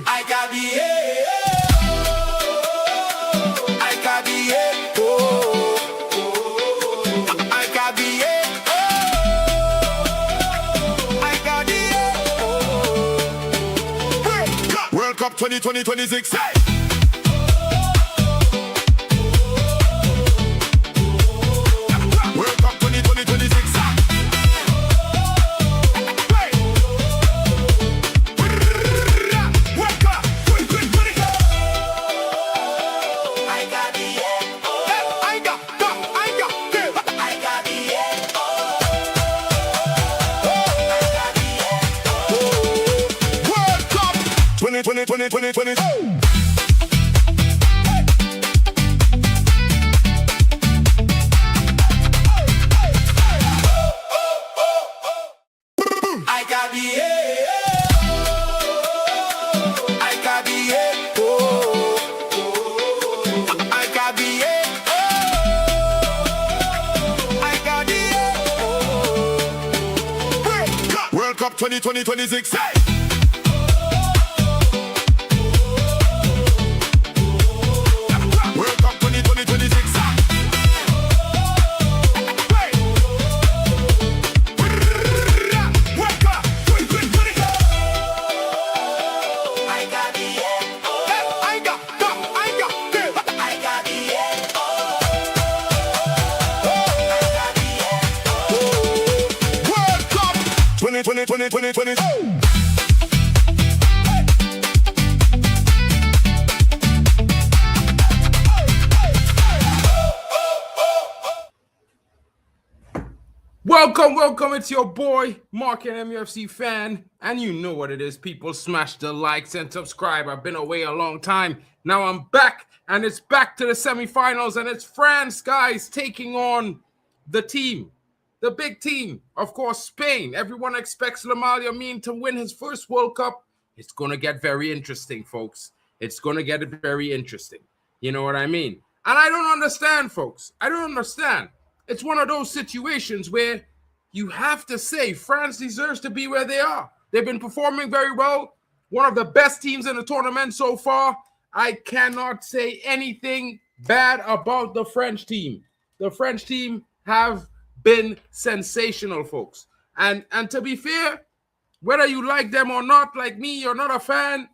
I got the I got the I got the I got the World Cup 2026. Hey! World Cup 2026. World Cup 2026. Hey! World Cup 2026. Hey! World Cup 2026. I got the I got the I got the World Cup 2020. Welcome, it's your boy, Marc, an MUFC fan, and you know what it is, people. Smash the likes and subscribe. I've been away a long time. Now I'm back, and it's back to the semifinals, and it's France, guys, taking on the team, the big team, of course, Spain. Everyone expects Lamine Yamal to win his first World Cup. It's going to get very interesting, folks. It's going to get very interesting. You know what I mean? And I don't understand, folks. I don't understand. It's one of those situations where you have to say France deserves to be where they are. They've been performing very well. One of the best teams in the tournament so far. I cannot say anything bad about the French team. The French team have been sensational, folks. And to be fair, whether you like them or not, like me, you're not a fan.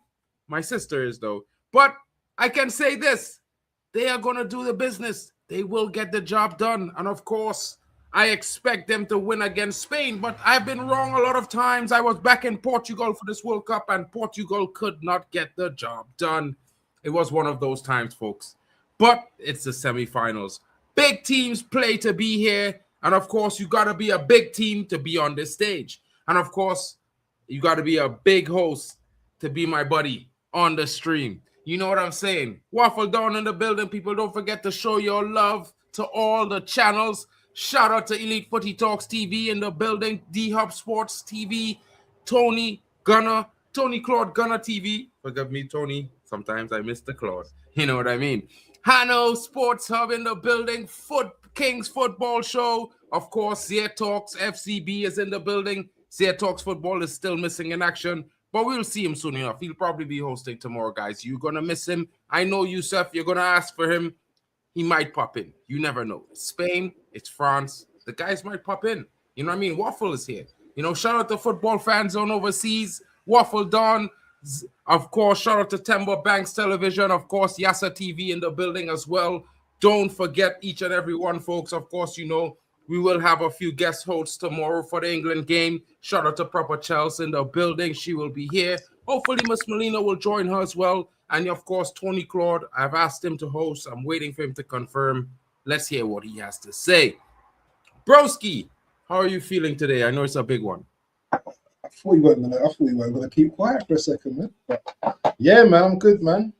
My sister is, though. But I can say this. They are going to do the business. They will get the job done. And of course, I expect them to win against Spain. But I've been wrong a lot of times. I was back in Portugal for this World Cup, and Portugal could not get the job done. It was one of those times, folks. But it's the semifinals. Big teams play to be here. And of course, you got to be a big team to be on this stage. And of course, you got to be a big host to be my buddy on the stream. You know what I'm saying? Waffle down in the building. People, don't forget to show your love to all the channels. Shout out to Elite Footy Talks TV in the building. D-Hub Sports TV. Tony Claude Gunner TV. Forgive me, Tony. Sometimes I miss the Claude. You know what I mean? Hano Sports Hub in the building. Kings Football Show. Of course, Zia Talks FCB is in the building. Zia Talks Football is still missing in action. But we'll see him soon enough. He'll probably be hosting tomorrow, guys. You're going to miss him. I know, Yusuf, you're going to ask for him. He might pop in. You never know. It's Spain. It's France. The guys might pop in. You know what I mean? Waffle is here. You know, shout out to football fans on overseas. Waffle Dawn. Of course, shout out to Temba Banks Television. Of course, Yasa TV in the building as well. Don't forget each and every one, folks. Of course, you know, we will have a few guest hosts tomorrow for the England game. Shout out to Proper Chelsea in the building. She will be here. Hopefully, Miss Melina will join her as well. And, of course, Tony Claude, I've asked him to host. I'm waiting for him to confirm. Let's hear what he has to say. Broski, how are you feeling today? I know it's a big one. I thought you weren't gonna keep quiet for a second, man. But yeah, man, I'm good, man.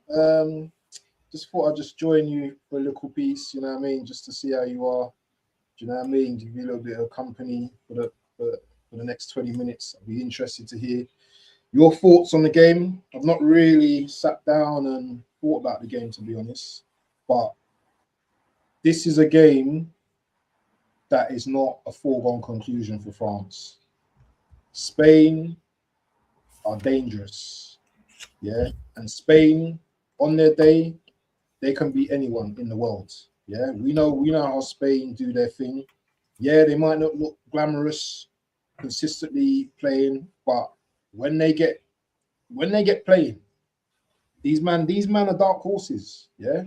Just thought I'd just join you for a little piece, you know what I mean? Just to see how you are. Do you know what I mean? Give you a little bit of company for the next 20 minutes. I'll be interested to hear your thoughts on the game. I've not really sat down and thought about the game, to be honest. But this is a game that is not a foregone conclusion for France. Spain are dangerous. Yeah, and Spain on their day, they can beat anyone in the world. Yeah, we know how Spain do their thing. Yeah, they might not look glamorous consistently playing, but when they get playing, these man are dark horses. Yeah,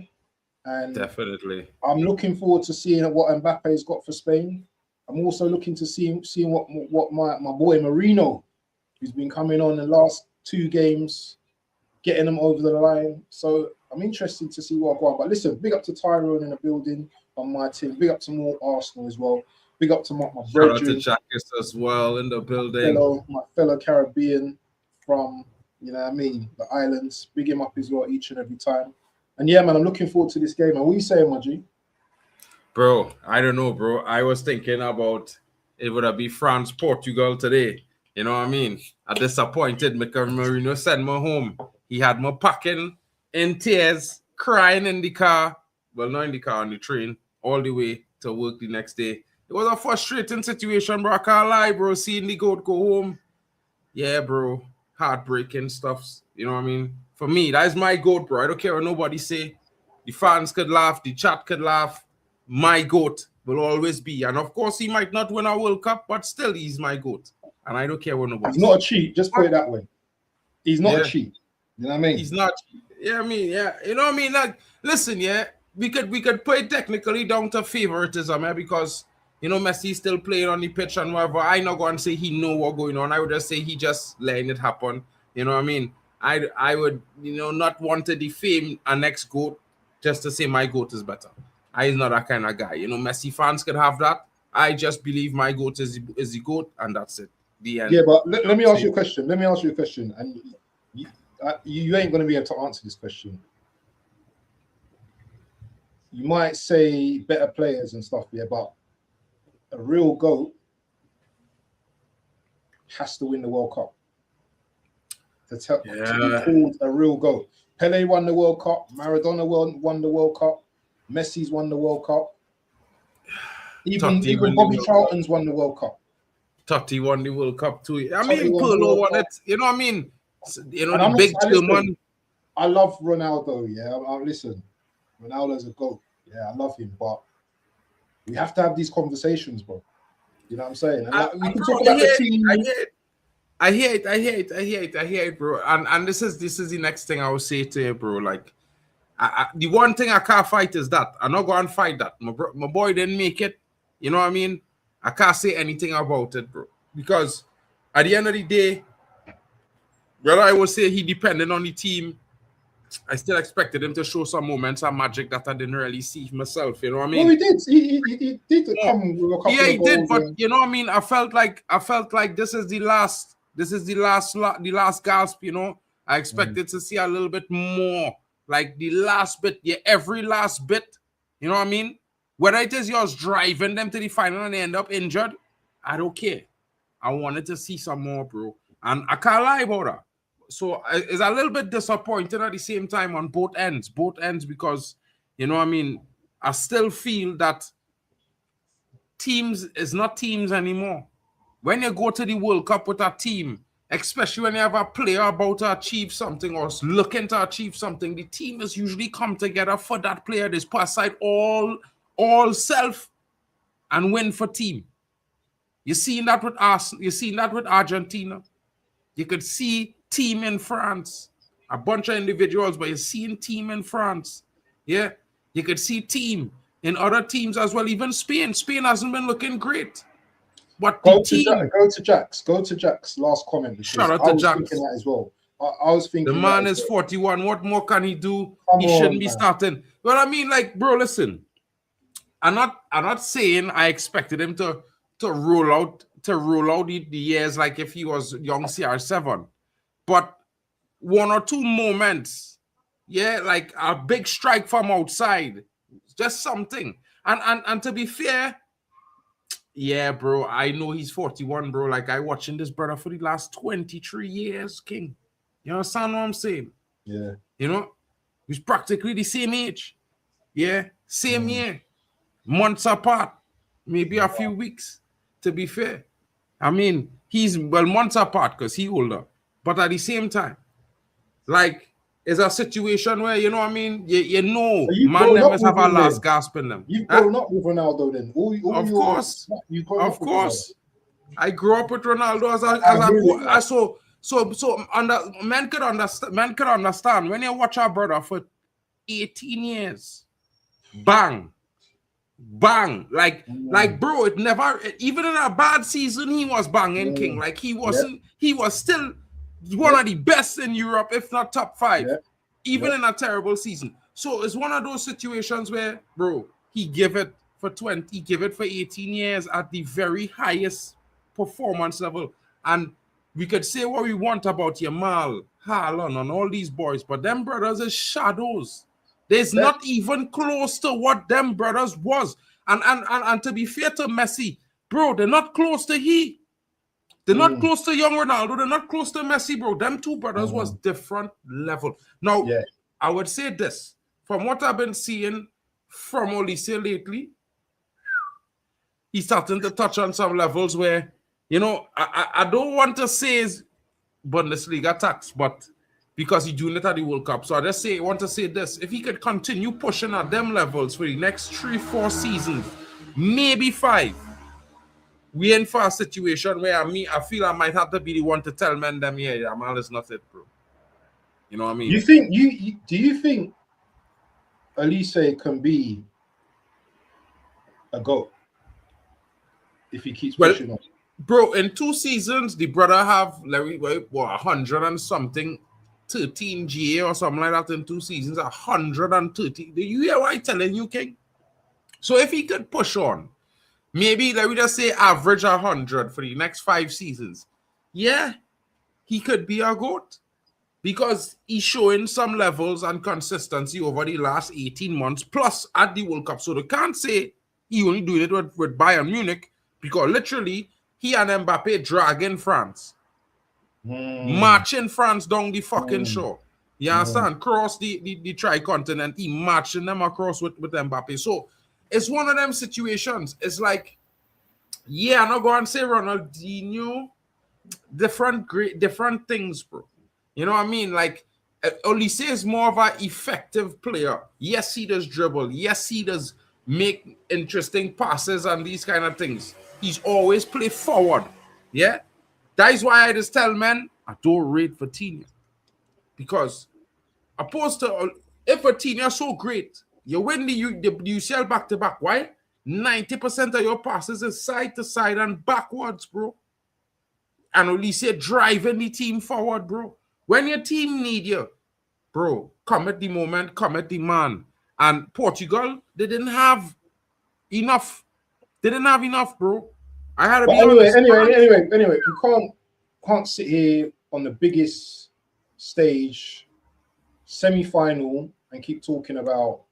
and Definitely. I'm looking forward to seeing what Mbappe's got for Spain. I'm also looking to seeing what my boy Marino, who's been coming on the last 2 games, getting them over the line. So I'm interested to see what I go on. But listen, big up to Tyrone in the building on my team. Big up to more Arsenal as well. Big up to my Shout out to brethren, Jackis as well in the building. my fellow Caribbean from, you know what I mean, the islands. Big him up as well each and every time. And yeah, man, I'm looking forward to this game. And what are you saying, my G? Bro, I don't know, bro. I was thinking about it would be France, Portugal today. You know what I mean? I'm disappointed because Marino sent me home. He had me packing in tears, crying in the car. Well, not in the car, on the train, all the way to work the next day. It was a frustrating situation, bro. I can't lie, bro. Seeing the goat go home. Yeah, bro. Heartbreaking stuff. You know what I mean? For me, that is my goat, bro. I don't care what nobody say. The fans could laugh. The chat could laugh. My goat will always be. And of course, he might not win a World Cup, but still, he's my goat. And I don't care what nobody He's not a cheat. Just put it that way. He's not a cheat. You know what I mean? He's not. Yeah, I mean, yeah. You know what I mean? Like, listen, yeah. We could put it technically down to favoritism, yeah, because you know Messi's still playing on the pitch and whatever. I not going to say he know what's going on. I would just say he just letting it happen. You know what I mean? I would, you know, not want to defame a next goat just to say my goat is better. I'm not that kind of guy. You know, Messi fans could have that. I just believe my goat is the goat, and that's it. The end. Yeah, but let me ask you a question. And you ain't going to be able to answer this question. You might say better players and stuff, yeah, but a real GOAT has to win the World Cup to be called a real GOAT. Pele won the World Cup. Maradona won the World Cup. Messi's won the World Cup. Even Bobby Charlton's won the World Cup. Totti won the World Cup too. I mean, Pirlo won it. You know what I mean? You know, the big German. I love Ronaldo, yeah. Listen, Ronaldo's a GOAT. Yeah, I love him, but we have to have these conversations, bro. You know what I'm saying? And we can talk about the team. I hear it, bro. And this is the next thing I will say to you, bro. Like, the one thing I can't fight is that. I'm not going to fight that. My boy didn't make it. You know what I mean? I can't say anything about it, bro. Because at the end of the day, whether I would say he depended on the team, I still expected him to show some moments of magic that I didn't really see myself. You know what I mean? Well, he did. He did come with a couple of he did. But and... you know what I mean? I felt like this is the last gasp. You know, I expected to see a little bit more, like the last bit. Yeah, every last bit. You know what I mean? Whether it is yours driving them to the final and they end up injured, I don't care. I wanted to see some more, bro, and I can't lie about that. So it's a little bit disappointing at the same time on both ends, because, you know what I mean, I still feel that teams is not teams anymore. When you go to the World Cup with a team, especially when you have a player about to achieve something or looking to achieve something, the team is usually come together for that player. They put aside all self and win for team. You seen that with Arsenal, you seen that with Argentina. You could see team in France, a bunch of individuals, but you're seeing team in France. Yeah, you could see team in other teams as well. Even Spain hasn't been looking great. But go to Jack's last comment. Shout out to Jack's. Thinking that as well. I was thinking the man is 41. What more can he do? He shouldn't be starting. But I mean, like, bro, listen. I'm not saying I expected him to roll out the years like if he was young CR7. But one or two moments, yeah, like a big strike from outside, just something. And to be fair, yeah, bro, I know he's 41, bro. Like, I watching this brother for the last 23 years, King. You understand what I'm saying? Yeah. You know, he's practically the same age. Yeah, same year. Months apart, maybe a few weeks, to be fair. I mean, he's, months apart because he's older. But at the same time, like, it's a situation where, you know what I mean? You know, So you've man, grown them up must with have a him last then. gasp in them. You've Huh? grown up with Ronaldo then. All Of your course. you've grown Of up with Ronaldo. course. I grew up with Ronaldo as I a hear boy. it. So men could understand when you watch our brother for 18 years. Bang. Bang. Like bro, it never, even in a bad season, he was banging king. Like he was still one of the best in Europe, if not top 5. Even in a terrible season. So it's one of those situations where, bro, he give it for 20, give it for 18 years at the very highest performance level. And we could say what we want about Yamal, Haaland, and all these boys, but them brothers is shadows. There's not even close to what them brothers was. And to be fair to Messi, bro, they're not close to he. They're not close to young Ronaldo. They're not close to Messi, bro. Them two brothers was different level. Now, I would say this. From what I've been seeing from Olise lately, he's starting to touch on some levels where, you know, I don't want to say his Bundesliga tax, but because he's doing it at the World Cup. So I want to say this. If he could continue pushing at them levels for the next 3-4 seasons, maybe 5, we in for a situation where I feel I might have to be the one to tell men them, yeah, Yamal is not it, bro. You know what I mean? Do you think Olise can be a GOAT if he keeps pushing on? Bro, in 2 seasons, the brother have 100 and something 13 GA or something like that in 2 seasons, 130. Do you hear what I'm telling you, King? So if he could push on, maybe let me just say average 100 for the next 5 seasons, yeah, he could be a GOAT. Because he's showing some levels and consistency over the last 18 months, plus at the World Cup. So they can't say he only doing it with Bayern Munich, because literally he and Mbappe dragging France. Marching France down the fucking shore. You understand? Cross the tri-continent, he marching them across with Mbappe. So it's one of them situations. It's like, yeah, I'm not going to say Ronaldinho, different things, bro. You know what I mean? Like, Olise is more of an effective player. Yes, he does dribble. Yes, he does make interesting passes and these kind of things. He's always play forward. Yeah? That is why I just tell men, I don't rate Vitinha. Because opposed to, if Vitinha is so great, you win the UCL back-to-back. Why? 90% of your passes is side to side and backwards, bro. And Olise driving the team forward, bro. When your team need you, bro, come at the moment, come at the man. And Portugal, they didn't have enough. They didn't have enough, bro. I had to be honest. Anyway, you can't sit here on the biggest stage, semi-final, and keep talking about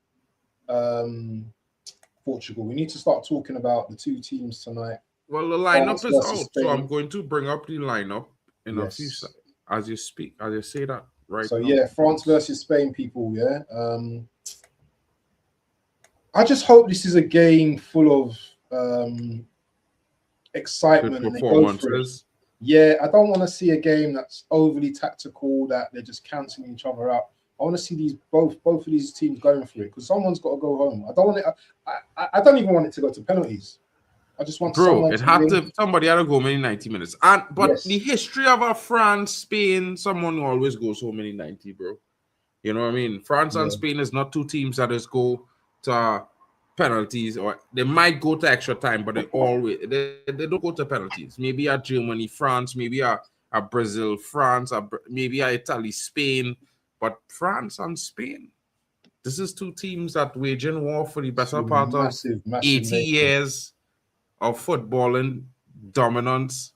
Portugal. We need to start talking about the 2 teams tonight. Well, the lineup is out, so I'm going to bring up the lineup in a few seconds as you speak, as you say that right now. Yeah, France versus Spain, people. Yeah, I just hope this is a game full of excitement and they go for it. Yeah, I don't want to see a game that's overly tactical, that they're just cancelling each other out. I want to see both of these teams going for it, because someone's got to go home. I don't want it. I don't even want it to go to penalties. I just want somebody had to go many 90 minutes. But the history of a France, Spain, someone always goes so many 90, bro. You know what I mean? France and Spain is not 2 teams that just go to penalties, or they might go to extra time, but they don't go to penalties. Maybe at Germany, France, maybe a Brazil, France, maybe a Italy, Spain. But France and Spain, this is 2 teams that waging war for the better part of 80 years of footballing dominance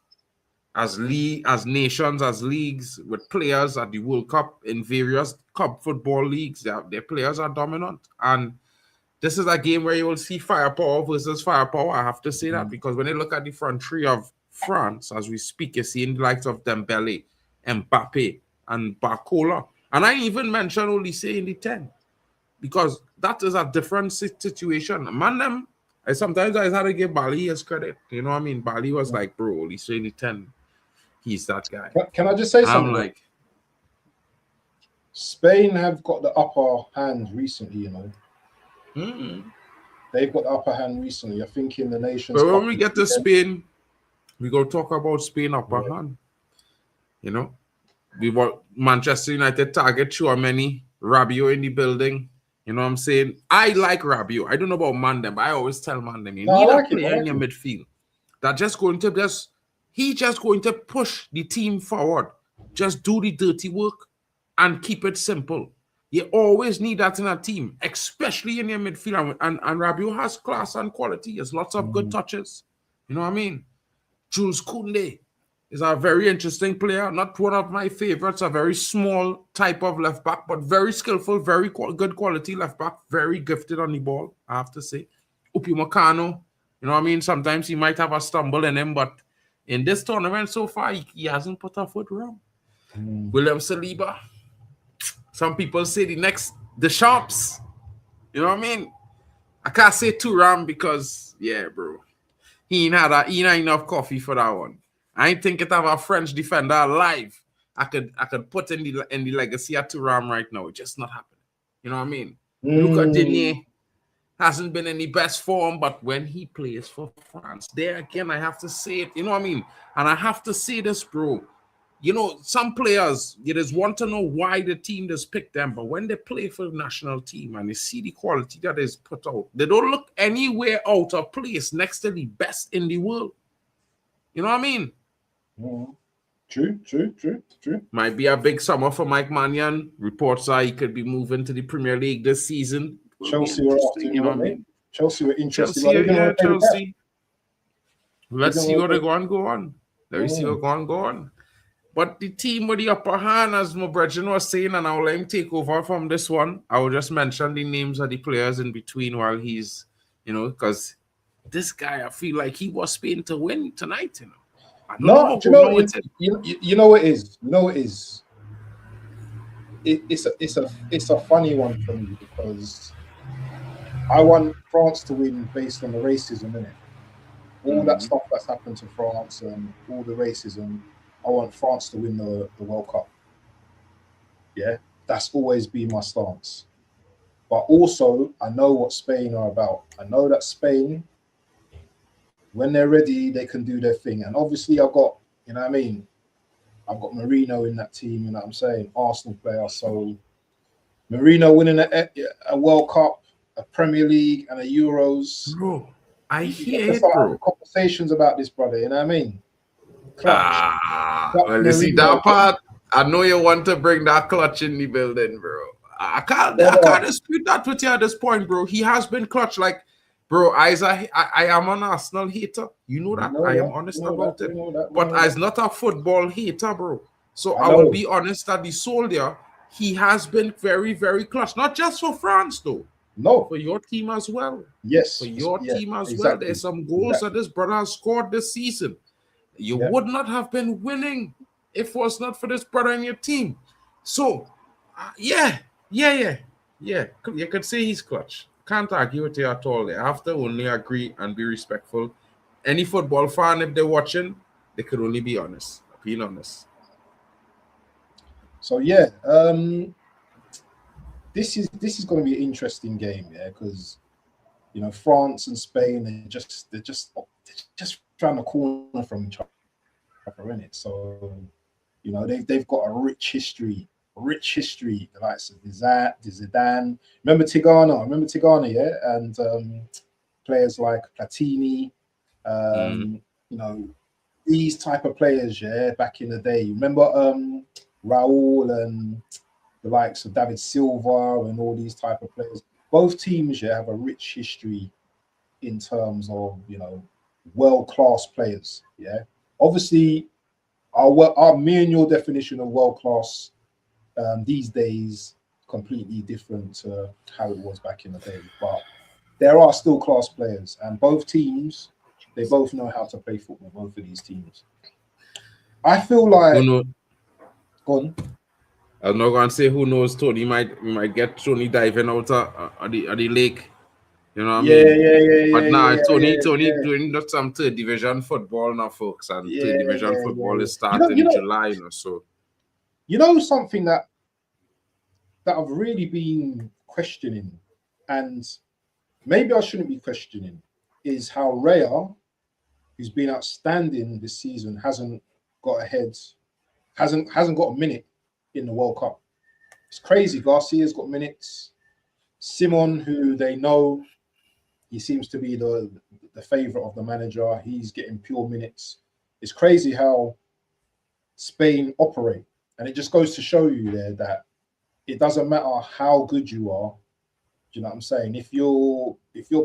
as nations, as leagues, with players at the World Cup in various cup football leagues. Their players are dominant. And this is a game where you will see firepower versus firepower. I have to say that, because when you look at the front 3 of France as we speak, you're seeing the likes of Dembele, Mbappe, and Barcola. And I even mentioned Olise in the 10, because that is a different situation. Man, sometimes I had to give Bali his credit. You know what I mean? Bali was like, bro, Olise in the 10. He's that guy. Can I just say something? I'm like, Spain have got the upper hand recently, you know. They've got the upper hand recently. I think in the Nations But when Cup. we get to Spain, we go talk about Spain upper hand. You know, we want Manchester United target Tchouaméni, Rabiot in the building. You know what I'm saying? I like Rabiot. I don't know about Mandem, but I always tell Mandem, you need a player in your midfield that just going to push the team forward. Just do the dirty work and keep it simple. You always need that in a team, especially in your midfield. And Rabiot has class and quality. He has lots of good touches. You know what I mean? Jules Koundé is a very interesting player. Not one of my favorites. A very small type of left back, but very skillful, very good quality left back. Very gifted on the ball, I have to say. Upamecano, you know what I mean? Sometimes he might have a stumble in him, but in this tournament so far, he hasn't put a foot wrong. William Saliba. Some people say the Sharps. You know what I mean? I can't say Thuram because, yeah, bro. He ain't had enough coffee for that one. I ain't think it have a French defender alive. I could put in the legacy of Thuram right now. It's just not happening. You know what I mean? Luca Digne hasn't been in the best form, but when he plays for France, there again, I have to say it. You know what I mean? And I have to say this, bro. You know, some players, you just want to know why the team just picked them, but when they play for the national team and they see the quality that is put out, they don't look anywhere out of place next to the best in the world. You know what I mean? True. Might be a big summer for Mike Maignan. Reports are he could be moving to the Premier League this season. Chelsea were after him, you know what I mean? Chelsea were interested. Chelsea. Let's see what they're going to go on. Let me see what's going to go on. But the team with the upper hand, as my brethren was saying, and I'll let him take over from this one. I will just mention the names of the players in between while he's, you know, because this guy, I feel like he was Spain to win tonight, you know. I don't know. You know what it is? You know what it is? It's a funny one for me because I want France to win based on the racism, innit? All that stuff that's happened to France and all the racism, I want France to win the World Cup. Yeah, that's always been my stance. But also, I know what Spain are about. I know that Spain, when they're ready, they can do their thing. And obviously, I've got, you know what I mean? I've got Marino in that team, you know what I'm saying? Arsenal player. So, Marino winning a World Cup, a Premier League, and a Euros. Bro, I hear it, bro. Conversations about this, brother, you know what I mean? Well, you see that part. I know you want to bring that clutch in the building, bro. I can't dispute that with you at this point, bro. He has been clutch. Like, bro, I am an Arsenal hater. You know that. I am honest about it. But as not a football hater, bro. So I will be honest that the soldier, he has been very, very clutch. Not just for France, though. No. For your team as well. Yes. For your team as well. There's some goals that this brother has scored this season. You would not have been winning if it was not for this brother in your team. So, yeah. You could say he's clutch. Can't argue with you at all. They have to only agree and be respectful. Any football fan, if they're watching, they could only be honest. Being honest. So yeah, this is going to be an interesting game, yeah, because you know France and Spain they're just around the corner from each other, in it. So you know they've got a rich history. The likes of Zidane. Remember Tigana, yeah, and players like Platini. You know these type of players, yeah, back in the day. Remember Raul and the likes of David Silva and all these type of players. Both teams, yeah, have a rich history in terms of, you know, world-class players. Yeah, obviously, our me and your definition of world-class these days completely different to how it was back in the day. But there are still class players, and both teams, they both know how to play football. Both of these teams. I feel like. Go on. I'm not gonna say who knows. Tony might get Tony diving out of the lake. You know what I mean? But now Tony doing not some third division football now, folks, and third division football is starting in July, you know. So you know something that that I've really been questioning, and maybe I shouldn't be questioning, is how Roja, who's been outstanding this season, hasn't got a minute in the World Cup. It's crazy. Garcia's got minutes. Simon, who they know, he seems to be the favorite of the manager. He's getting pure minutes. It's crazy how Spain operate, and it just goes to show you there that it doesn't matter how good you are. Do you know what I'm saying? If you're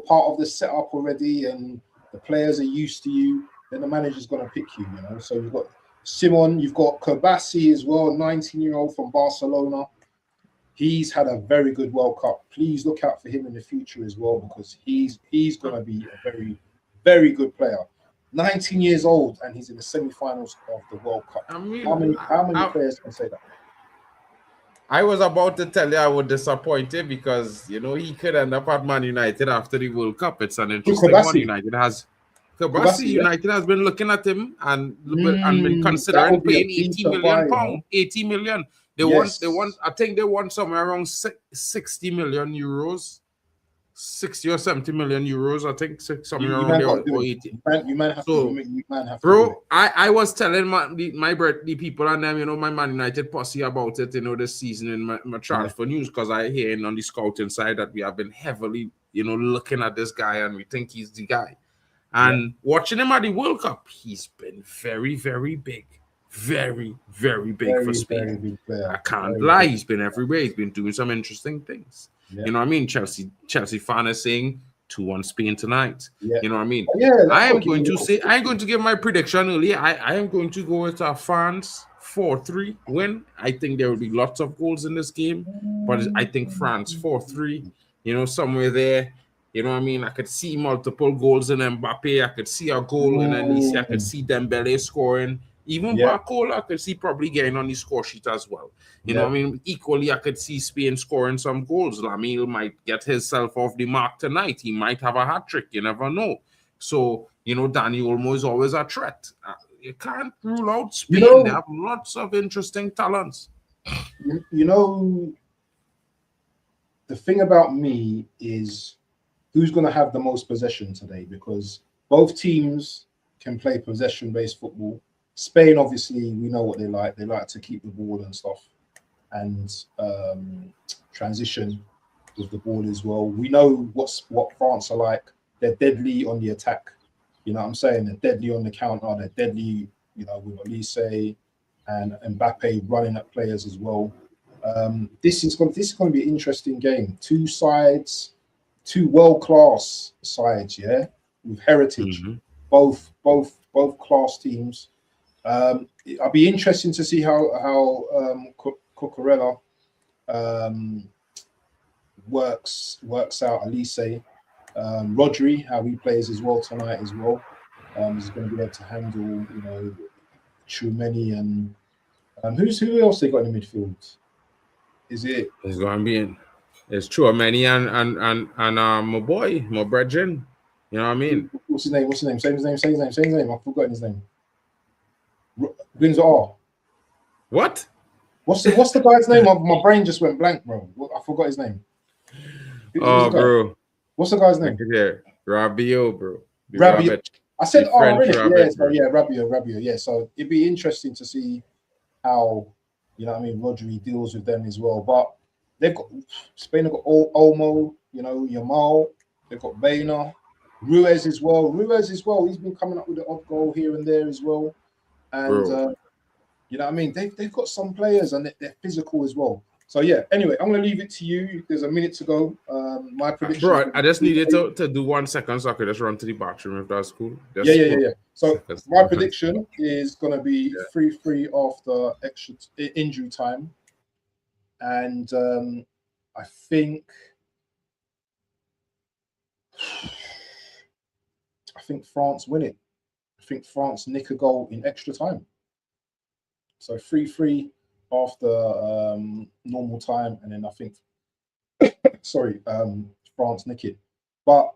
part of the setup already and the players are used to you, then the manager's going to pick you. You know. So you've got Simon, you've got Kobasi as well, 19-year-old from Barcelona. He's had a very good World Cup. Please look out for him in the future as well, because he's going to be a very, very good player. 19 years old, and he's in the semi-finals of the World Cup. I mean, how many players can say that? I was about to tell you I was disappointed because, you know, he could end up at Man United after the World Cup. It's an interesting one. United has United has been looking at him and been considering paying 80 million pounds, 80 million. They want. I think they want somewhere around 60 million euros, 60 or 70 million euros. I think somewhere around there, or 80. You might have to. Bro, I was telling the people and them, you know, my Man United posse about it, you know, this season in my transfer news, because I hear on the scouting side that we have been heavily, you know, looking at this guy and we think he's the guy. And watching him at the World Cup, he's been very, very big. Very, very big for Spain. I can't lie. He's been everywhere. He's been doing some interesting things. Yeah. You know what I mean? Chelsea fan is saying 2-1 Spain tonight. Yeah. You know what I mean? I am going to give my prediction earlier. I am going to go with our France 4-3 win. I think there will be lots of goals in this game, but I think France 4-3, you know, somewhere there. You know what I mean? I could see multiple goals in Mbappe. I could see a goal in Olise. I could see Dembele scoring. Even Barcola, I could see probably getting on the score sheet as well. You know what I mean? Equally, I could see Spain scoring some goals. Lamil might get himself off the mark tonight. He might have a hat-trick. You never know. So, you know, Dani Olmo is always a threat. You can't rule out Spain. You know, they have lots of interesting talents. You know, the thing about me is who's going to have the most possession today, because both teams can play possession-based football. Spain, obviously, we know what they like. They like to keep the ball and stuff and transition with the ball as well. We know what France are like. They're deadly on the attack. You know what I'm saying? They're deadly on the counter. They're deadly, you know, with Olise and Mbappe running at players as well. This is going to be an interesting game. Two sides, two world-class sides, yeah, with heritage. Both class teams. I'll be interesting to see how Cucurella works out. Olise, Rodri, how he plays as well tonight as well. He's going to be able to handle, you know, Tchouameni and who else they got in the midfield? Is it? It's going to be in. It's Tchouameni and my boy, my brethren. You know what I mean? What's his name? Say his name. I've forgotten his name. Begins with R. What? What's the guy's name? My brain just went blank, bro. I forgot his name. Bro. What's the guy's name? Rabiot, bro. Rabiot. I said R already. Rabiot. Yeah. So it'd be interesting to see how, you know what I mean, Rodri deals with them as well. But Spain have got Olmo, you know, Yamal. They've got Baena. Ruiz as well. He's been coming up with the odd goal here and there as well. And you know what I mean? They've got some players and they're physical as well. So yeah, anyway, I'm gonna leave it to you. There's a minute to go. My prediction. Bro, I just needed to do 1 second so I could just run to the bathroom if that's cool. Yeah. So my prediction is gonna be 3-3 after extra injury time. And I think France win it. I think France nick a goal in extra time. So 3-3 after normal time, and then I think France nick it. But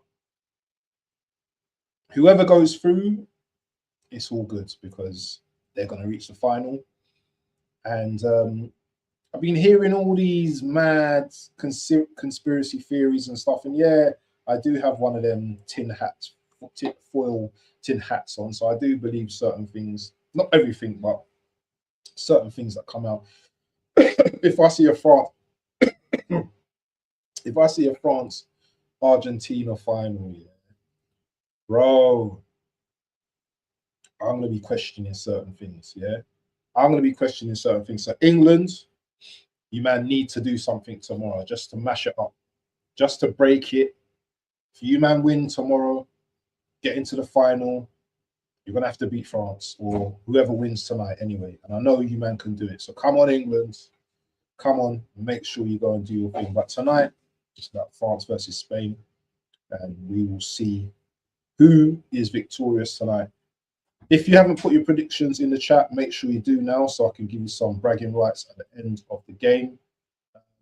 whoever goes through, it's all good because they're going to reach the final. And I've been hearing all these mad conspiracy theories and stuff, and yeah, I do have one of them foil tin hats on, so I do believe certain things, not everything, but certain things that come out. if I see a France, if I see a France Argentina final, yeah, bro, I'm gonna be questioning certain things. Yeah, I'm gonna be questioning certain things. So England, you man need to do something tomorrow just to mash it up, just to break it. If you man win tomorrow, get into the final, you're gonna have to beat France or whoever wins tonight anyway. And I know you man can do it. So come on, England, come on, make sure you go and do your thing. But tonight, it's about France versus Spain, and we will see who is victorious tonight. If you haven't put your predictions in the chat, make sure you do now so I can give you some bragging rights at the end of the game.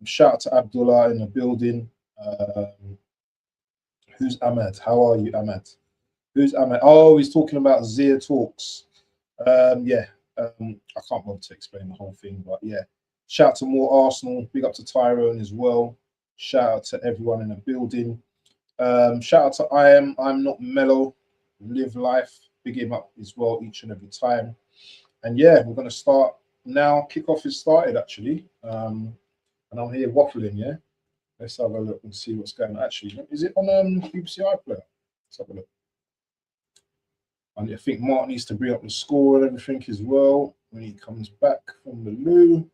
Shout out to Abdullah in the building. Who's Ahmed? How are you, Ahmed? Who's Ahmed? Oh, he's talking about Zia Talks. Yeah, I can't bother to explain the whole thing, but yeah. Shout out to more Arsenal. Big up to Tyrone as well. Shout out to everyone in the building. Shout out to I'm not mellow. Live life. Big him up as well each and every time. And yeah, we're gonna start now. Kickoff is started actually. And I'm here waffling, yeah. Let's have a look and see what's going on. Actually, is it on BBC iPlayer? Let's have a look. And I think Marc needs to bring up the score and everything as well when he comes back from the loo.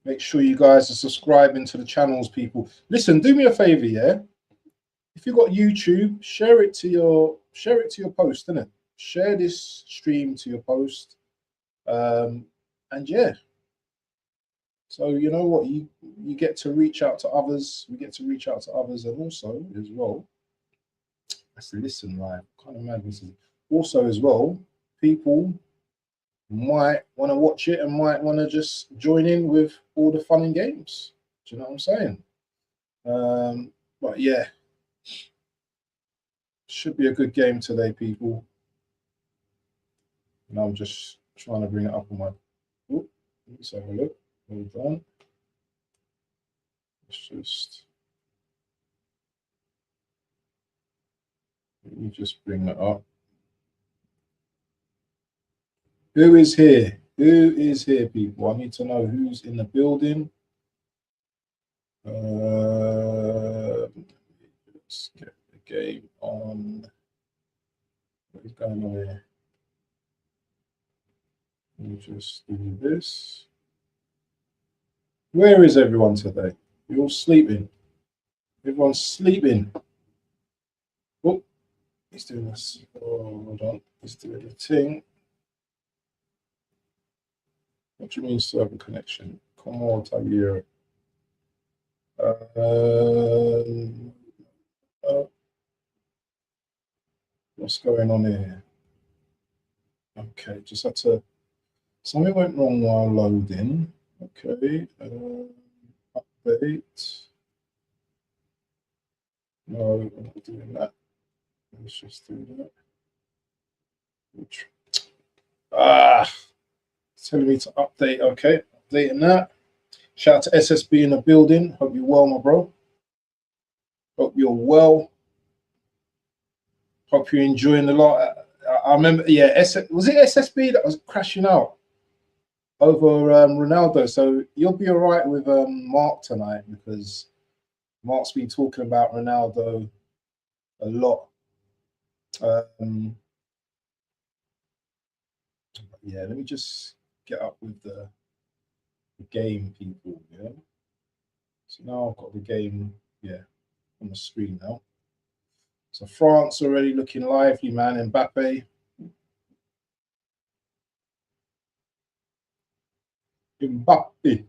Make sure you guys are subscribing to the channels, people. Listen, do me a favor, yeah. If you've got YouTube, share it to your post, innit? Share this stream to your post. And yeah. So you know what, you get to reach out to others. We get to reach out to others, and also as well. Let's listen, right? Kind of mad this is. Also as well, people might want to watch it and might want to just join in with all the fun and games. Do you know what I'm saying? But yeah, should be a good game today, people. And I'm just trying to bring it up on my. Oh, let's have a look. Hold on. Let's just. Let me just bring that up. Who is here? Who is here, people? I need to know who's in the building. Let's get the game on. What is going on here? Let me just do this. Where is everyone today? You're all sleeping. Everyone's sleeping. Oh, he's doing this. Oh, hold on. He's doing the thing. What do you mean server connection? Come on, Tagier. What's going on here? Okay, just had to. Something went wrong while loading. Okay, update. No, I'm not doing that. Let's just do that. It's telling me to update. Okay, updating that. Shout out to SSB in the building. Hope you're well, my bro. Hope you're well. Hope you're enjoying the lot. I remember, yeah, was it SSB that was crashing out over Ronaldo? So you'll be all right with Marc tonight because Marc's been talking about Ronaldo a lot. Yeah, let me just get up with the game, people. Yeah. So now I've got the game, yeah, on the screen now. So France already looking lively, man. Mbappe. Mbappe.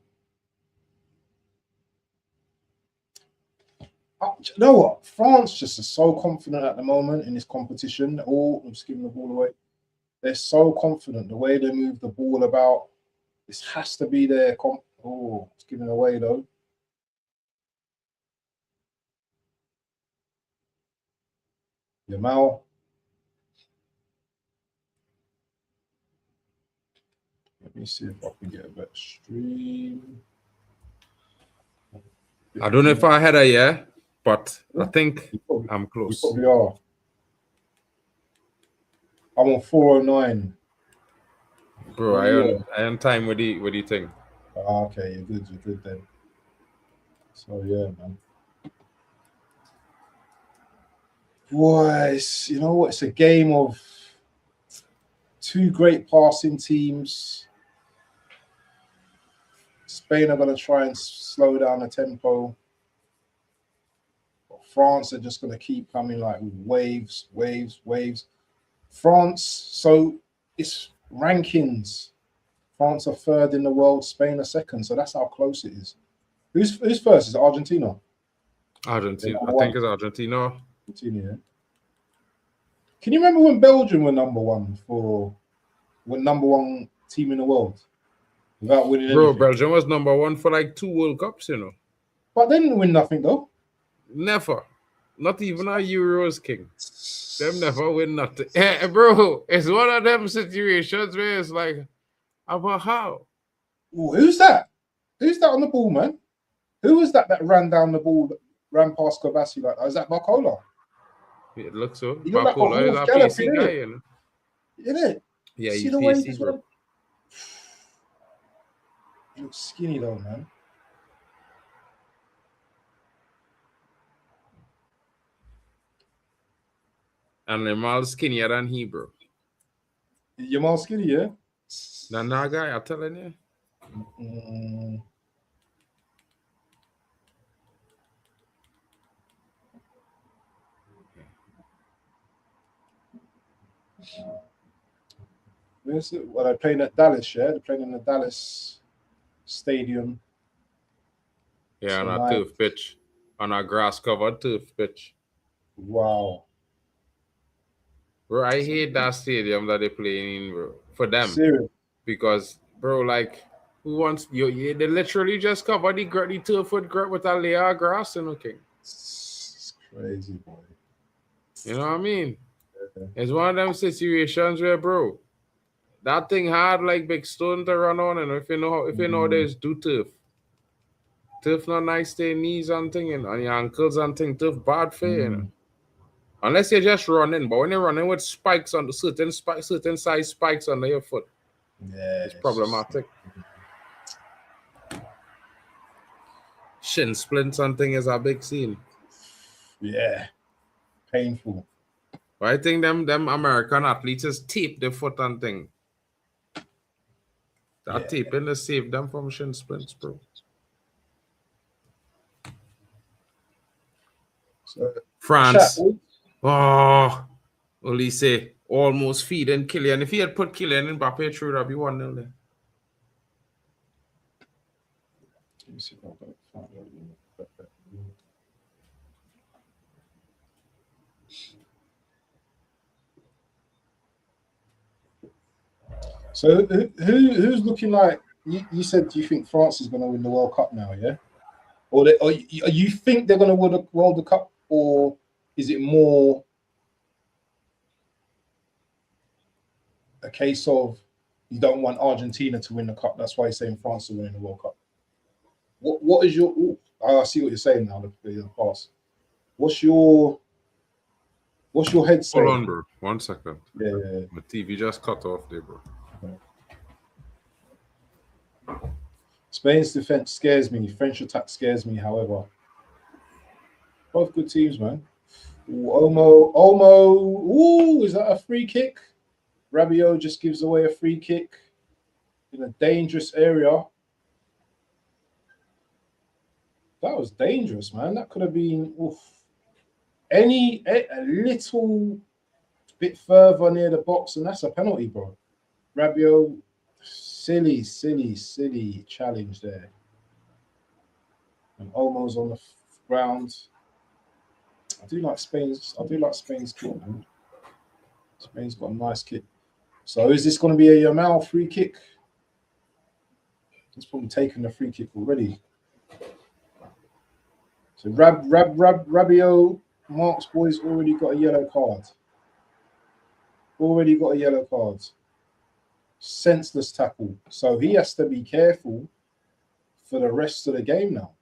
You know what? France just is so confident at the moment in this competition. Oh, I'm just giving the ball away. They're so confident the way they move the ball about. This has to be their oh, it's giving away though. Yamal. Let me see if I can get a better stream. I don't know if I had a yeah, but I think I'm You close. probably are. I'm on 409. Bro, I am time with the thing. Okay, you're good then. So yeah, man. Boys, you know what? It's a game of two great passing teams. Spain are going to try and slow down the tempo. France are just going to keep coming like waves. France, so it's rankings. France are third in the world, Spain are second. So that's how close it is. Who's first? Is it Argentina? Argentina. I think it's Argentina. Argentina, yeah. Can you remember when Belgium were number one team in the world without winning anything? Belgium was number one for like 2 World Cups, you know. But they didn't win nothing though. Never. Not even our Euros, King. Them never win nothing. Yeah, bro, it's one of them situations where it's like, about how? Ooh, who's that? Who's that on the ball, man? Who was that ran down the ball, ran past Kovacic like that? Is that Barcola? It looks so. He looked like a Barcola is horse a galloping, PC guy, you know. Isn't it? Yeah, See he's the way he PC, just bro. went. He looks skinny though, man. And Lamal skinnier than he, bro. You're more skinny, yeah? That guy, I'm telling you. Where's it? Well, they're playing at Dallas, yeah? They're playing in the Dallas Stadium. Yeah, on a turf pitch. On a grass-covered turf pitch. Wow. Bro, I hate that stadium that they play in, bro. For them. Serious? Because, bro, like, who wants... they literally just cover the turf with a layer of grass, you know, King. It's crazy, boy. You know what I mean? Yeah. It's one of them situations where, bro, that thing had like big stone to run on, and if you know there's do turf. Turf not nice to your knees and thing, and on your ankles and thing, turf bad for you, you know. Unless you're just running, but when you're running with spikes on the certain size spikes under your foot, yeah, it's problematic. Shin splints and thing is a big scene. Yeah, painful. But I think them American athletes just tape their foot and thing. That taping to save them from shin splints, bro. So, France. Oh, Olise almost feeding Kylian. If he had put Kylian in Mbappe through, that'd be 1-0 there. Let me see if I've got it. So who's looking like you said? Do you think France is going to win the World Cup now? Yeah, or you think they're going to win the World Cup, or is it more a case of you don't want Argentina to win the cup? That's why you're saying France are winning the World Cup. What is your? I see what you're saying now. The pass. What's your head saying? Hold on, bro. 1 second. Yeah. My TV just cut off there, bro. Spain's defense scares me. French attack scares me, however. Both good teams, man. Ooh, Olmo. Ooh, is that a free kick? Rabiot just gives away a free kick in a dangerous area. That was dangerous, man. That could have been a little bit further near the box, and that's a penalty, bro. Rabiot, silly challenge there. And Olmo's on the ground. I do like Spain's kick, man. Spain's got a nice kick. So is this going to be a Yamal free kick? He's probably taken the free kick already. So Rabiot, Marc's boys already got a yellow card. Senseless tackle. So he has to be careful for the rest of the game now.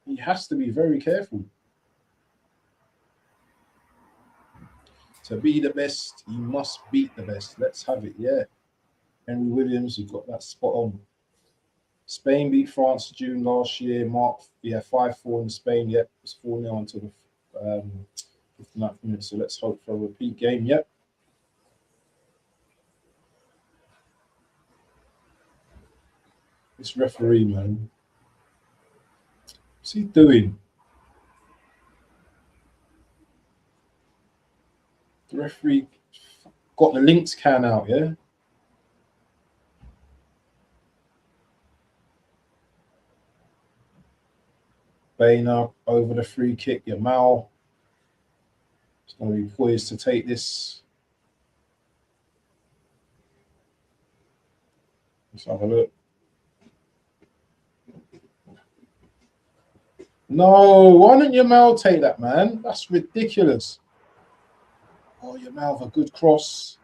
He has to be very careful. To be the best, you must beat the best. Let's have it, yeah. Henry Williams, you got that spot on. Spain beat France June last year. Marc, 5-4 in Spain. Yep, it's 4-0 until the 59th minute. So let's hope for a repeat game. Yep. This referee, man. What's he doing? The referee got the Lynx can out, yeah? Bainer over the free kick. Yamal is going to be poised to take this. Let's have a look. No, why don't Yamal take that, man? That's ridiculous. Oh, Yamal with a good cross.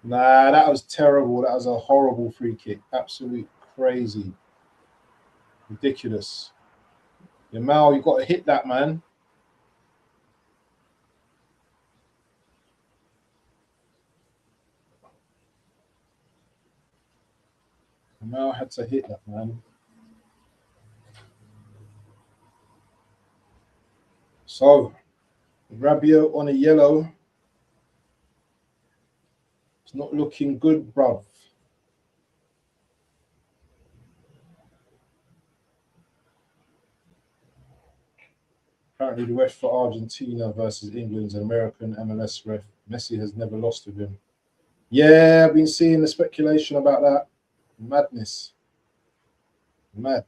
Nah, that was terrible. That was a horrible free kick. Absolute crazy. Ridiculous. Yamal, you've got to hit that, man. Yamal had to hit that, man. So, Rabiot on a yellow. It's not looking good, bruv. Apparently, the ref for Argentina versus England's an American MLS ref. Messi has never lost with him. Yeah, I've been seeing the speculation about that. Madness. Mad.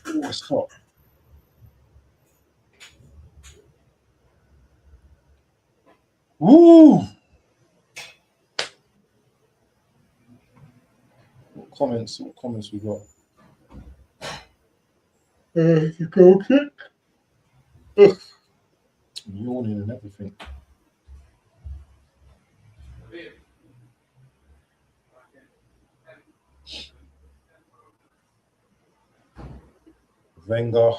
Oh, it's hot. Woo! What comments we got? Goal kick. Ugh. I'm yawning and everything. Wenger.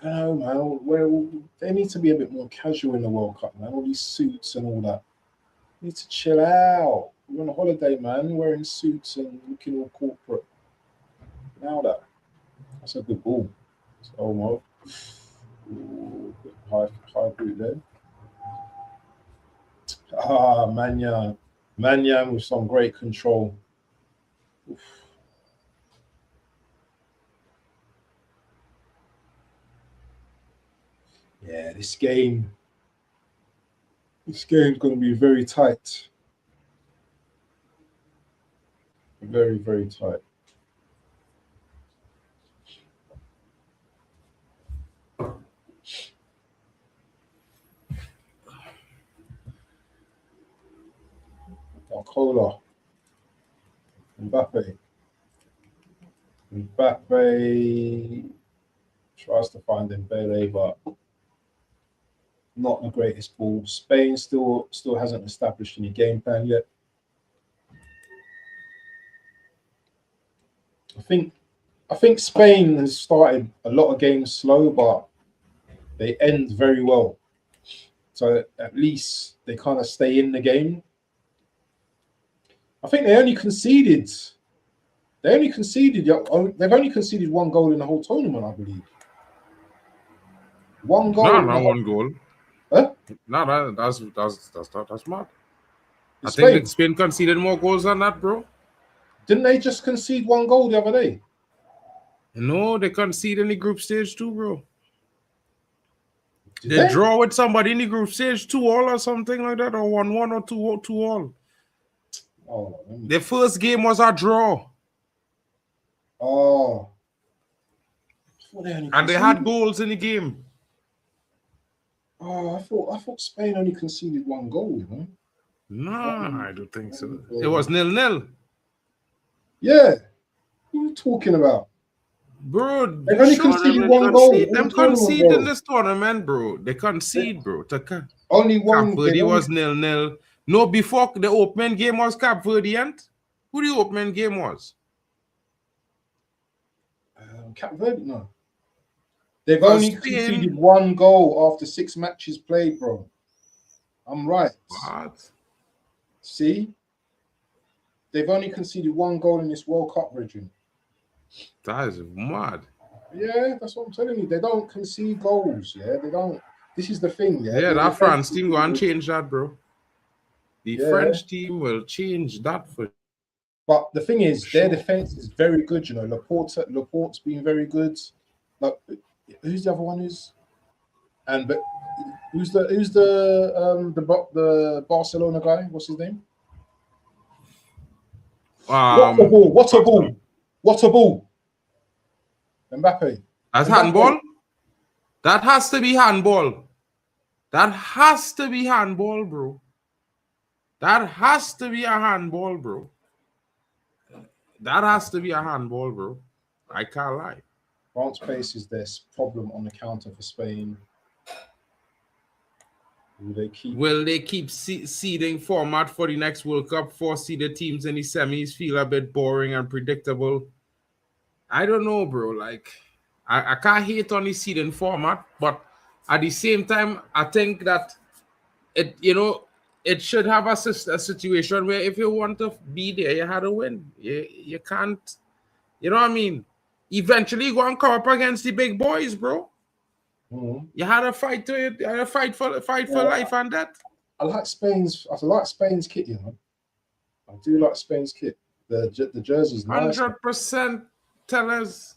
I don't know, man. Well, they need to be a bit more casual in the World Cup, man. All these suits and all that. They need to chill out. We're on a holiday, man. Wearing suits and looking all corporate. Now that's a good ball. It's almost high boot there. Ah, Manyan with some great control. Oof. Yeah, this game's going to be very tight. Very, very tight. Cola. Mbappe tries to find Dembele, but not the greatest ball. Spain still hasn't established any game plan yet. I think Spain has started a lot of games slow, but they end very well. So at least they kind of stay in the game. I think they've only conceded one goal in the whole tournament, I believe. One goal. No, not one goal. Huh? No, that's mad. I think Spain conceded more goals than that, bro. Didn't they just concede one goal the other day? No, they conceded in the group stage too, bro. They draw with somebody in the group stage 2-2 or something like that, or 1-1 or 2-2. Oh, the first game was a draw. Oh. And they had goals in the game. Oh, I thought Spain only conceded 1 goal, you know. Nah, I don't think so. Goal. It was 0-0. Yeah. What are you talking about? Bro, They've you only sure conceded them 1 goal concede? all Them tournament, concede in bro. this tournament, bro. They concede, bro. Only Cap one. Verde was 0-0. No, before the opening game was Cap Verdean. Who the opening game was? Cape Verde, no. They've Because only Spain. conceded 1 goal after 6 matches played, bro. I'm right. What? See? They've only conceded 1 goal in this World Cup region. That is mad. Yeah, that's what I'm telling you. They don't concede goals. Yeah, they don't. This is the thing. Yeah, Yeah, the that France defense is team go and change that, bro. The French team will change that for. But the thing is, sure. their defense is very good. You know, Laporte's been very good. Like, who's the other one? But who's the Barcelona guy? What's his name? What a ball! What a ball! What a ball! Mbappe. That's Mbappe. handball. That has to be handball. That has to be handball, bro. That has to be a handball, bro. That has to be a handball, bro. I can't lie. France faces this problem on the counter for Spain. Will they keep seeding format for the next World Cup? 4-seeded teams in the semis feel a bit boring and predictable. I don't know, bro. Like, I can't hate on the seeding format, but at the same time, I think that it should have a situation where if you want to be there, you had to win. You can't, you know what I mean? Eventually, you go and come up against the big boys, bro. Mm-hmm. You had to fight to it. You had to fight for life and death. I like Spain's kit, you know. I do like Spain's kit. The jersey's nice. 100% tellers.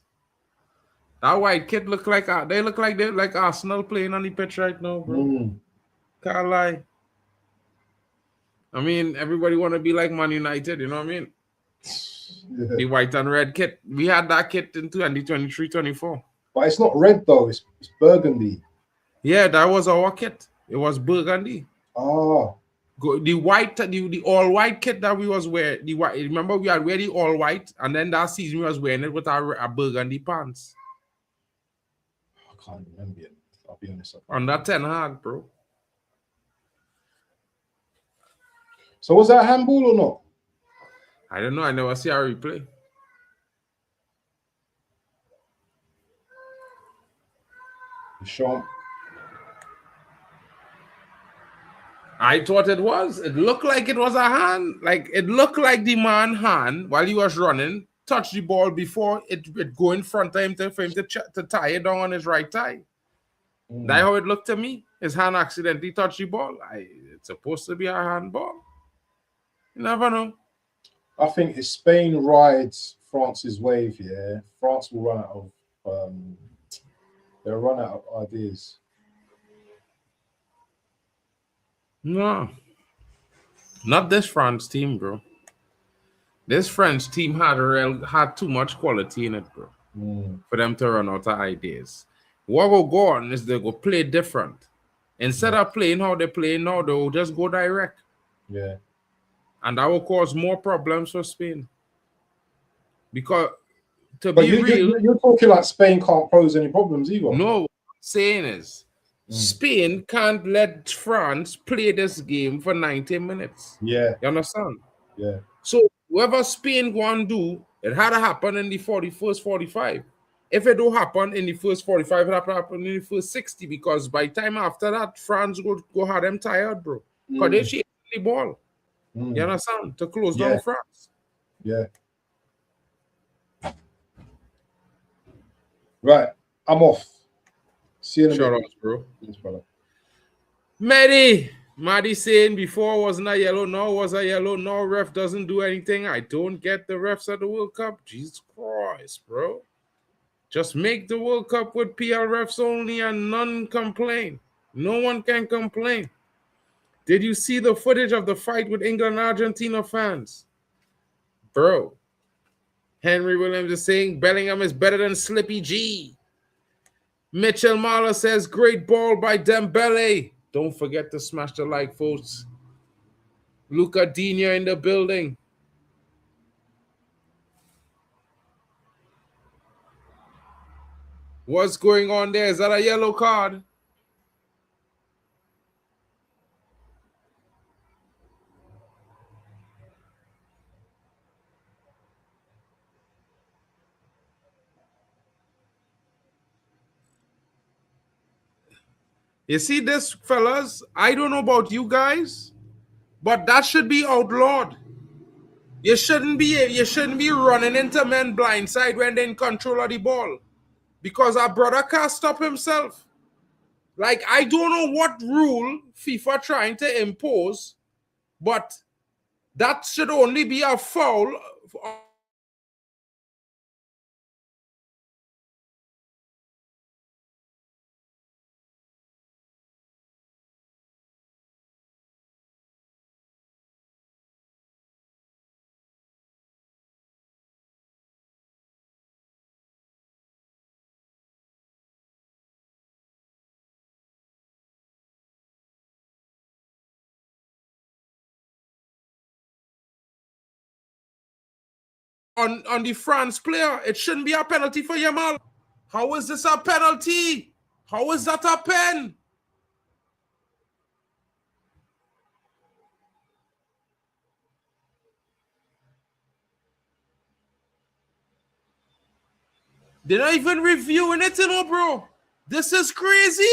That white kit look like they're like Arsenal playing on the pitch right now, bro. Can't lie. I mean, everybody want to be like Man United, you know what I mean? Yeah. The white and red kit. We had that kit in 2023-24. But it's not red though, it's burgundy. Yeah, that was our kit. It was burgundy. Oh. The white, the all white kit that we was wearing. The white. Remember, we had wear the all white, and then that season we was wearing it with our burgundy pants. I can't remember it. I'll be honest. On that 10 hard, bro. So was that handball or not? I don't know. I never see a replay. Sure. I thought it was. It looked like it was a hand. Like it looked like the man hand while he was running touched the ball before it go in front of him for him to tie it down on his right thigh. That's how it looked to me. His hand accidentally touched the ball. It's supposed to be a handball. You never know. I think if Spain rides France's wave, yeah, France will run out of they'll run out of ideas. No. Not this France team, bro. This French team had too much quality in it, bro. For them to run out of ideas. What will go on is they go play different. Instead of playing how they play now, they'll just go direct. Yeah. And that will cause more problems for Spain. Because you're talking like Spain can't pose any problems either. No, what I'm saying is Spain can't let France play this game for 90 minutes. Yeah. You understand? Yeah. So whatever Spain go and do, it had to happen in the 41st 45. If it don't happen in the first 45, it have to happen in the first 60, because by time after that, France go have them tired, bro. Because they chasing the ball. You understand? To close down France. Yeah. Right. I'm off. See you in a minute. Shout out, bro. Yes, brother. Maddie saying before wasn't a yellow, now was a yellow, now ref doesn't do anything. I don't get the refs at the World Cup. Jesus Christ, bro. Just make the World Cup with PL refs only and none complain. No one can complain. Did you see the footage of the fight with England and Argentina fans? Bro. Henry Williams is saying Bellingham is better than Slippy G. Mitchell Marler says, great ball by Dembele. Don't forget to smash the like, folks. Luca Dina in the building. What's going on there? Is that a yellow card? You see this, fellas? I don't know about you guys, but that should be outlawed. You shouldn't be running into men blindside when they're in control of the ball. Because our brother can't stop himself. Like, I don't know what rule FIFA trying to impose, but that should only be a foul on the France player. It shouldn't be a penalty for Yamal. How is this a penalty? How is that a pen? They're not even reviewing it, you know, bro. This is crazy.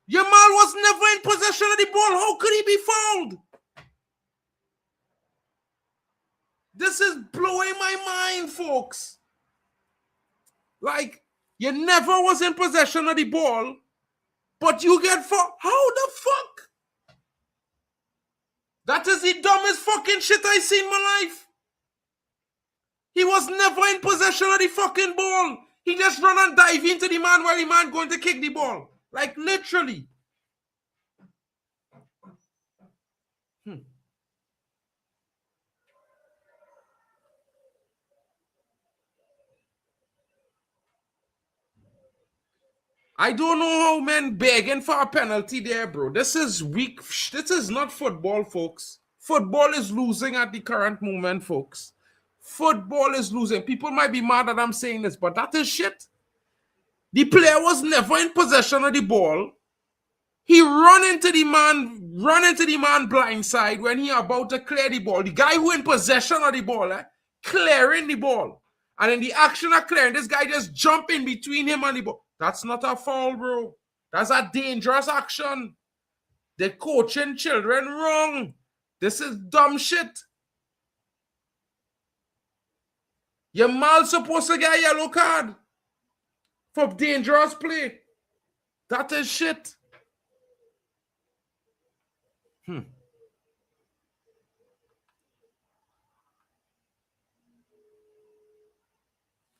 Yamal was never in possession of the ball. How could he be fouled? This is blowing my mind, folks. Like, you never was in possession of the ball, but you get fouled. How the fuck? That is the dumbest fucking shit I seen in my life. He was never in possession of the fucking ball. He just run and dive into the man while the man going to kick the ball. Like, literally. I don't know how men begging for a penalty there, bro. This is weak. This is not football, folks. Football is losing at the current moment, folks. Football is losing. People might be mad that I'm saying this, but that is shit. The player was never in possession of the ball. He run into the man blindside when he about to clear the ball. The guy who in possession of the ball, clearing the ball. And in the action of clearing, this guy just jump in between him and the ball. That's not a foul, bro. That's a dangerous action. They're coaching children wrong. This is dumb shit. Yamal supposed to get a yellow card for dangerous play. That is shit.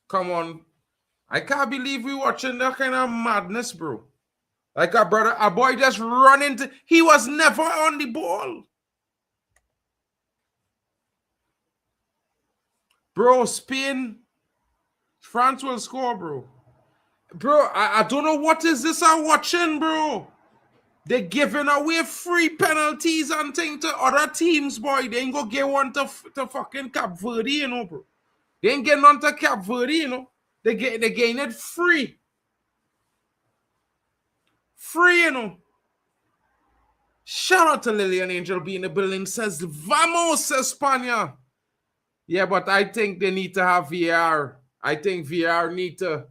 Come on. I can't believe we watching that kind of madness, bro. Like a boy just run into... He was never on the ball. Bro, Spain... France will score, bro. Bro, I don't know what is this I'm watching, bro. They're giving away free penalties and things to other teams, boy. They ain't gonna get one to fucking Cape Verde, you know, bro. They ain't getting on to Cape Verde, you know. They getting it free. Free, you know. Shout out to Lillian Angel being in the building. Says, Vamos, España. Yeah, but I think they need to have VAR. I think VAR need to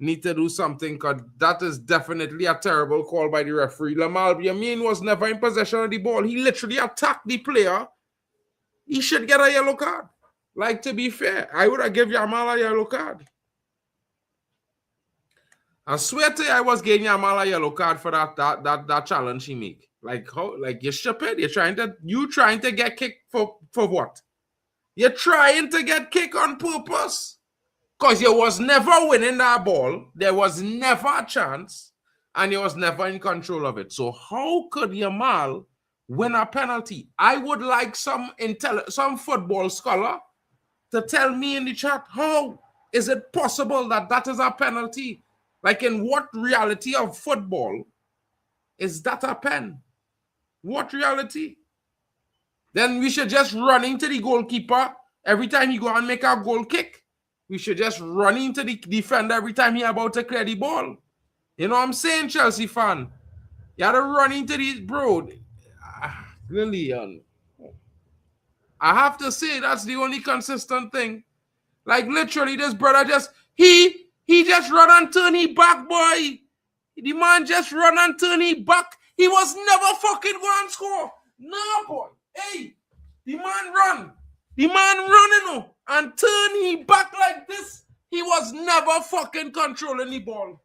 do something, because that is definitely a terrible call by the referee. Lamar Yamin was never in possession of the ball. He literally attacked the player. He should get a yellow card. Like, to be fair, I would have given Yamal a yellow card. I swear to you, I was giving Yamal a yellow card for that challenge he make. Like, how? Like, you're stupid. You're trying to get kicked for what? You're trying to get kicked on purpose. Because you was never winning that ball. There was never a chance. And you was never in control of it. So how could Yamal win a penalty? I would like some football scholar to tell me in the chat, how is it possible that is a penalty? Like, in what reality of football is that a pen? What reality? Then we should just run into the goalkeeper every time he go and make a goal kick. We should just run into the defender every time he about to clear the ball. You know what I'm saying, Chelsea fan? You had to run into the bro. Really, I have to say that's the only consistent thing. Like, literally, this brother just he just run and turn he back, boy. The man just run and turn he back. He was never fucking going to score. No, boy. Hey, the man run. The man running, you know, and turn he back like this. He was never fucking controlling the ball.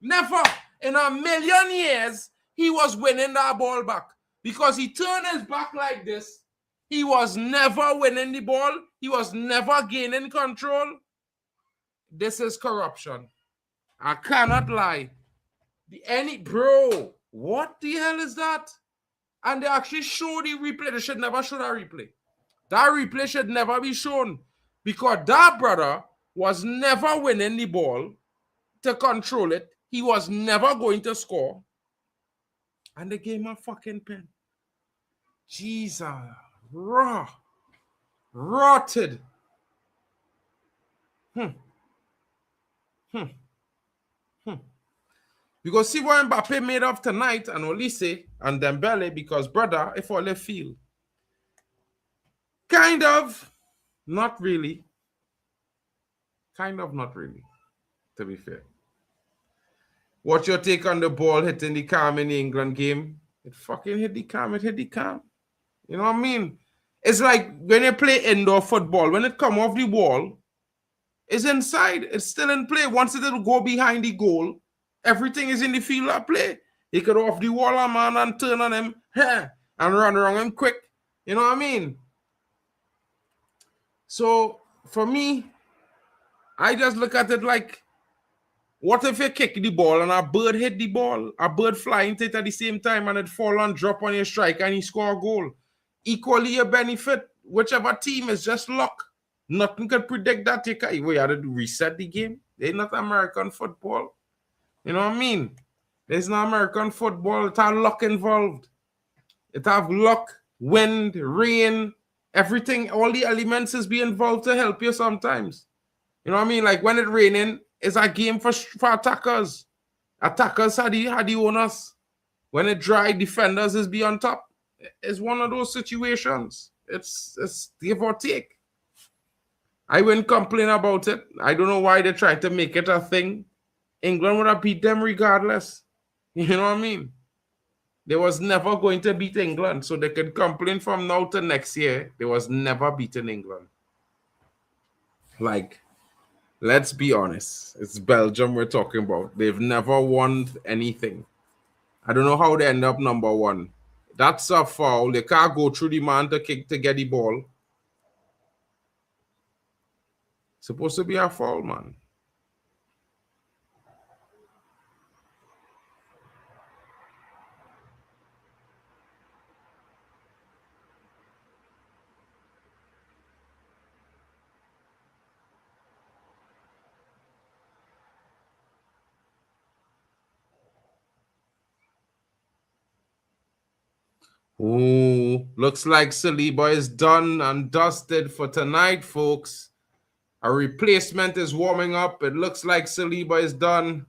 Never in a million years he was winning that ball back, because he turned his back like this. He was never winning the ball. He was never gaining control. This is corruption. I cannot lie. Bro, what the hell is that? And they actually show the replay. They should never show that replay. That replay should never be shown, because that brother was never winning the ball to control it. He was never going to score. And they gave him a fucking pen. Jesus. Raw. Rotted. Because see what Mbappe made of tonight, and Olise and Dembele, because, brother, if all they feel. Kind of. Not really. Kind of not really, to be fair. What's your take on the ball hitting the cam in the England game? It fucking hit the cam. It hit the cam. You know what I mean? It's like when you play indoor football, when it come off the wall, it's inside. It's still in play. Once it'll go behind the goal, everything is in the field of play. He could off the wall, a man, and turn on him and run around him quick. You know what I mean? So, for me, I just look at it like, what if you kick the ball and a bird hit the ball, a bird flying to it at the same time, and it fall and drop on your strike and he score a goal? Equally a benefit. Whichever team is just luck. Nothing can predict that. You had to reset the game. They're not American football. You know what I mean? There's no American football. It have luck involved. It have luck, wind, rain, everything. All the elements is be involved to help you sometimes. You know what I mean? Like when it's raining, it's a game for attackers. Attackers had the owners. When it dry, defenders is be on top. It's one of those situations. It's give or take. I wouldn't complain about it. I don't know why they tried to make it a thing. England would have beat them regardless. You know what I mean? They was never going to beat England, so they could complain from now to next year. They was never beaten England. Like, let's be honest. It's Belgium we're talking about. They've never won anything. I don't know how they end up number one. That's a foul. They can't go through the man to kick to get the ball. Supposed to be a foul, man. Ooh, looks like Saliba is done and dusted for tonight, folks. A replacement is warming up. It looks like Saliba is done.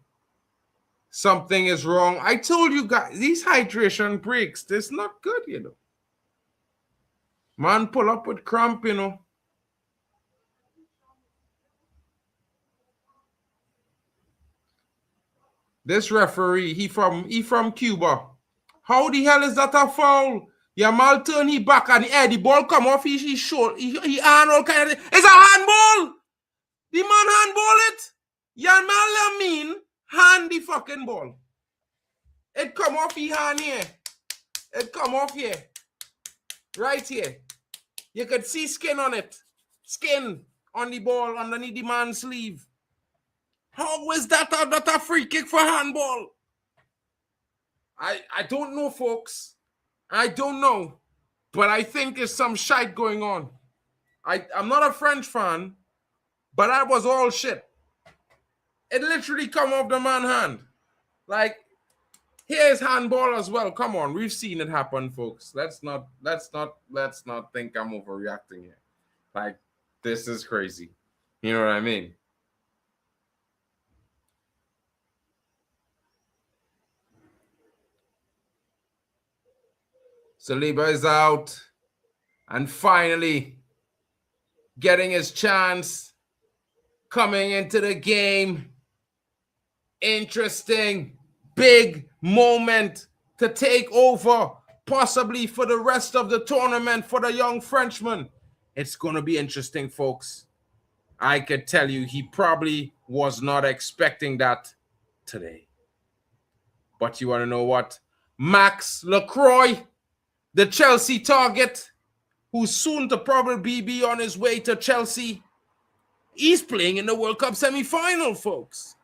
Something is wrong. I told you guys, these hydration breaks, this not good, you know. Man pull up with cramp, you know. This referee, he from Cuba. How the hell is that a foul? Yamal turn he back and the ball come off he short. He hand all kind of. It's a handball. The man handball it. Yamal Lamin hand the fucking ball. It come off he hand here. It come off here. Right here. You could see skin on it. Skin on the ball underneath the man's sleeve. How is that a free kick for handball? I don't know, folks. I don't know. But I think there's some shite going on. I'm not a French fan, but that was all shit. It literally come off the man hand. Like, here's handball as well. Come on, we've seen it happen, folks. Let's not think I'm overreacting here. Like, this is crazy. You know what I mean? Saliba is out. And finally, getting his chance. Coming into the game. Interesting. Big moment to take over. Possibly for the rest of the tournament for the young Frenchman. It's going to be interesting, folks. I could tell you he probably was not expecting that today. But you want to know what? Max Lacroix, the Chelsea target, who's soon to probably be on his way to Chelsea, he's playing in the World Cup semi-final, folks.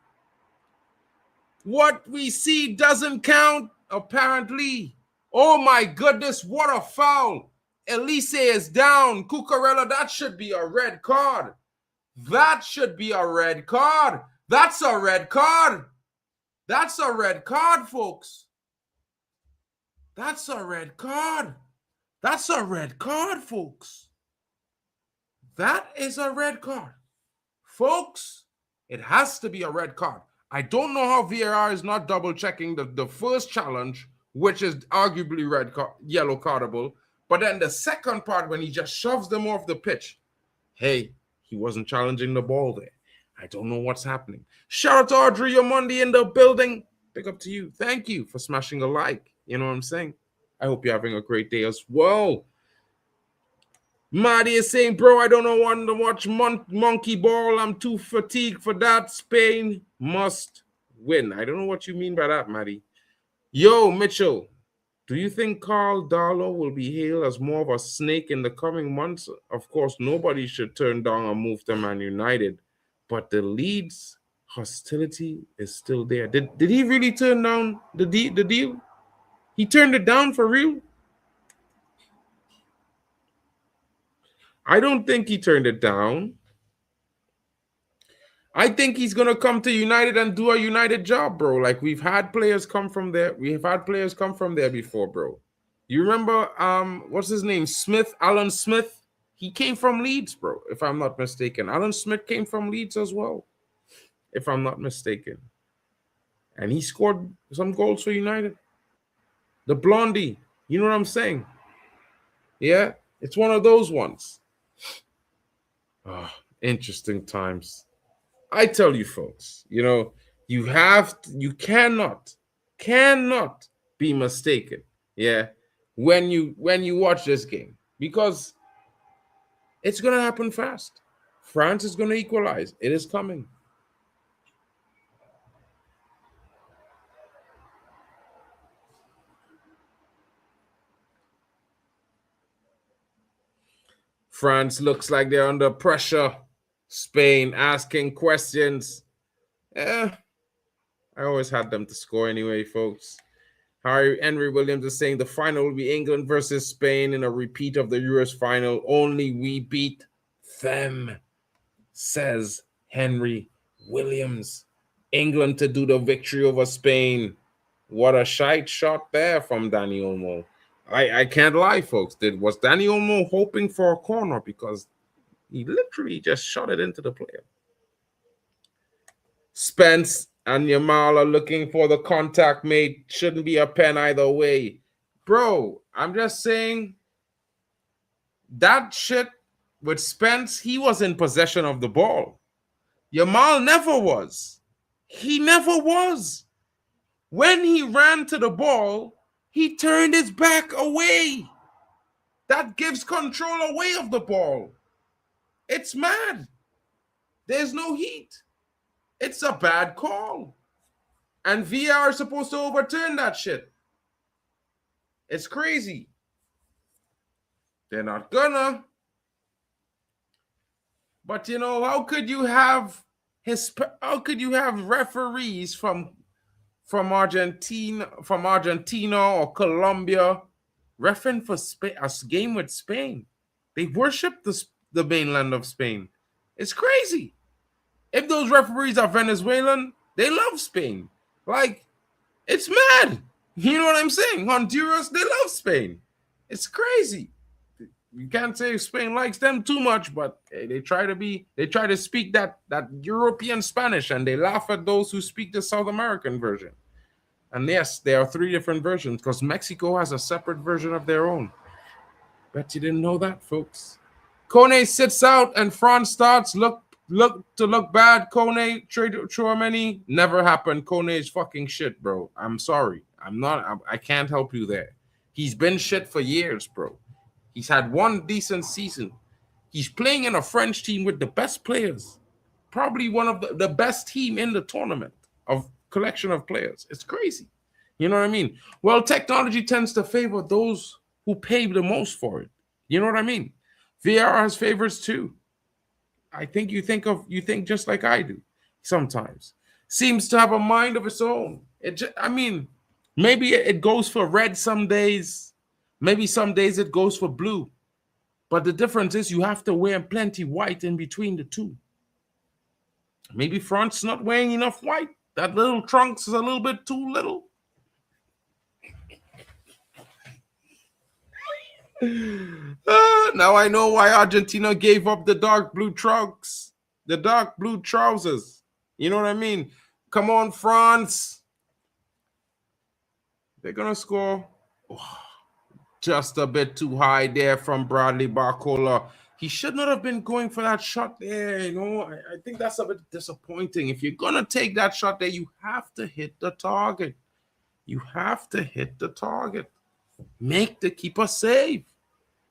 What we see doesn't count, apparently. Oh my goodness, what a foul. Olise is down. Cucurella, that should be a red card. That should be a red card. That's a red card. That's a red card, folks. That's a red card. That's a red card, folks. That is a red card. Folks, it has to be a red card. I don't know how VAR is not double checking the first challenge, which is arguably yellow cardable, but then the second part when he just shoves them off the pitch. Hey, he wasn't challenging the ball there. I don't know what's happening. Shout out to Audrey Yamundi in the building. Big up to you. Thank you for smashing a like. You know what I'm saying? I hope you're having a great day as well. Maddie is saying, bro, I don't want to watch monkey ball. I'm too fatigued for that. Spain must win. I don't know what you mean by that, Maddie. Yo, Mitchell, do you think Carl Darlow will be hailed as more of a snake in the coming months? Of course, nobody should turn down a move to Man United, but the Leeds hostility is still there. Did he really turn down the deal? He turned it down for real? I don't think he turned it down. I think he's going to come to United and do a United job, bro. Like, we've had players come from there. We've had players come from there before, bro. You remember, what's his name? Alan Smith? He came from Leeds, bro, if I'm not mistaken. Alan Smith came from Leeds as well, if I'm not mistaken. And he scored some goals for United. The Blondie, you know what I'm saying? Yeah, it's one of those ones. Oh, interesting times. I tell you, folks, you know, you cannot be mistaken, yeah, when you watch this game, because it's gonna happen fast. France is gonna equalize. It is coming. France looks like they're under pressure. Spain asking questions. I always had them to score anyway, folks. Henry Williams is saying the final will be England versus Spain in a repeat of the Euros final. Only we beat them, says Henry Williams. England to do the victory over Spain. What a shite shot there from Danny Olmo. I can't lie, folks. Was Danny Olmo hoping for a corner? Because he literally just shot it into the player. Spence and Yamal are looking for the contact made. Shouldn't be a pen either way. Bro, I'm just saying that shit with Spence, he was in possession of the ball. Yamal never was. He never was. When he ran to the ball, he turned his back away. That gives control away of the ball. It's mad. There's no heat. It's a bad call. And VR is supposed to overturn that shit. It's crazy. They're not gonna. But you know, how could you have referees from Argentina or Colombia refereeing for Spain, a game with Spain? They worship the mainland of Spain. It's crazy. If those referees are Venezuelan, they love Spain. Like, it's mad. You know what I'm saying? Honduras, they love Spain. It's crazy. You can't say Spain likes them too much, but hey, they try to speak that European Spanish, and they laugh at those who speak the South American version. And yes, there are 3 different versions because Mexico has a separate version of their own. Bet you didn't know that, folks. Kone sits out and France starts. Look bad. Kone, Chouameni, never happened. Kone is fucking shit, bro. I'm sorry. I can't help you there. He's been shit for years, bro. He's had one decent season. He's playing in a French team with the best players. Probably one of the best team in the tournament of collection of players. It's crazy. You know what I mean? Well, technology tends to favor those who pay the most for it. You know what I mean? VR has favors too. I think you think just like I do sometimes. Seems to have a mind of its own. Maybe it goes for red some days. Maybe some days it goes for blue. But the difference is you have to wear plenty white in between the two. Maybe France not wearing enough white. That little trunks is a little bit too little. Now I know why Argentina gave up the dark blue trunks, the dark blue trousers. You know what I mean? Come on, France. They're going to score. Oh, just a bit too high there from Bradley Barcola. He should not have been going for that shot there. You know, I think that's a bit disappointing. If you're going to take that shot there, you have to hit the target. You have to hit the target. Make the keeper save.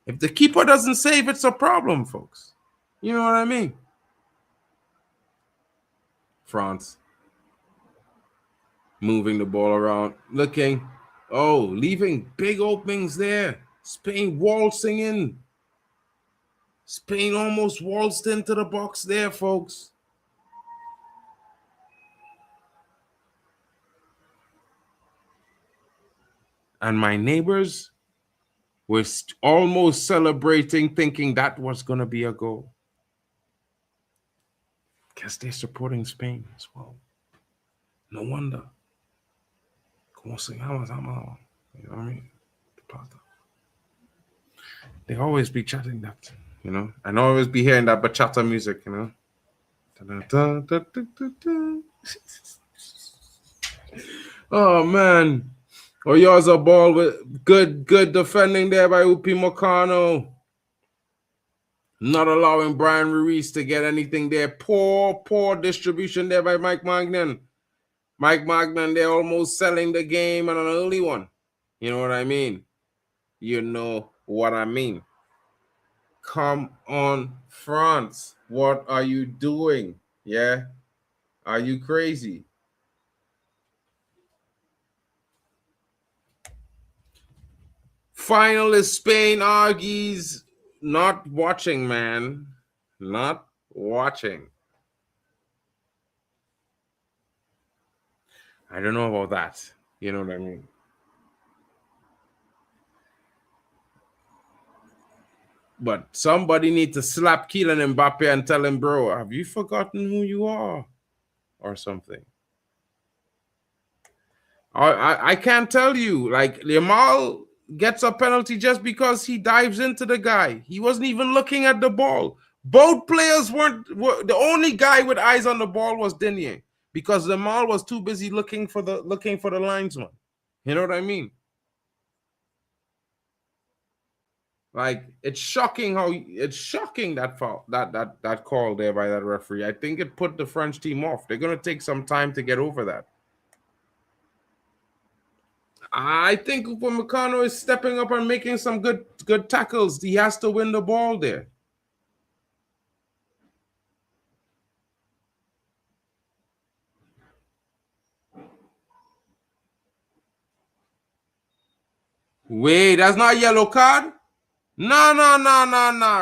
If the keeper doesn't save, it's a problem, folks. You know what I mean? France. Moving the ball around. Looking. Oh, leaving big openings there. Spain waltzing in. Spain almost waltzed into the box there, folks. And my neighbors were almost celebrating, thinking that was going to be a goal. Guess they're supporting Spain as well. No wonder. You know what I mean? They always be chatting that, you know, and always be hearing that bachata music, you know. Oh man. Oh, yours a ball with good defending there by Upi Mokano. Not allowing Brian Ruiz to get anything there. Poor distribution there by Mike Magnan. Mike Magnan, they're almost selling the game on an early one. You know what I mean? You know what I mean. Come on, France. What are you doing? Yeah? Are you crazy? Finalist Spain argues. Not watching, man. Not watching. I don't know about that. You know what I mean? But somebody need to slap Kylian Mbappe and tell him, bro, have you forgotten who you are? Or something. I can't tell you. Like, Yamal gets a penalty just because he dives into the guy. He wasn't even looking at the ball. Both players were the only guy with eyes on the ball was Digne because Yamal was too busy looking for the linesman. You know what I mean? Like, it's shocking that foul, that call there by that referee. I think it put the French team off. They're gonna take some time to get over that. I think Upamecano is stepping up and making some good tackles. He has to win the ball there. Wait, that's not a yellow card? No.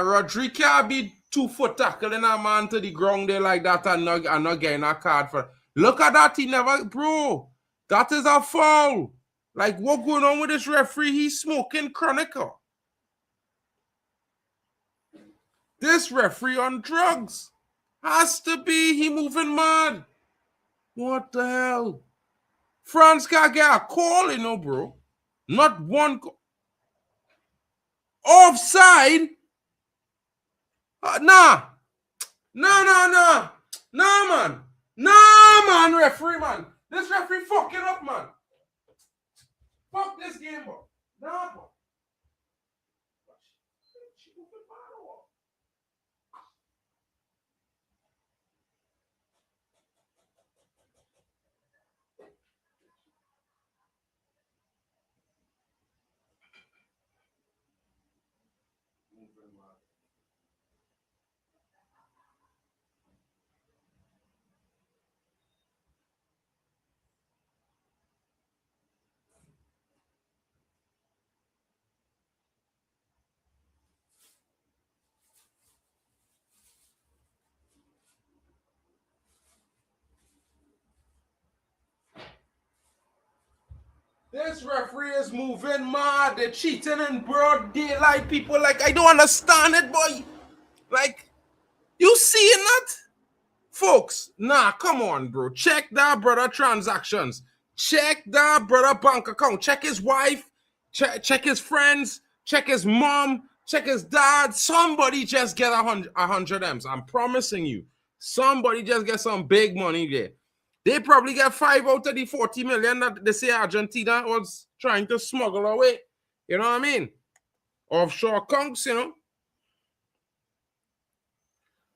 Rodrigue can't be 2-foot tackling a man to the ground there like that and not getting a card for. Look at that. He never, bro. That is a foul. Like, what going on with this referee? He's smoking Chronicle. This referee on drugs. Has to be. He moving mad. What the hell? France can't get a call, you know, bro. Not one call. Offside? Nah. Nah, man. Nah, man, referee, man. This referee fucking up, man. Fuck this game, bro. Nah, bro. This referee is moving mad. They're cheating in broad daylight. People like, I don't understand it, boy. Like, you seeing that? Folks, nah, come on, bro. Check that brother transactions. Check that brother bank account. Check his wife. Check his friends. Check his mom. Check his dad. Somebody just get 100 M's. I'm promising you. Somebody just get some big money there. They probably get 5 out of the 40 million that they say Argentina was trying to smuggle away. You know what I mean? Offshore accounts, you know.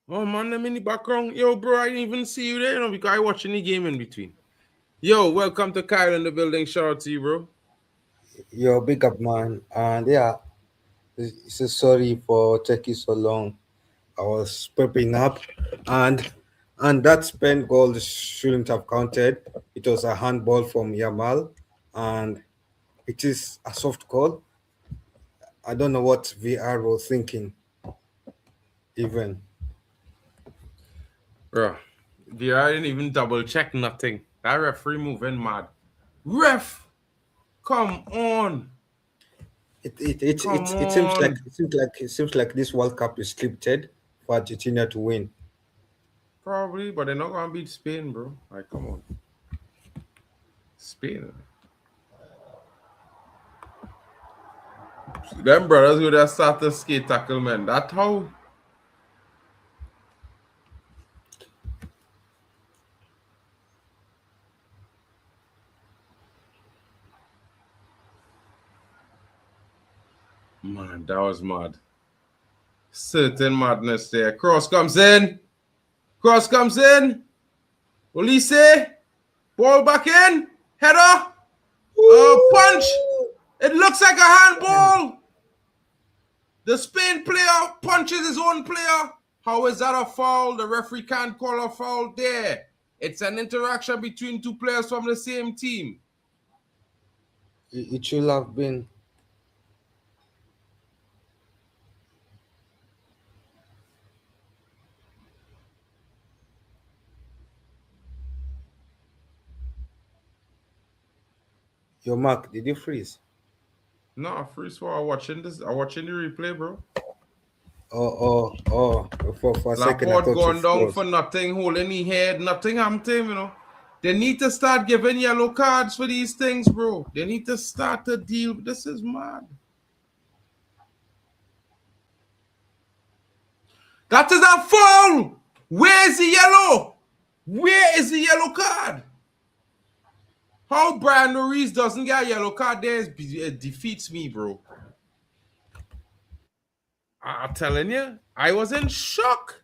Oh, man, I'm in the background. Yo, bro, I didn't even see you there, you know, because I watching the game in between. Yo, welcome to Kyle in the building. Shout out to you, bro. Yo, big up, man. And yeah, so sorry for taking so long. I was prepping up, and that Spain goal shouldn't have counted. It was a handball from Yamal, and it is a soft goal. I don't know what VR was thinking, even. Bro, I didn't even double check nothing. That referee moving mad. Ref, come on. It seems like this World Cup is scripted for Argentina to win. Probably, but they're not gonna beat Spain, bro. Like, come on. Spain. Them brothers who just start to skate tackle, man. That's how. Man, that was mad. Certain madness there. Cross comes in. Olise. Ball back in. Header. Punch. It looks like a handball. The Spain player punches his own player. How is that a foul? The referee can't call a foul there. It's an interaction between two players from the same team. It should have been. Yo, Marc, did you freeze? No, freeze for watching this. I'm watching the replay, bro. Oh. For a second, I Laporte thought going you down froze. for nothing, holding his head, nothing happened to him, you know. They need to start giving yellow cards for these things, bro. They need to start to deal. This is mad. That is a foul. Where is the yellow? Where is the yellow card? How Brian Ruiz doesn't get a yellow card there it defeats me, bro. I'm telling you, I was in shock.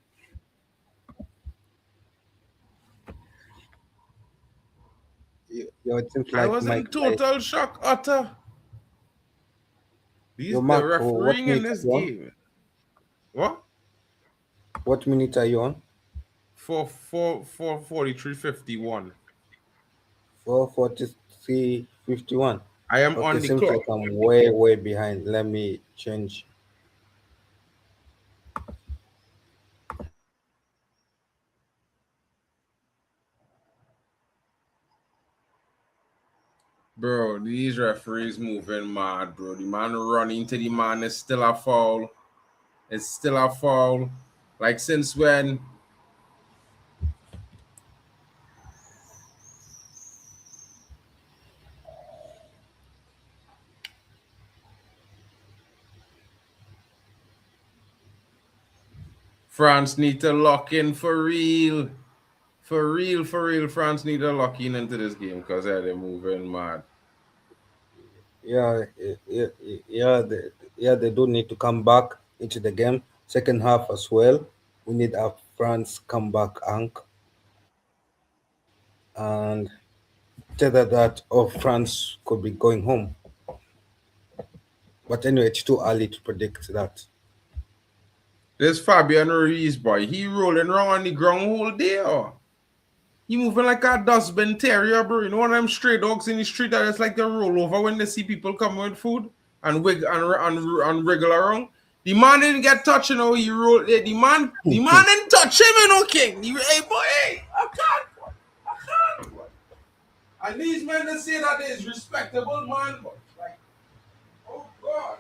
Yo, it seems I like was in Mike. total shock, utter. These Yo, the Marc, what refereeing in minute this are you on? game. What? What minute are you on? 4:43:51. 4:43:51. I am Okay, on the seems clock. like I'm way behind. Let me change. Bro, these referees moving mad, bro. The man running to the man is still a foul. It's still a foul. Like, since when? France need to lock in for real. For real, for real. France need to lock in into this game because they're moving mad. Yeah, yeah, they do need to come back into the game. Second half as well. We need a France comeback ank, and tether that of France could be going home. But anyway, it's too early to predict that. This Fabian Ruiz boy, he rolling around on the ground whole day. Oh. He moving like a dustbin terrier, bro. You know one of them stray dogs in the street that just like to roll over when they see people coming with food and wriggle around. The man didn't get touched, you know. He rolled. The man didn't touch him, you know, King. Hey, boy, hey, I can't. I can't. And these men that say that is respectable, man. But like, oh God.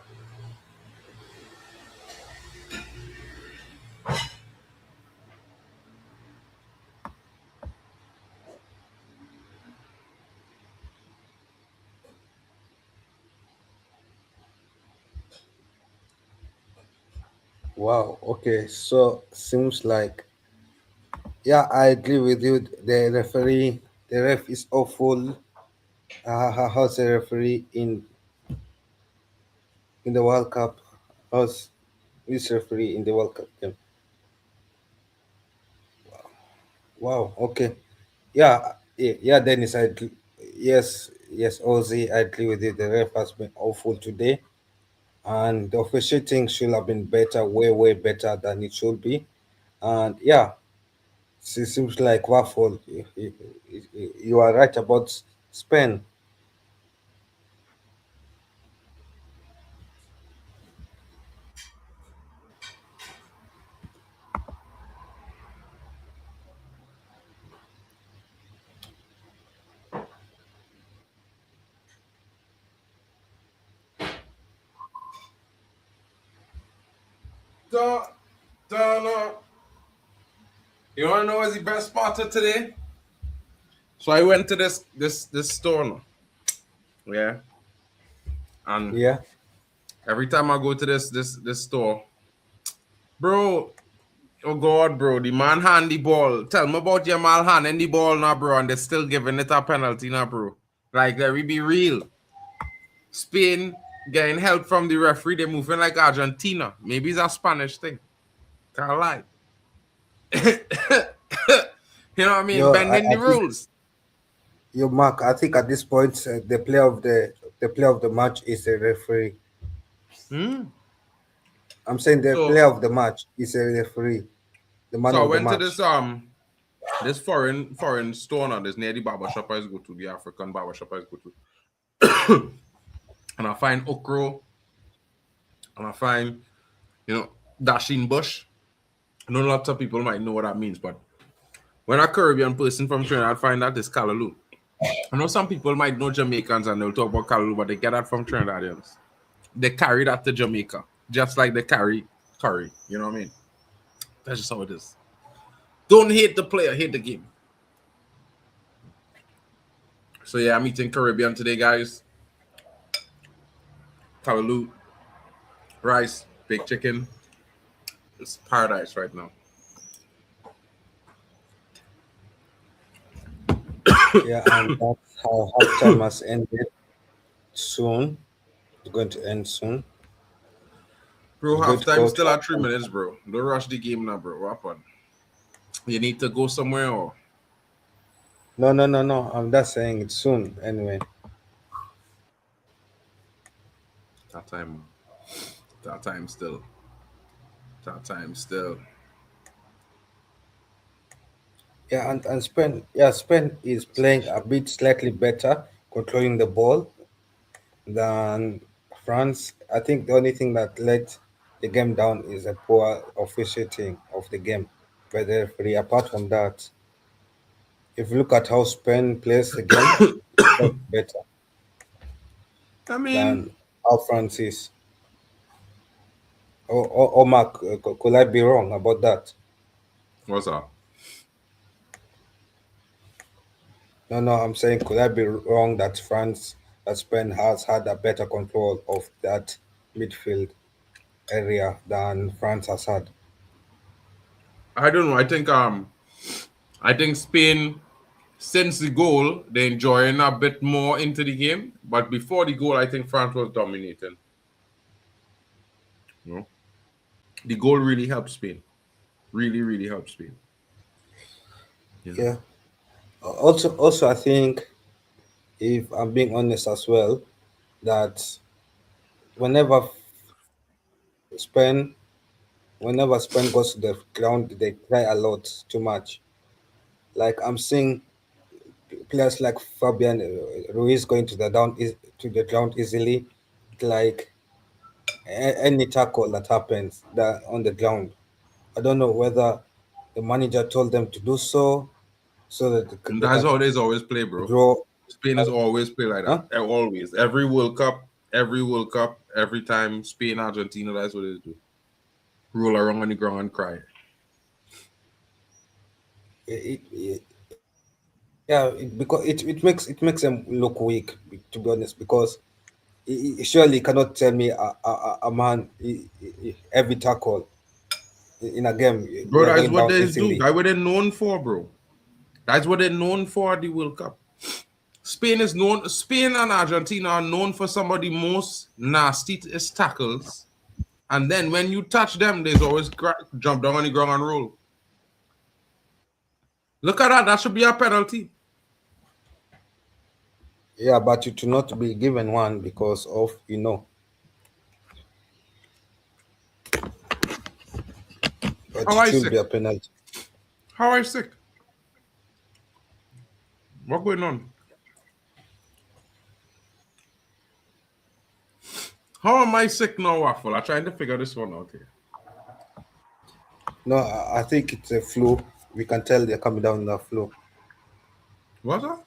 Wow. Okay. So seems like, yeah, I agree with you. The ref is awful. How's the referee in the World Cup? How's this referee in the World Cup game? Wow. Okay. Yeah. Yeah. Dennis, yes, yes, Ozzy, I agree with you. The ref has been awful today, and the officiating should have been better, way, way better than it should be. And yeah, it seems like waffle. You are right about Spain. Duh, duh, no. You wanna know what's the best part of today? So I went to this store now. Yeah. And Yeah. every time I go to this store, bro, oh God, bro, the man hand the ball. Tell me about your man handing the ball now, bro, and they're still giving it a penalty now, bro. Like, let me be real. Spain getting help from the referee, they're moving like Argentina. Maybe it's a Spanish thing. Can't lie. You know what I mean? Yo, Bending I the think rules. Mark. I think at this point, the player of the match is the referee. Hmm? I'm saying the So player of the match is a referee, the man so I of the went to match. this foreign store now. There's near the barber shop I go to, the African barber shop I go to. And I find okra and I find, dashing bush. I know lots of people might know what that means, but when a Caribbean person from Trinidad find that it's callaloo. I know some people might know Jamaicans and they'll talk about callaloo, but they get that from Trinidadians. They carry that to Jamaica, just like they carry curry. You know what I mean? That's just how it is. Don't hate the player, hate the game. So yeah, I'm eating Caribbean today, guys. Callaloo, rice, baked chicken. It's paradise right now. Yeah, and that's how halftime has ended soon. It's going to end soon. Bro, It's going to halftime go to still at 3 halftime. minutes, bro. Don't rush the game now, bro. What happened? You need to go somewhere or No, no, no, no. I'm just saying it's soon. Anyway, that time. That time still. That time still. yeah, and Spain is playing a bit slightly better, controlling the ball than France. I think the only thing that let the game down is a poor officiating of the game by the referee. Apart from that, if you look at how Spain plays the game, it's quite better I mean, than how France is. Or Mark, could I be wrong about that? what's up? No, no, I'm saying could I be wrong that Spain has had a better control of that midfield area than France has had? I don't know. I think Spain, since the goal, they're enjoying a bit more into the game. But before the goal, I think France was dominating. You know, the goal really helped Spain. Really, really helped Spain. You know, Yeah. Also, I think, if I'm being honest as well, that whenever Spain, whenever Spain goes to the ground, they try a lot too much. Like I'm seeing players like Fabian Ruiz going to the ground easily, like any tackle that happens that on the ground. I don't know whether the manager told them to do so that and they that's can how they always play, bro. grow. Spain has always played like Huh? that. Always. Every World Cup, every time Spain, Argentina, that's what they do. Roll around on the ground and cry. Yeah, because it makes them look weak, to be honest. Because surely you cannot tell me a man every tackle in a game Bro, we are that's going what down they do. easily. That's what they're known for, bro. That's what they're known for at the World Cup. Spain and Argentina are known for some of the most nastiest tackles. And then when you touch them, there's always jump down on the ground and roll. Look at that. That should be a penalty. Yeah, but you to not be given one because of but How it I should sick? be a penalty. How I sick? What going on? How am I sick now, Waffle? I'm trying to figure this one out here. No, I think it's a flu. We can tell they're coming down in the flu. What's that?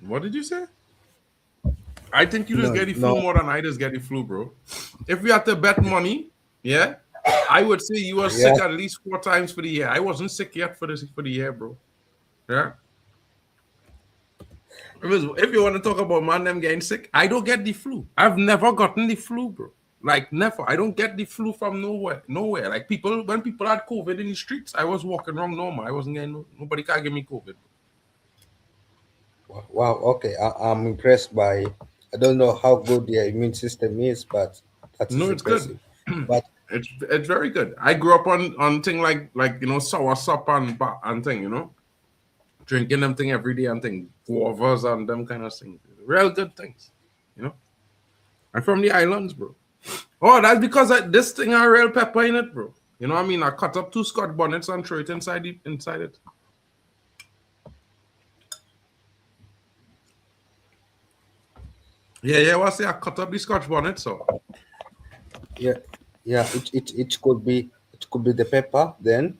What did you say? I think you just No, get the flu no, more than I just get the flu, bro. If we had to bet money, yeah, I would say you were yeah, sick at least 4 times for the year. I wasn't sick yet for the year, bro. Yeah. If you want to talk about man them getting sick, I don't get the flu. I've never gotten the flu, bro. Like never. I don't get the flu from nowhere. Nowhere. Like when people had COVID in the streets, I was walking around normal. I wasn't getting nobody can give me COVID. wow. Okay, I'm impressed by. I don't know how good their immune system is, but that No, is it's good. impressive. But It's very good. I grew up on thing like sour sop and thing, drinking them thing every day and thing guavas and them kind of things. Real good things, you know. I'm from the islands, bro. Oh, that's because this thing had real pepper in it, bro. You know what I mean? I cut up 2 Scotch bonnets and throw it inside it. Yeah. What's it? I cut up the Scotch bonnet, so yeah, yeah, it could be the pepper then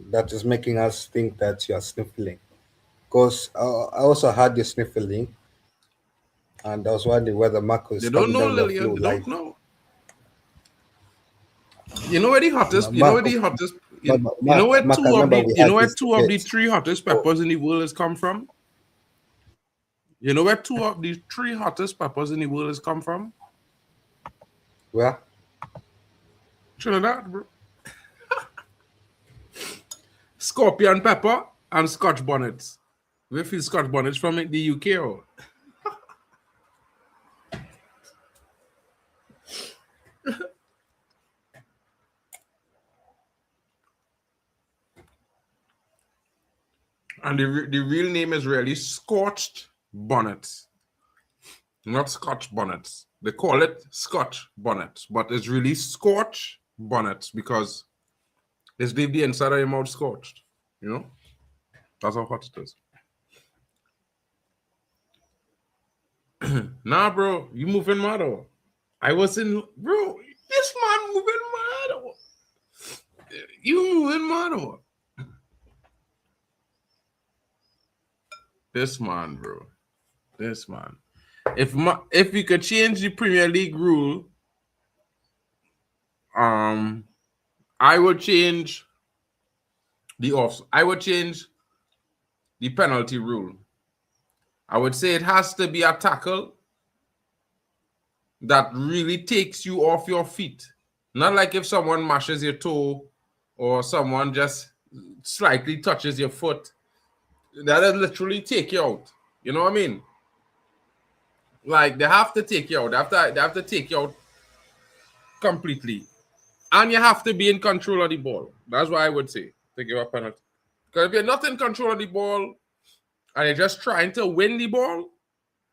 that is making us think that you are sniffling. Because I also had the sniffling, and I was wondering whether Mark they was don't coming know, down the Lillian. flu They don't live. know. You know where the hottest? You know Mark, where the hottest? You know Mark, where Mark, I two of remember the? we You know had where this two of the debate. three hottest Oh, peppers in the world has come from? You know where two of the three hottest peppers in the world has come from? well, Trinidad, bro. Scorpion pepper and Scotch bonnets. We feel Scotch bonnets from the UK or and the real name is really scorched bonnets, not Scotch bonnets. They call it Scotch bonnets, but it's really scorch bonnets because it's leave the inside of your mouth scorched. You know, that's how hot it is. Nah, bro, you moving mad or? I was in, bro. This man moving mad or? You moving mad or? This man, bro. This man. If you could change the Premier League rule, um, I would change I would change the penalty rule. I would say it has to be a tackle that really takes you off your feet. Not like if someone mashes your toe or someone just slightly touches your foot. That'll literally take you out. You know what I mean? Like they have to take you out. They have to take you out completely. And you have to be in control of the ball. That's what I would say to give a penalty. Because if you're not in control of the ball and you're just trying to win the ball,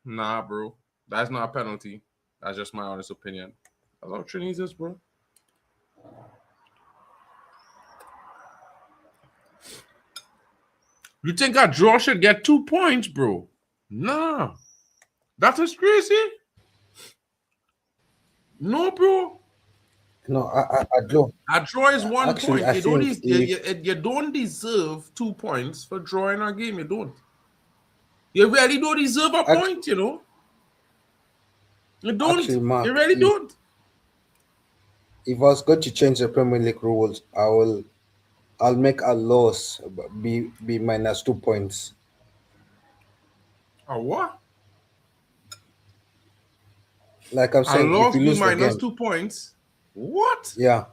nah, bro. That's not a penalty. That's just my honest opinion. I love Trinidad, bro. You think a draw should get 2 points, bro? Nah. That is crazy. No, bro. No, I draw. A draw is 1 Actually, point. I You don't, think you don't deserve 2 points for drawing a game. You don't. You really don't deserve a point, you know. You don't. Actually, Mark, You really don't. if I was going to change the Premier League rules, I'll make a loss be minus 2 points. A what? Like I'm A saying, if loss you be lose the minus game, 2 points. What? yeah,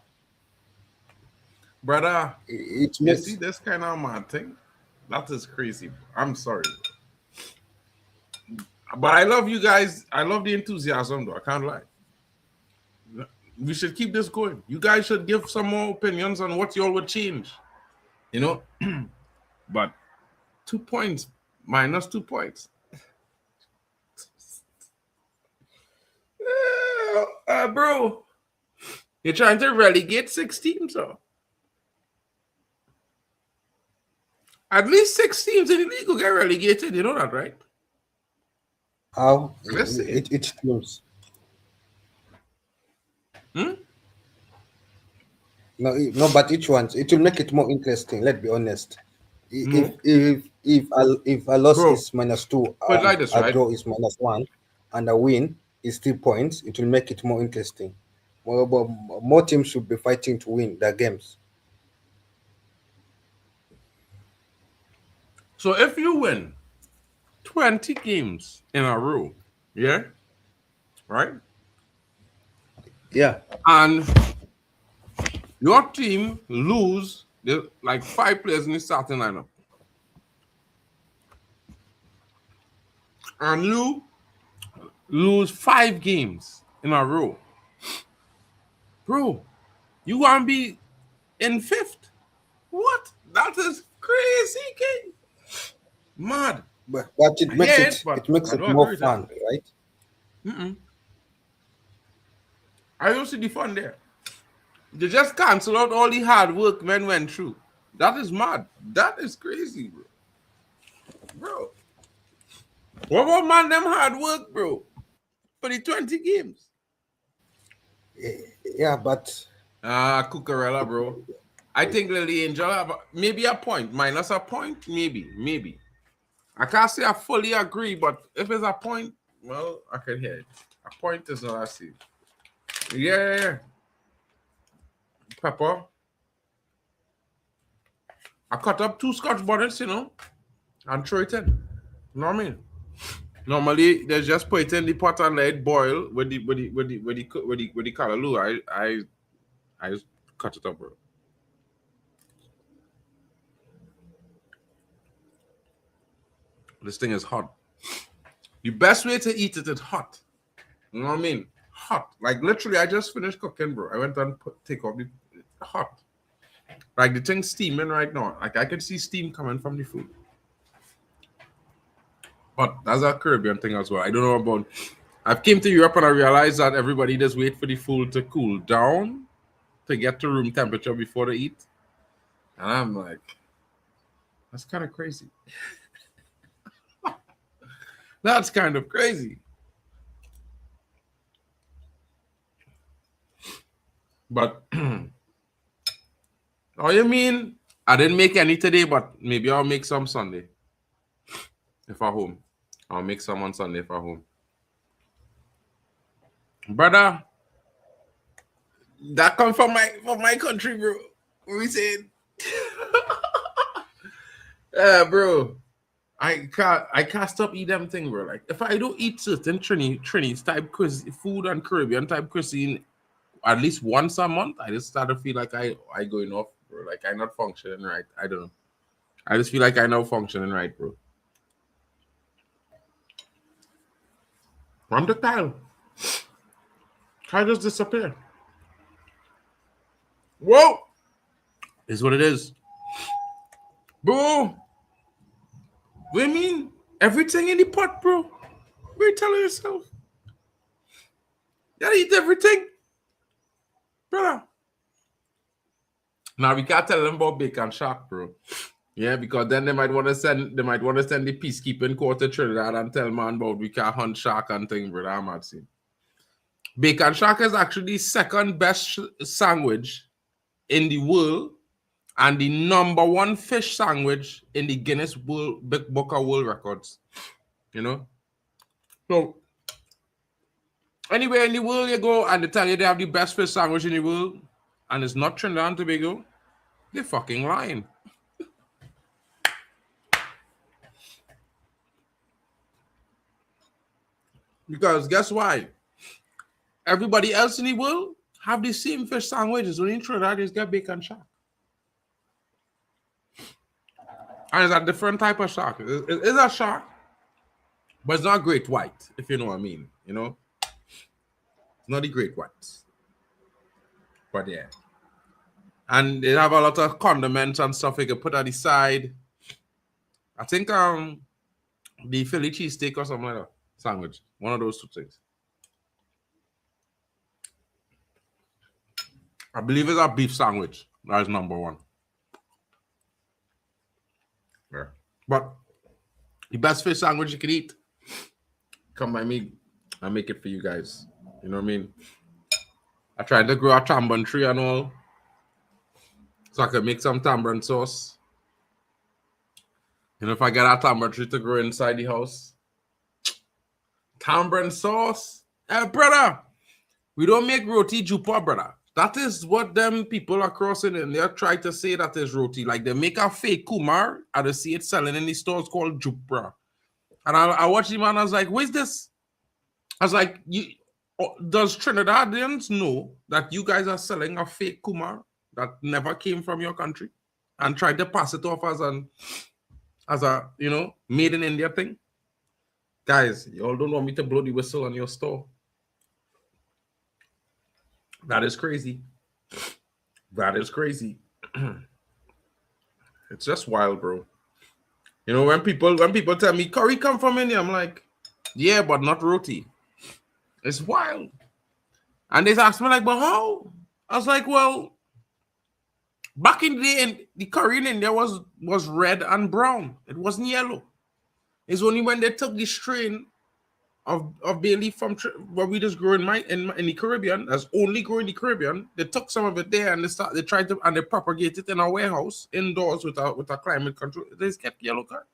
Brother, it you makes see this kind of mad thing? That is crazy. I'm sorry. But I love you guys. I love the enthusiasm, though. I can't lie. We should keep this going. You guys should give some more opinions on what y'all would change. You know? But 2 points, minus 2 points. Bro, you're trying to relegate 6 teams, though. At least 6 teams in the league will get relegated. You know that, right? how Let's see. each teams. No, but each one it will make it more interesting. Let's be honest. No. If a loss Bro, is -2, put it like this, a right? draw is -1, and a win is 3 points, it will make it more interesting. More teams should be fighting to win their games. So if you win 20 games in a row, yeah, right? Yeah. And your team lose like 5 players in the starting lineup. And you lose 5 games in a row. Bro, you want to be in 5th? What? That is crazy, King. Mad. But I hear but it makes I it don't more agree with that. fun, right? I don't see the fun there. They just cancel out all the hard work men went through. That is mad. That is crazy, bro. Bro. What about man them hard work, bro? For the 20 games. Yeah, but Cucurella, bro. I think Lily Angel have maybe a point. Minus a point, maybe. I can't say I fully agree, but if it's a point, well, I can hear it. A point is what I see. Yeah. Pepper. I cut up 2 Scotch bonnets, you know, and throw it in. You know what I mean? Normally, they just put it in the pot and let it boil with the callaloo. I just cut it up, bro. This thing is hot. The best way to eat it is hot. You know what I mean? Hot. Like literally, I just finished cooking, bro. I went and take off the hot. Like the thing's steaming right now. Like I could see steam coming from the food. But that's a Caribbean thing as well. I don't know about. I've came to Europe and I realized that everybody just wait for the food to cool down to get to room temperature before they eat. And I'm like, that's kind of crazy. That's kind of crazy. But oh, you mean I didn't make any today, but maybe I'll make some Sunday if I'm home. I'll make some on Sunday if I'm home. Brother, that come from my country, bro. What we saying? Bro. I can't stop eat them thing, bro. Like if I don't eat certain Trini type food and Caribbean type cuisine at least once a month, I just start to feel like I going off, bro. Like I'm not functioning right. I don't know. I just feel like I'm not functioning right, bro. I'm the tile. How just disappear? Whoa! Is what it is. Bro, what do you mean? Everything in the pot, bro. What are you telling yourself? You gotta eat everything. Brother. Now we can't tell them about bacon shark, bro. Yeah, because then they might want to send the peacekeeping court to Trinidad and tell man about we can't hunt shark and thing, brother. I'm not seeing. Bacon shark is actually the second best sandwich in the world and the number one fish sandwich in the Guinness Book of World Records. You know? So anywhere in the world you go and they tell you they have the best fish sandwich in the world and it's not Trinidad and Tobago, they're fucking lying. Because guess why? Everybody else in the world have the same fish sandwiches. Only in Trinidad is get bacon shark. And it's a different type of shark. It's a shark, but it's not great white, if you know what I mean. You know? It's not the great whites. But yeah. And they have a lot of condiments and stuff you can put on the side. I think the Philly cheesesteak or something like that. Sandwich. One of those two things. I believe it's a beef sandwich. That is number one. Yeah. But the best fish sandwich you can eat, come by me. I make it for you guys. You know what I mean? I tried to grow a tamarind tree and all. So I could make some tamarind sauce. You know, if I get a tamarind tree to grow inside the house. Tamarind sauce? Hey, brother. We don't make roti jupa, brother. That is what them people across in India try to say that is roti. Like they make a fake kumar and they see it selling in the stores called jupra. And I watched him and I was like, where's this? I was like, does Trinidadians know that you guys are selling a fake kumar that never came from your country and tried to pass it off as a you know, made in India thing? Guys, you all don't want me to blow the whistle on your store. That is crazy. That is crazy. It's just wild, bro. You know, when people tell me curry come from India, I'm like, yeah, but not roti. It's wild. And they asked me like, but how? I was like, well, back in the day, the curry in India was red and brown. It wasn't yellow. It's only when they took the strain of bay leaf from what we just grow in the Caribbean, that's only grow in the Caribbean. They took some of it there and they tried to propagate it in a warehouse indoors with a climate control. They just kept yellow curry.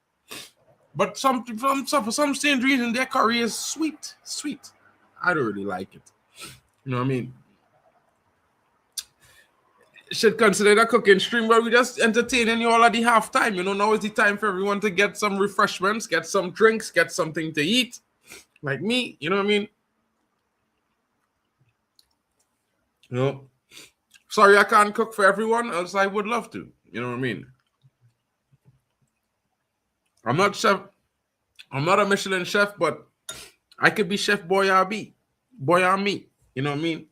But for some strange reason, their curry is sweet. I don't really like it. You know what I mean? Should consider a cooking stream where we just entertaining you all at the halftime. You know, now is the time for everyone to get some refreshments, get some drinks, get something to eat. Like me, you know what I mean? You know, sorry I can't cook for everyone, else I would love to. You know what I mean? I'm not chef. I'm not a Michelin chef, but I could be Chef Boyardee. Boyardee. You know what I mean?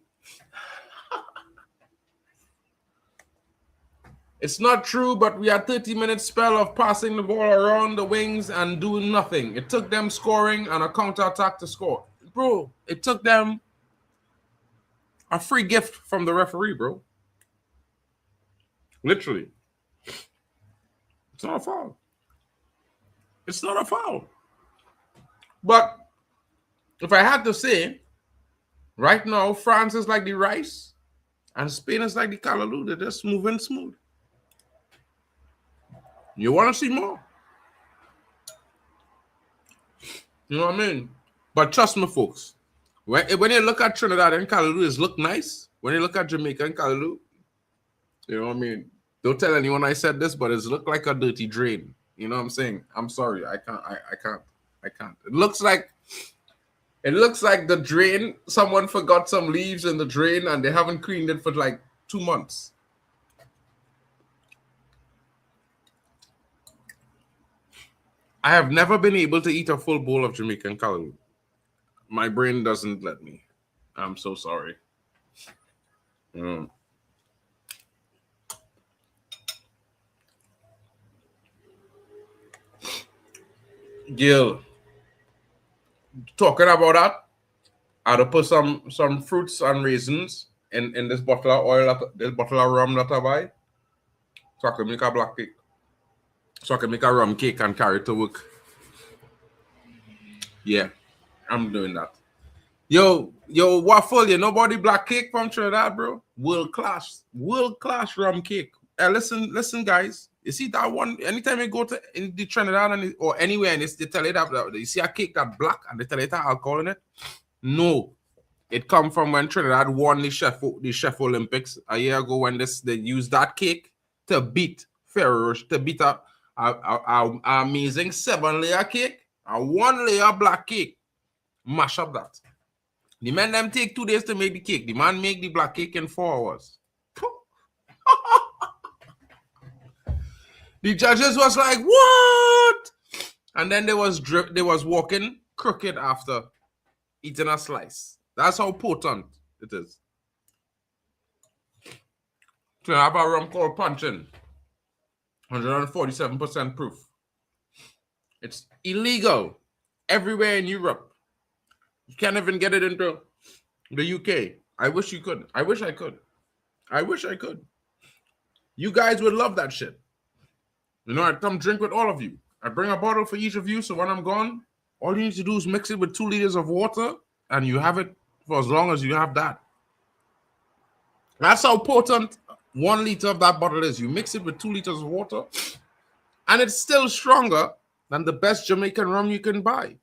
It's not true, but we had 30-minute spell of passing the ball around the wings and doing nothing. It took them scoring and a counterattack to score. Bro, it took them a free gift from the referee, bro. Literally. It's not a foul. It's not a foul. But if I had to say, right now, France is like the rice and Spain is like the callaloo. They're just moving smooth. You want to see more? You know what I mean? But trust me, folks. When you look at Trinidad and callaloo, it look nice. When you look at Jamaica and callaloo, you know what I mean? Don't tell anyone I said this, but it look like a dirty drain. You know what I'm saying? I'm sorry. I can't. I can't. I can't. It looks like the drain. Someone forgot some leaves in the drain and they haven't cleaned it for like 2 months. I have never been able to eat a full bowl of Jamaican callaloo. My brain doesn't let me. I'm so sorry. Gil, talking about that, I had to put some fruits and raisins in this bottle of oil, this bottle of rum that I buy, so I can make a black cake. So I can make a rum cake and carry it to work. Yeah, I'm doing that. Yo, waffle, you know about the black cake from Trinidad, bro? World class rum cake. Listen, guys. You see that one? Anytime you go to in the Trinidad or anywhere, and they tell you that you see a cake that black, and they tell you that alcohol in it. No, it come from when Trinidad won the Chef Olympics a year ago. When they used that cake to beat Ferrero, to beat a amazing 7-layer cake, a 1-layer black cake. Mash up that. The men them take 2 days to make the cake. The man make the black cake in 4 hours. The judges was like, what? And then they was walking crooked after eating a slice. That's how potent it is. To have a rum called punching. 147% proof. It's illegal everywhere in Europe. You can't even get it into the UK. I wish you could. I wish I could. I wish I could. You guys would love that shit. You know, I'd come drink with all of you. I'd bring a bottle for each of you, so when I'm gone, all you need to do is mix it with 2 liters of water, and you have it for as long as you have that. That's how potent 1 liter of that bottle is. You mix it with 2 liters of water, and it's still stronger than the best Jamaican rum you can buy.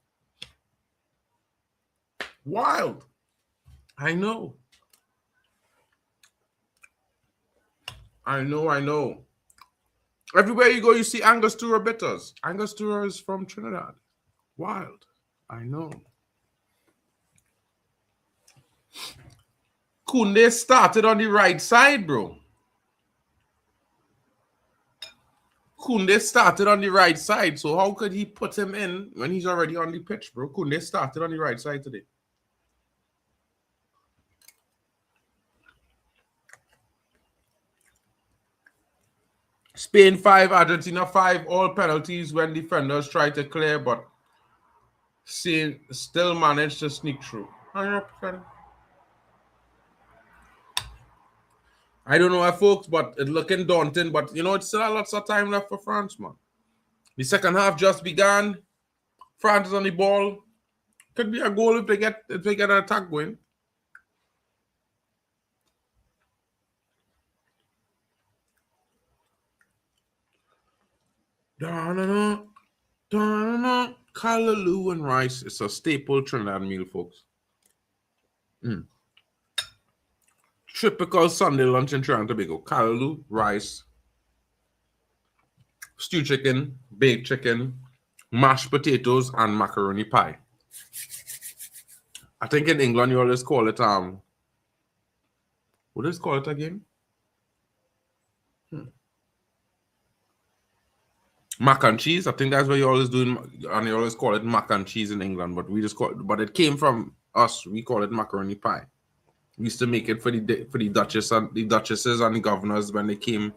Wild. I know. Everywhere you go, you see Angostura bitters. Angostura is from Trinidad. Wild. I know. Kunde started on the right side, bro. Kunde started on the right side, so how could he put him in when he's already on the pitch, bro? Kunde started on the right side today. Spain 5, Argentina 5, all penalties when defenders try to clear, but still managed to sneak through. 100%. I don't know, folks, but it's looking daunting. But, you know, it's still lots of time left for France, man. The second half just began. France is on the ball. Could be a goal if they get an attack going. Callaloo and rice. It's a staple Trinidad meal, folks. Typical Sunday lunch in Trinidad and Tobago. Callaloo, rice, stewed chicken, baked chicken, mashed potatoes, and macaroni pie. I think in England you always call it what do you call it again? Mac and cheese. I think that's what you always do, and you always call it mac and cheese in England. But we just call it, but it came from us. We call it macaroni pie. We used to make it for the duchesses and the governors when they came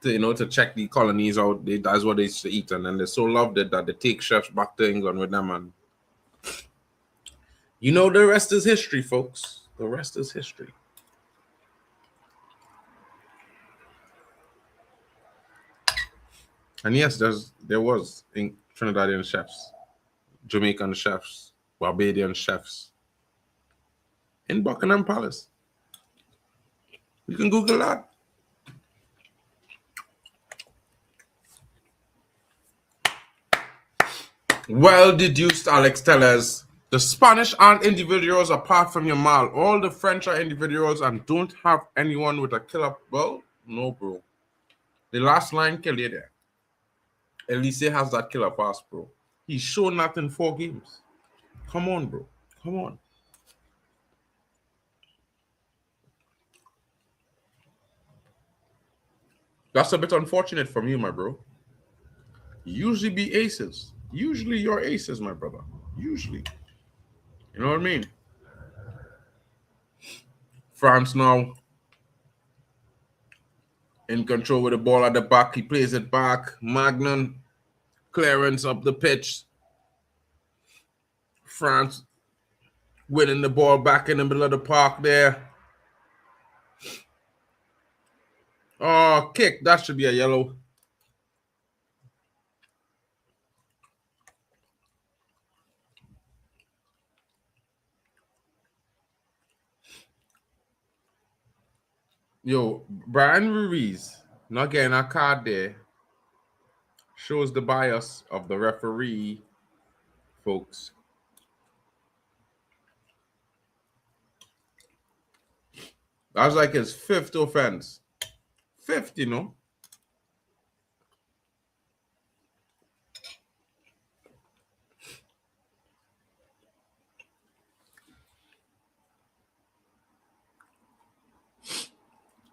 to to check the colonies out. That's what they used to eat, and then they so loved it that they take chefs back to England with them. And you know, the rest is history, folks. The rest is history. And yes, there was Trinidadian chefs, Jamaican chefs, Barbadian chefs in Buckingham Palace. You can Google that. Well deduced, Alex Tellez. The Spanish aren't individuals apart from Yamal. All the French are individuals and don't have anyone with a killer. Well, no, bro. The last line killed you there. Elise has that killer pass, bro. He's shown that in 4 games. Come on, bro. Come on. That's a bit unfortunate from you, my bro. Usually be aces. Usually your aces, my brother. Usually. You know what I mean? France now in control with the ball at the back. He plays it back. Magnan clearance up the pitch. France winning the ball back in the middle of the park there. Oh, kick. That should be a yellow. Yo, Brian Ruiz not getting a card there shows the bias of the referee, folks. That's like his 5th offense. 5th, you know.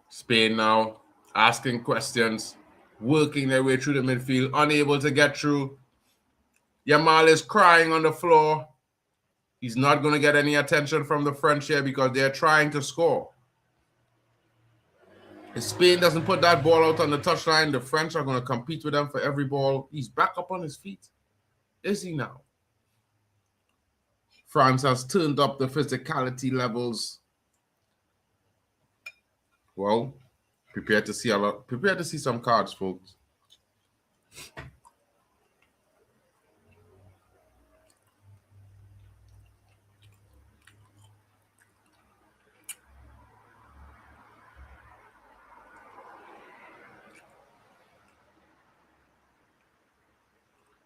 Spain now asking questions, working their way through the midfield, unable to get through. Yamal is crying on the floor. He's not going to get any attention from the French here because they're trying to score. If Spain doesn't put that ball out on the touchline, the French are going to compete with them for every ball. He's back up on his feet. Is he now? France has turned up the physicality levels. Well, prepare to see some cards, folks.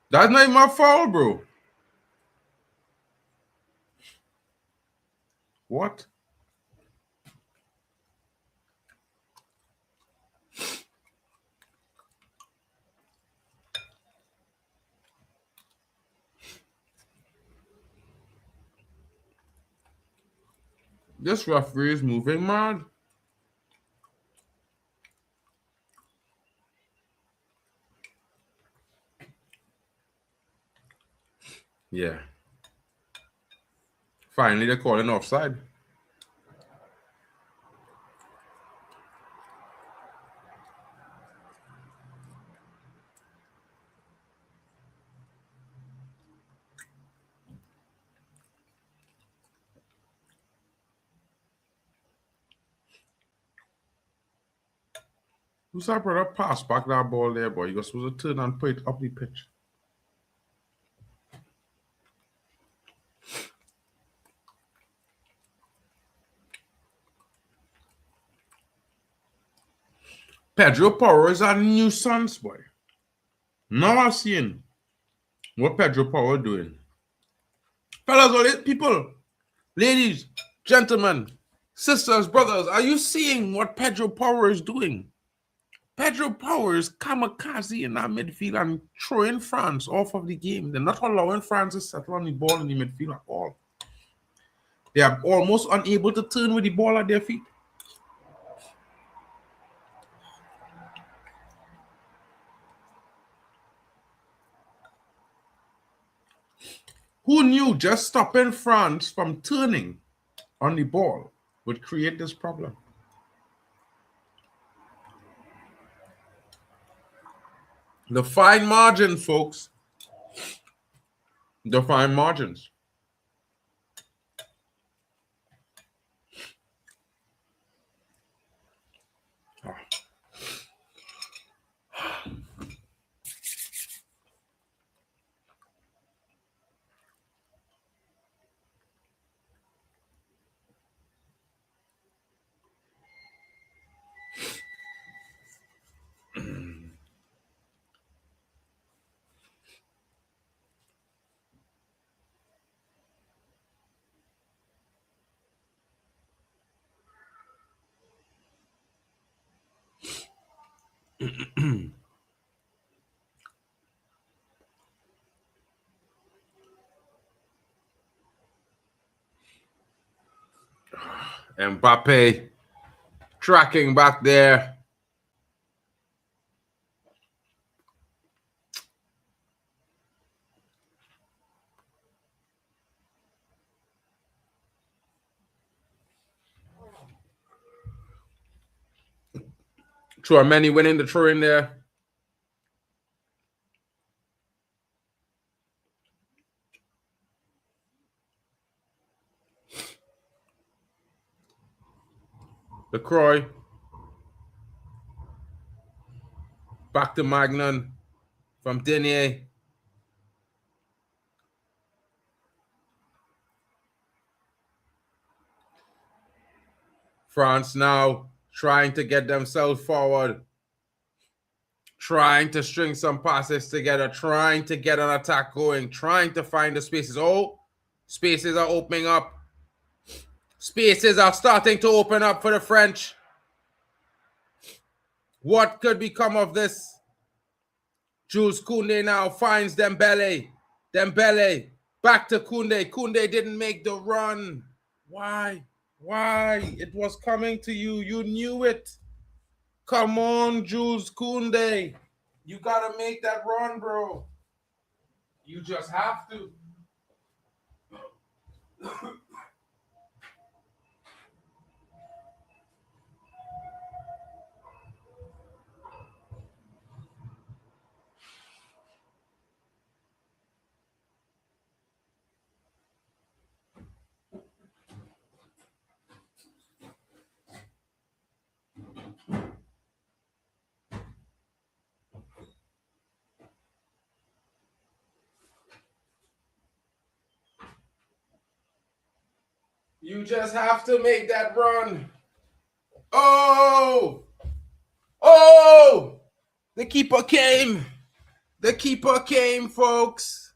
That's not my fault, bro. What? This referee is moving mad. Yeah. Finally, they're calling offside. Who's that brother pass back that ball there, boy? You're supposed to turn and put it up the pitch. Pedro Porro is a nuisance, boy. Now I'm seeing what Pedro Porro doing. Fellas, all these people, ladies, gentlemen, sisters, brothers, are you seeing what Pedro Porro is doing? Pedro Porro is kamikaze in that midfield and throwing France off of the game. They're not allowing France to settle on the ball in the midfield at all. They are almost unable to turn with the ball at their feet. Who knew just stopping France from turning on the ball would create this problem? The fine margin, folks. The fine margins. Mbappe tracking back there. Chouameni winning the throw in there. LaCroix. Back to Magnan from Denier. France now trying to get themselves forward. Trying to string some passes together. Trying to get an attack going. Trying to find the spaces. Oh, spaces are opening up. Spaces are starting to open up for the French. What could become of this? Jules Koundé now finds Dembele. Dembele back to Koundé. Koundé didn't make the run. Why? Why? It was coming to you. You knew it. Come on, Jules Koundé. You got to make that run, bro. You just have to. You just have to make that run. Oh! Oh! The keeper came. The keeper came, folks.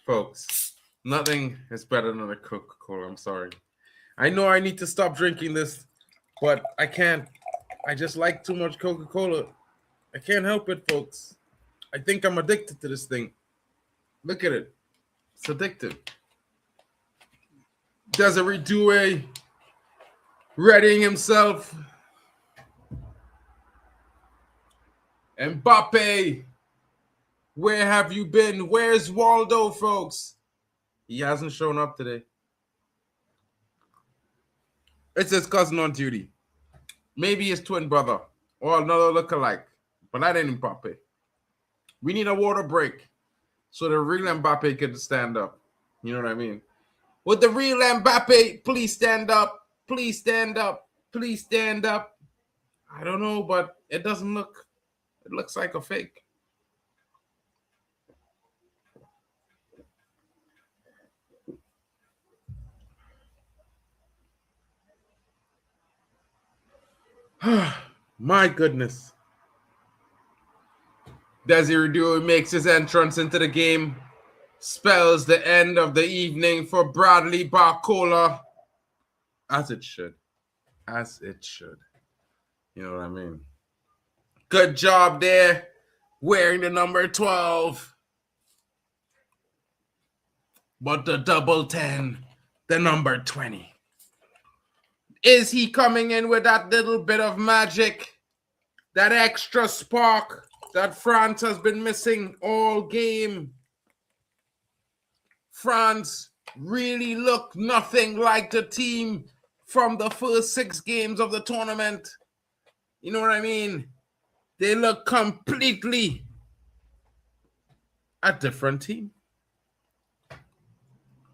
Folks, nothing is better than a Coca-Cola. I'm sorry. I know I need to stop drinking this, but I can't. I just like too much Coca-Cola. I can't help it, folks. I think I'm addicted to this thing. Look at it. It's addictive. Desiree Doué readying himself. Mbappe, where have you been? Where's Waldo, folks? He hasn't shown up today. It's his cousin on duty. Maybe his twin brother or another lookalike, but that ain't Mbappe. We need a water break so the real Mbappe can stand up. You know what I mean? Would the real Mbappe please stand up? Please stand up. Please stand up. I don't know, but it doesn't look. It looks like a fake. My goodness. Desiree Doué makes his entrance into the game. Spells the end of the evening for Bradley Barcola. As it should. As it should. You know what I mean? Good job there. Wearing the number 12. But the double 10, the number 20. Is he coming in with that little bit of magic? That extra spark that France has been missing all game? France really looked nothing like the team from the first 6 games of the tournament. You know what I mean? They look completely a different team.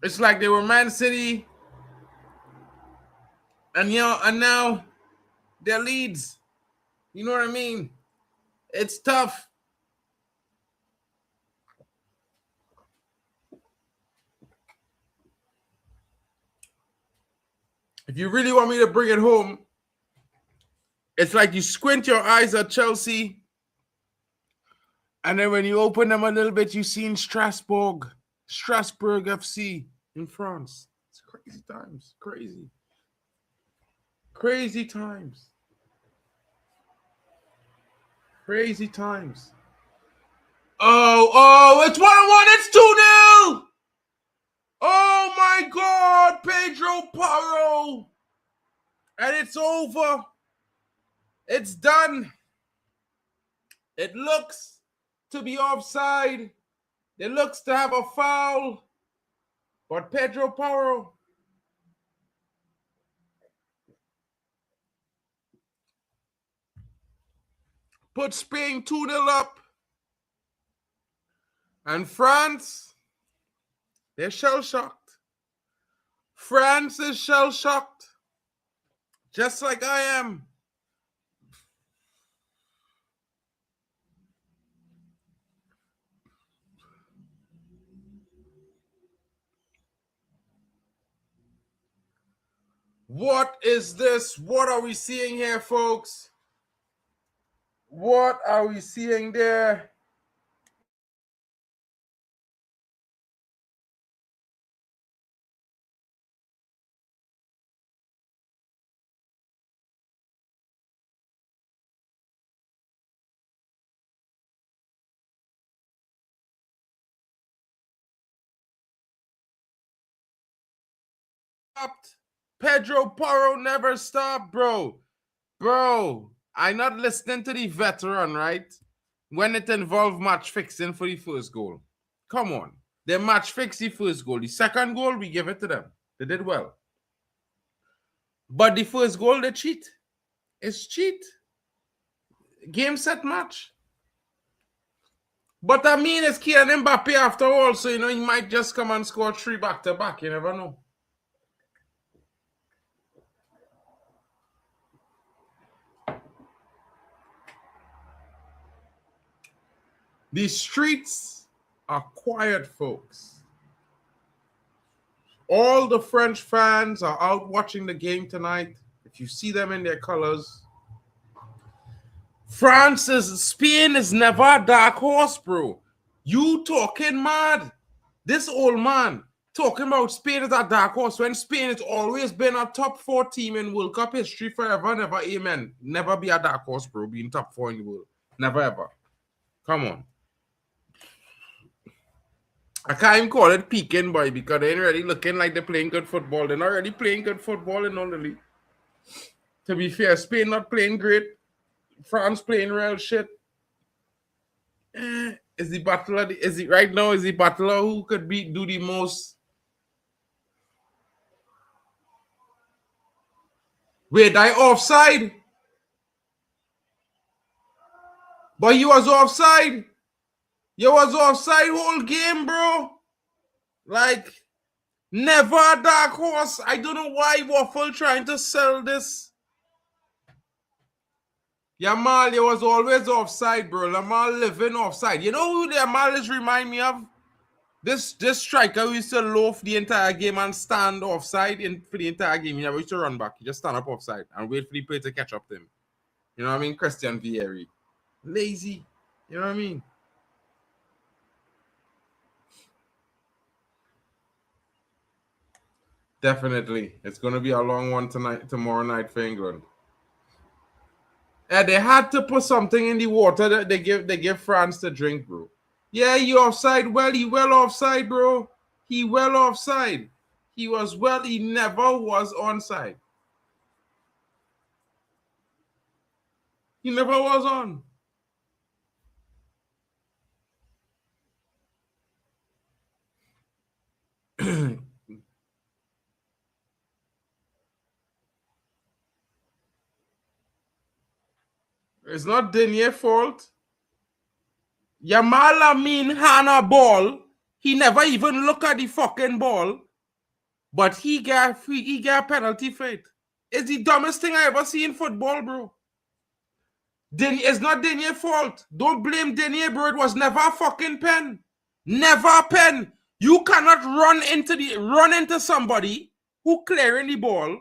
It's like they were Man City, and now they're Leeds. You know what I mean? It's tough. If you really want me to bring it home, it's like you squint your eyes at Chelsea, and then when you open them a little bit, you see in Strasbourg FC in France. It's crazy times. Crazy. Crazy times. Crazy times. Oh, it's 1-1. It's 2-0. Oh, my God. Pedro Porro. And it's over. It's done. It looks to be offside. It looks to have a foul. But Pedro Porro put Spain 2-0 up. And France, they're shell-shocked. France is shell-shocked. Just like I am. What is this? What are we seeing here, folks? What are we seeing there? Pedro Porro never stopped, bro. Bro, I'm not listening to the veteran, right? When it involved match fixing for the first goal. Come on. They match fixed the first goal. The second goal, we give it to them. They did well. But the first goal, they cheat. It's cheat. Game, set, match. But I mean, it's Kylian Mbappe after all, so, you know, he might just come and score 3 back-to-back. You never know. The streets are quiet, folks. All the French fans are out watching the game tonight. If you see them in their colors. Spain is never a dark horse, bro. You talking mad. This old man talking about Spain is a dark horse when Spain has always been a top 4 team in World Cup history forever, never, amen. Never be a dark horse, bro, being top 4 in the world. Never, ever. Come on. I can't even call it peaking, boy, because they ain't really looking like they're playing good football. They're not really playing good football in all the league. To be fair, Spain not playing great. France playing real shit. Is the battler right now? Is the battler who could do the most? Wait, I offside? But he was offside. You was offside whole game, bro. Like, never a dark horse. I don't know why Waffle trying to sell this. Yamal, you was always offside, bro. Yamal living offside. You know who the Yamal is remind me of? This striker who used to loaf the entire game and stand offside for the entire game. He never used to run back. He just stand up offside and wait for the player to catch up to him. You know what I mean? Christian Vieri. Lazy. You know what I mean? Definitely. It's going to be a long one tomorrow night for England. They had to put something in the water that they give France to drink, bro. Yeah, he offside. Well, he well offside, bro. He well offside. He was well. He never was onside. He never was on. It's not Denier's fault. Yamal Amin Hana ball. He never even look at the fucking ball. But he got penalty for it. It's the dumbest thing I ever see in football, bro. It's not Denier's fault. Don't blame Denier, bro. It was never a fucking pen. Never a pen. You cannot run into somebody who clearing the ball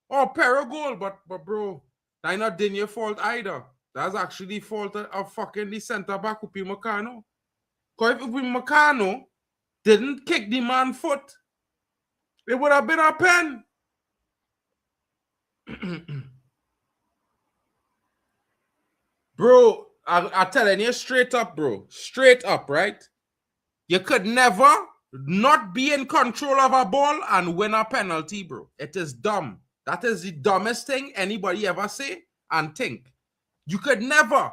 or pair a goal. But bro, that's not Denier's fault either. That's actually the fault of fucking the centre back Upi Meccano. Because if Upi Meccano didn't kick the man's foot, it would have been a pen. Bro, I'm telling you straight up, bro. Straight up, right? You could never not be in control of a ball and win a penalty, bro. It is dumb. That is the dumbest thing anybody ever say and think. You could never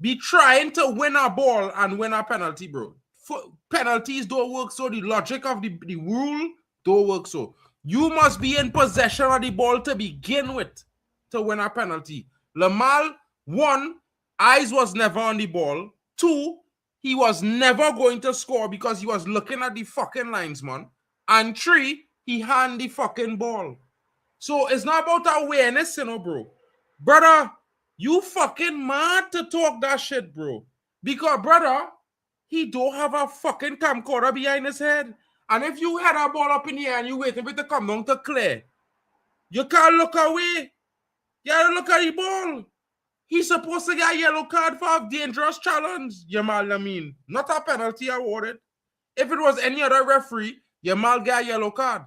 be trying to win a ball and win a penalty, bro. Penalties don't work so. The logic of the rule don't work so. You must be in possession of the ball to begin with to win a penalty. Lamal, 1, eyes was never on the ball. 2, he was never going to score because he was looking at the fucking linesman. And 3, he hand the fucking ball. So it's not about awareness, you know, bro. Brother, you fucking mad to talk that shit, bro. Because, brother, he don't have a fucking camcorder behind his head. And if you had a ball up in the air and you waiting for it to come down to clear, you can't look away. You gotta look at the ball. He's supposed to get a yellow card for a dangerous challenge, Yamal Lamine. Not a penalty awarded. If it was any other referee, Yamal get a yellow card.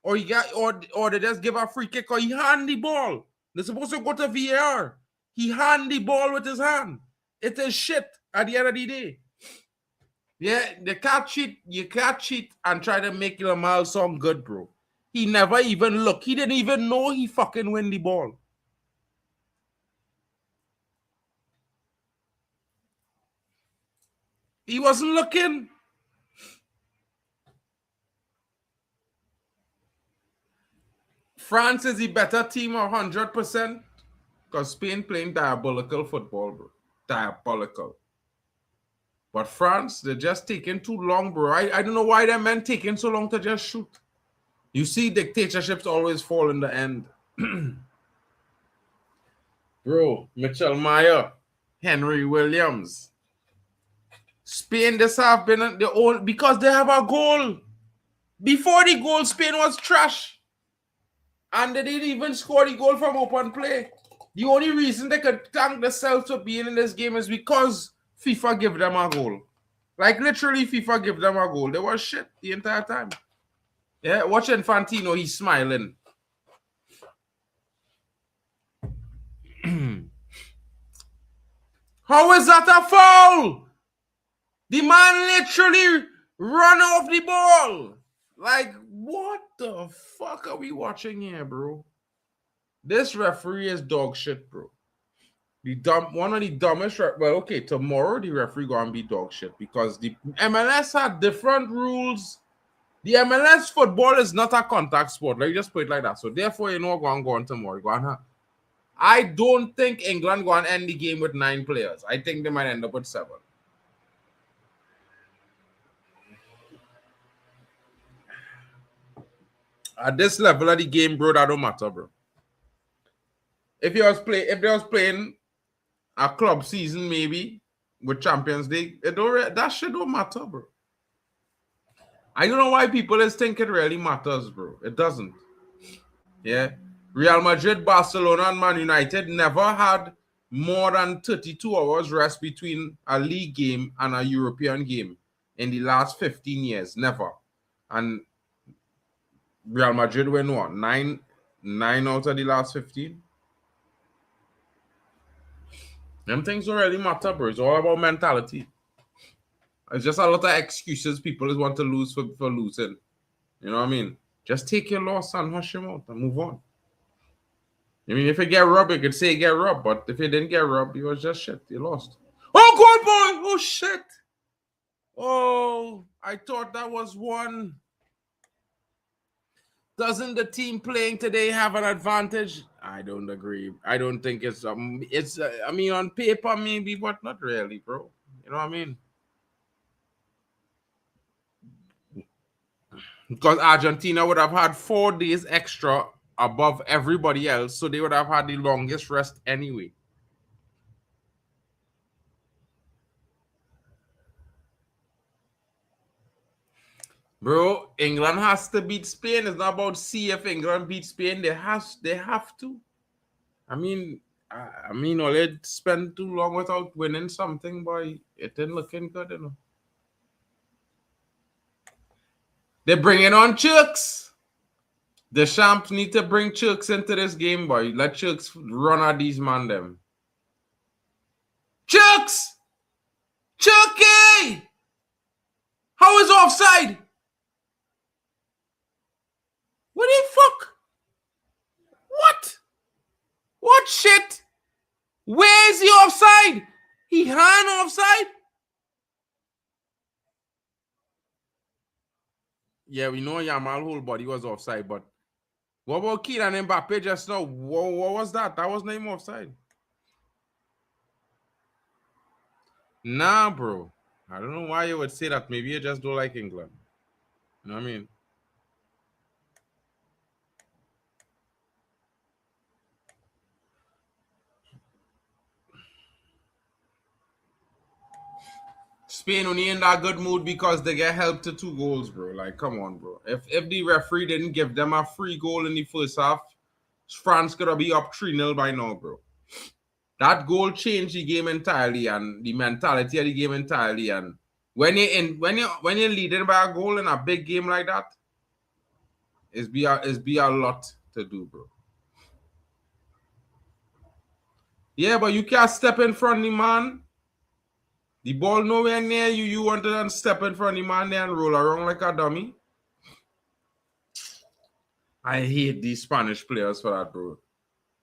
Or he got or they just give a free kick or he hand the ball. They're supposed to go to VAR. He hand the ball with his hand. It is shit at the end of the day. Yeah, they can't cheat. You can't cheat and try to make Lamal sound good, bro. He never even looked. He didn't even know he fucking win the ball. He wasn't looking. France is the better team 100% because Spain playing diabolical football, bro. Diabolical. But France, they're just taking too long, bro. I don't know why them men taking so long to just shoot. You see, dictatorships always fall in the end. Bro, Mitchell Meyer, Henry Williams. Spain, this have been the old because they have a goal. Before the goal, Spain was trash. And they didn't even score the goal from open play. The only reason they could thank themselves for being in this game is because FIFA gave them a goal. Like literally FIFA gave them a goal. They were shit the entire time. Yeah, watch Infantino, he's smiling. How is that a foul? The man literally run off the ball. Like, what the fuck are we watching here, bro? This referee is dog shit, bro. One of the dumbest. Well, okay, tomorrow the referee gonna be dog shit because the MLS had different rules. The MLS football is not a contact sport. Like, just put it like that. So therefore, you know what going on tomorrow. I don't think England going to end the game with 9 players. I think they might end up with 7. At this level of the game, bro, that don't matter, bro. If they was playing a club season, maybe with Champions League, that shit don't matter, bro. I don't know why people just think it really matters, bro. It doesn't. Yeah. Real Madrid, Barcelona, and Man United never had more than 32 hours rest between a league game and a European game in the last 15 years. Never. And Real Madrid win what? 9 out of the last 15? Them things don't really matter, bro. It's all about mentality. It's just a lot of excuses people just want to lose for losing. You know what I mean? Just take your loss and hush him out and move on. I mean, if you get robbed, you could say you get robbed. But if you didn't get robbed, you was just shit. You lost. Oh, good boy! Oh, shit! Oh, I thought that was one. Doesn't the team playing today have an advantage? I don't agree. I don't think it's I mean, on paper maybe, but not really, bro. You know what I mean? Because Argentina would have had 4 days extra above everybody else, so they would have had the longest rest anyway. Bro, England has to beat Spain. It's not about see if England beats Spain. They have to. I mean, all they spent too long without winning something, boy. It ain't looking good, you know. They're bringing on Turks. The champs need to bring Turks into this game, boy. Let Turks run at these man them. Turks! Turkey! How is offside? What the fuck? offside. He hand offside. Yeah, we know Yamal whole body was offside, but what about Kylian Mbappe just now? What was that? That wasn't even offside. Nah, bro. I don't know why you would say that. Maybe you just don't like England. You know what I mean? Spain only in that good mood because they get help to 2 goals, bro. Like, come on, bro. If the referee didn't give them a free goal in the first half, France could have be up 3-0 by now, bro. That goal changed the game entirely and the mentality of the game entirely. And when you're leading by a goal in a big game like that, it's be a lot to do, bro. Yeah, but you can't step in front of the man. The ball nowhere near you. You want to step in front of the man there and roll around like a dummy. I hate these Spanish players for that, bro.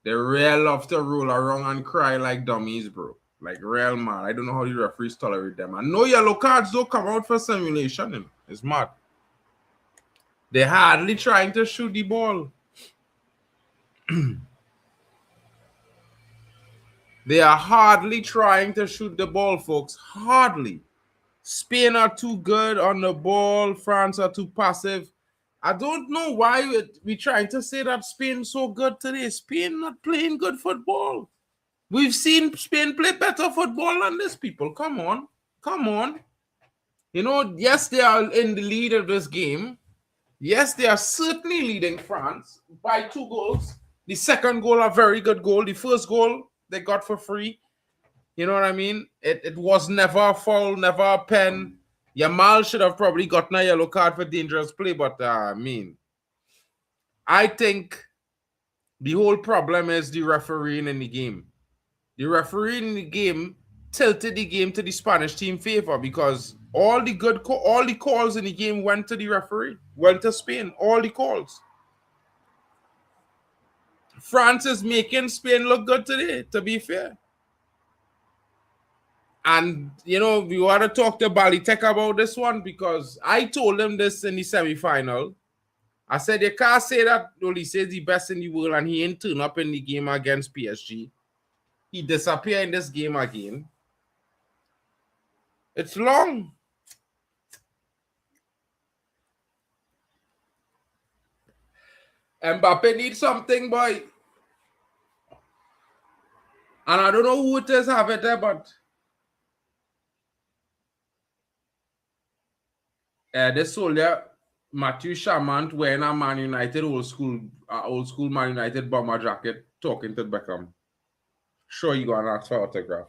They real love to roll around and cry like dummies, bro. Like real mad. I don't know how the referees tolerate them. And no yellow cards don't come out for simulation. You know? It's mad. They're hardly trying to shoot the ball. They are hardly trying to shoot the ball, folks. Hardly. Spain are too good on the ball. France are too passive. I don't know why we're trying to say that Spain's so good today. Spain not playing good football. We've seen Spain play better football than this, people. Come on. Come on. You know, yes, they are in the lead of this game. Yes, they are certainly leading France by 2 goals. The second goal, a very good goal. The first goal, they got for free. You know what I mean? It was never a foul, never a pen. Yamal should have probably gotten a yellow card for dangerous play, but I think the whole problem is the refereeing in the game. The refereeing in the game tilted the game to the Spanish team favor because all the calls in the game went to the referee, went to Spain, all the calls. France is making Spain look good today, to be fair. And, you know, we want to talk to Balitek about this one because I told him this in the semi-final. I said, you can't say that Olise is the best in the world and he ain't turn up in the game against PSG. He disappeared in this game again. It's long. Mbappe needs something, boy. And I don't know who it is have it there, but this soldier, Matthew Chamant, wearing a Man United old school Man United bomber jacket, talking to Beckham. Sure, he gonna ask for autograph.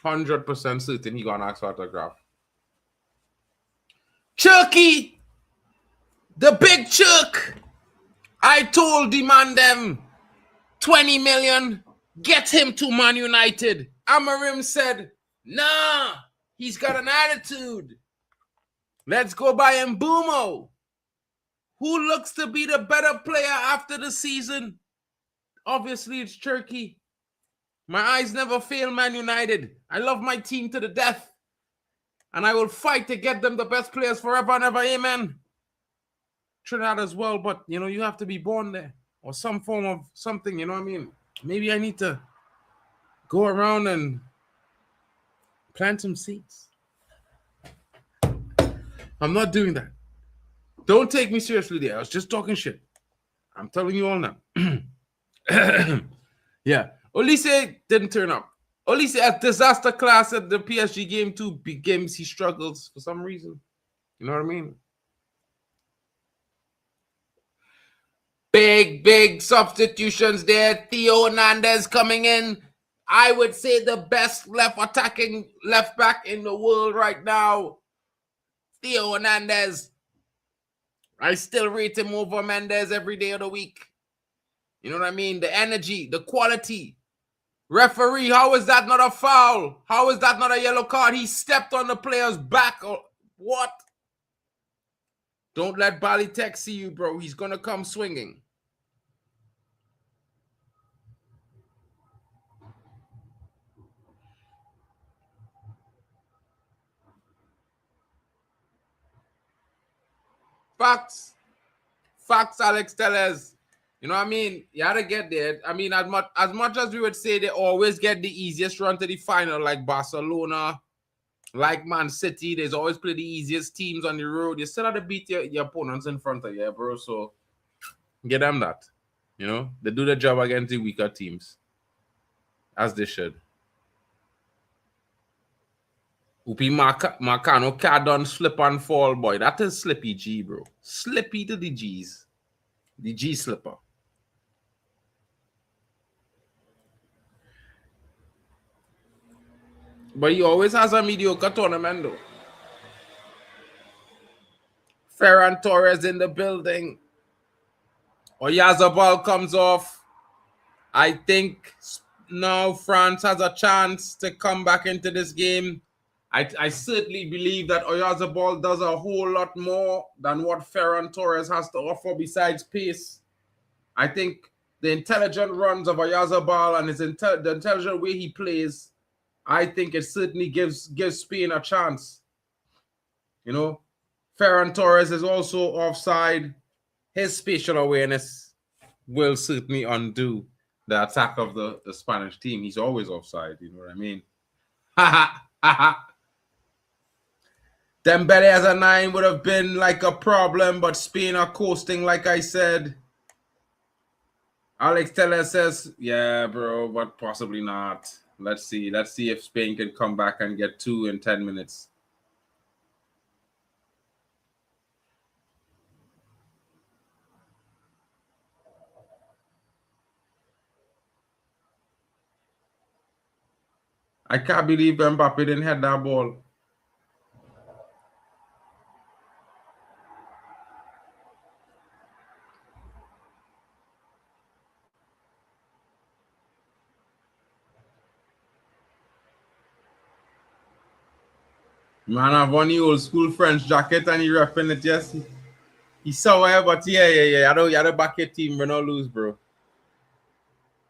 100% certain he gonna ask for autograph. Chucky, the big Chuck. I told the man them 20 million. Get him to Man United. Amarim said, nah, he's got an attitude. Let's go buy him Mbumo. Who looks to be the better player after the season? Obviously, it's Turkey. My eyes never fail Man United. I love my team to the death. And I will fight to get them the best players forever and ever. Amen. Trinidad as well, but, you know, you have to be born there. Or some form of something, you know what I mean? Maybe I need to go around and plant some seeds. I'm not doing that. Don't take me seriously there. I was just talking shit. I'm telling you all now. Yeah. Olise didn't turn up. Olise at disaster class at the PSG game, 2 big games. He struggles for some reason. You know what I mean? Big substitutions there. Theo Hernandez coming in. I would say the best attacking left back in the world right now. Theo Hernandez. I still rate him over Mendes every day of the week. You know what I mean? The energy, the quality. Referee, how is that not a foul? How is that not a yellow card? He stepped on the player's back. Or what? Don't let Balitek see you, bro. He's going to come swinging. Facts. Facts, Alex Tellez. You know what I mean? You had to get there. I mean, as much as we would say they always get the easiest run to the final, like Barcelona, like Man City, there's always play the easiest teams on the road. You still have to beat your opponents in front of you, bro. So get them that. You know, they do the job against the weaker teams, as they should. Upi Marcano Cardon slip and fall, boy. That is Slippy G, bro. Slippy to the G's. The G slipper. But he always has a mediocre tournament, though. Ferran Torres in the building. Oyarzabal comes off. I think now France has a chance to come back into this game. I certainly believe that Oyarzabal does a whole lot more than what Ferran Torres has to offer besides pace. I think the intelligent runs of Oyarzabal and the intelligent way he plays, I think it certainly gives Spain a chance. You know, Ferran Torres is also offside. His spatial awareness will certainly undo the attack of the Spanish team. He's always offside, you know what I mean? Dembele as a 9 would have been like a problem, but Spain are coasting, like I said. Alex Tellez says, yeah, bro, but possibly not. Let's see. Let's see if Spain can come back and get 2 in 10 minutes. I can't believe Mbappe didn't hit that ball. Man, I've one old school French jacket and he repping it, yes. He saw it, but yeah. I don't you had to back your team, we're not lose, bro.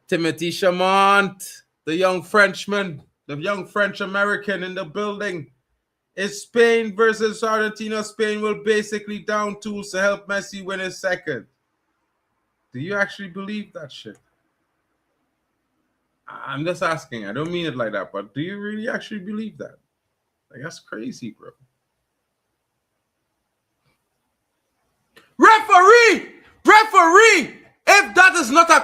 Timothy Chamont, the young Frenchman, the young French American in the building. It's Spain versus Argentina. Spain will basically down tools to help Messi win his second. Do you actually believe that shit? I'm just asking. I don't mean it like that, but do you really actually believe that? Like, that's crazy, bro. Referee! Referee! If that is not a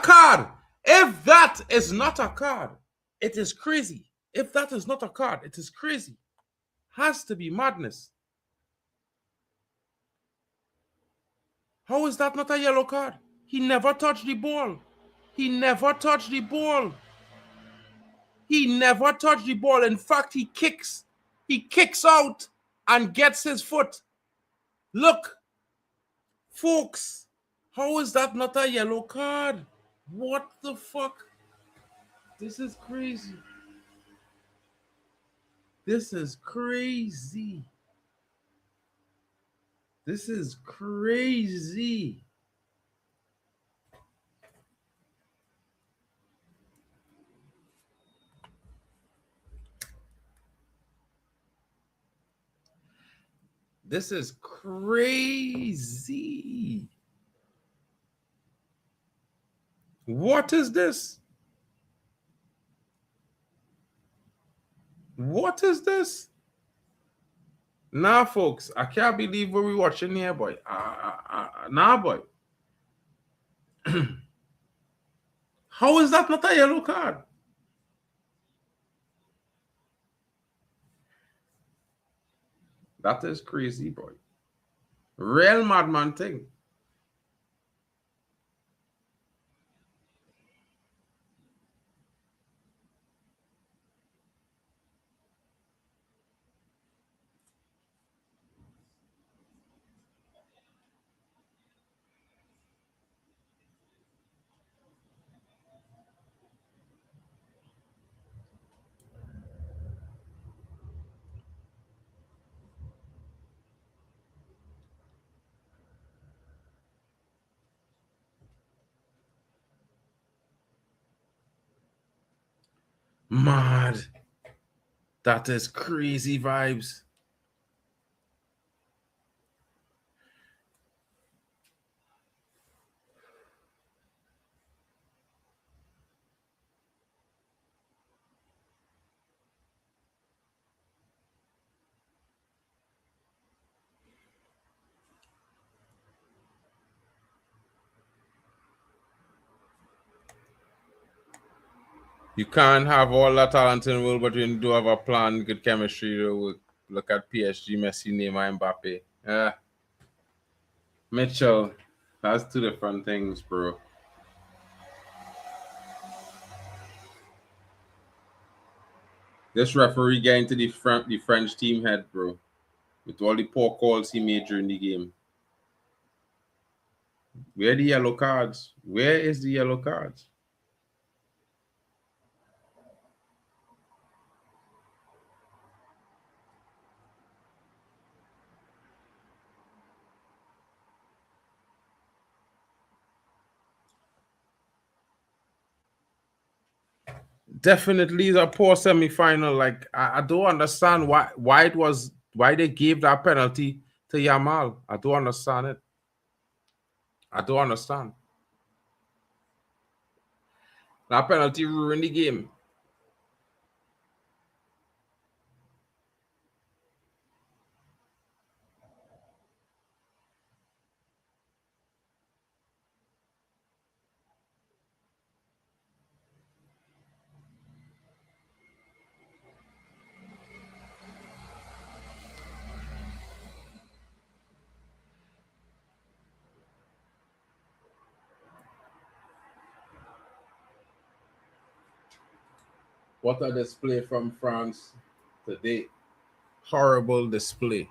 card, it is crazy. If that is not a card, it is crazy. Has to be madness. How is that not a yellow card? He never touched the ball. He never touched the ball. In fact, he kicks out and gets his foot. Look, folks, how is that not a yellow card? What the fuck? This is crazy. This is crazy. This is crazy. This is crazy. What is this? What is this? Nah, folks, I can't believe what we're watching here, boy. Nah, boy. How is that not a yellow card? That is crazy, boy. Real madman thing. Mad. That is crazy vibes. You can't have all that talent in the world, but you do have a plan, good chemistry to work. Look at PSG, Messi, Neymar, Mbappe. Mitchell, that's two different things, bro. This referee getting to the French team head, bro, with all the poor calls he made during the game. Where are the yellow cards? Where is the yellow cards? Definitely a poor semi-final. Like I don't understand why they gave that penalty to Yamal. I don't understand it. I don't understand. That penalty ruined the game. What a display from France today. Horrible display.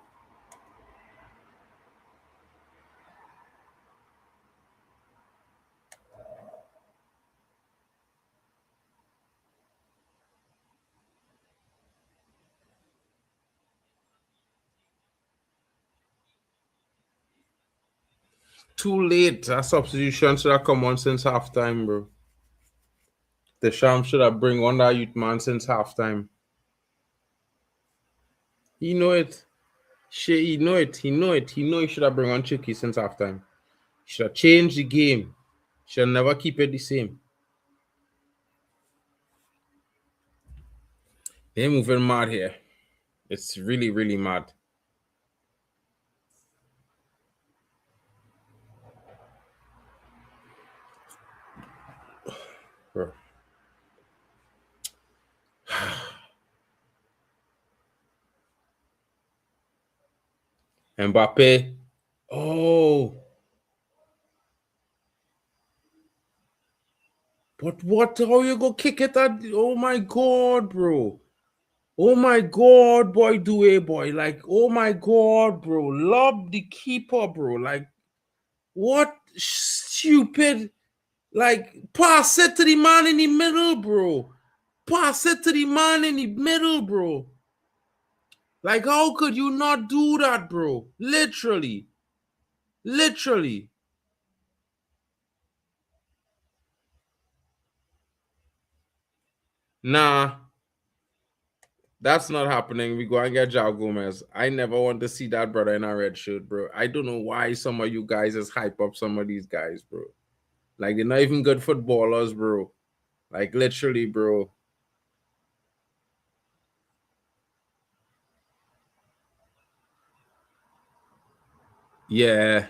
Too late. That substitution should have come on since halftime, bro. The Sham should have bring on that youth man since halftime. He know it. He know it. He know it. He know he should have bring on Chicky since halftime. He should have changed the game. Should never keep it the same. They're moving mad here. It's really, really mad. Bro. Mbappe. Oh. But what? How you go kick it at? Oh my God, bro. Oh my God, boy, boy. Like, oh my God, bro. Lob the keeper, bro. Like, what stupid. Like, pass it to the man in the middle, bro. Pass it to the man in the middle, bro. Like, how could you not do that, bro? Literally. Literally. Nah, that's not happening. We go and get Jao Gomez. I never want to see that brother in a red shirt, bro. I don't know why some of you guys just hype up some of these guys, bro. Like, they're not even good footballers, bro. Like, literally, bro. Yeah.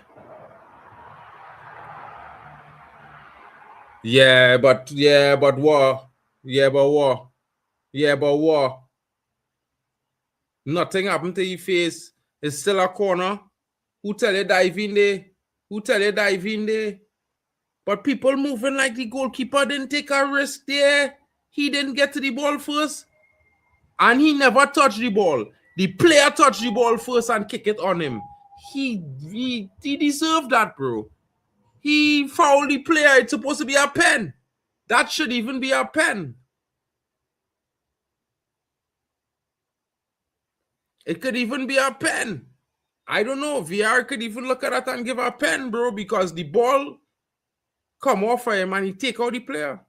Yeah, but what? Yeah, but what? Yeah, but what? Nothing happened to your face. It's still a corner. Who tell you dive in there? Who tell you dive in there? But people moving like the goalkeeper didn't take a risk there. He didn't get to the ball first. And he never touched the ball. The player touched the ball first and kick it on him. He deserved that, bro. He fouled the player. It's supposed to be a pen. That should even be a pen. It could even be a pen. I don't know. VR could even look at that and give a pen, bro, because the ball come off of him and he take out the player.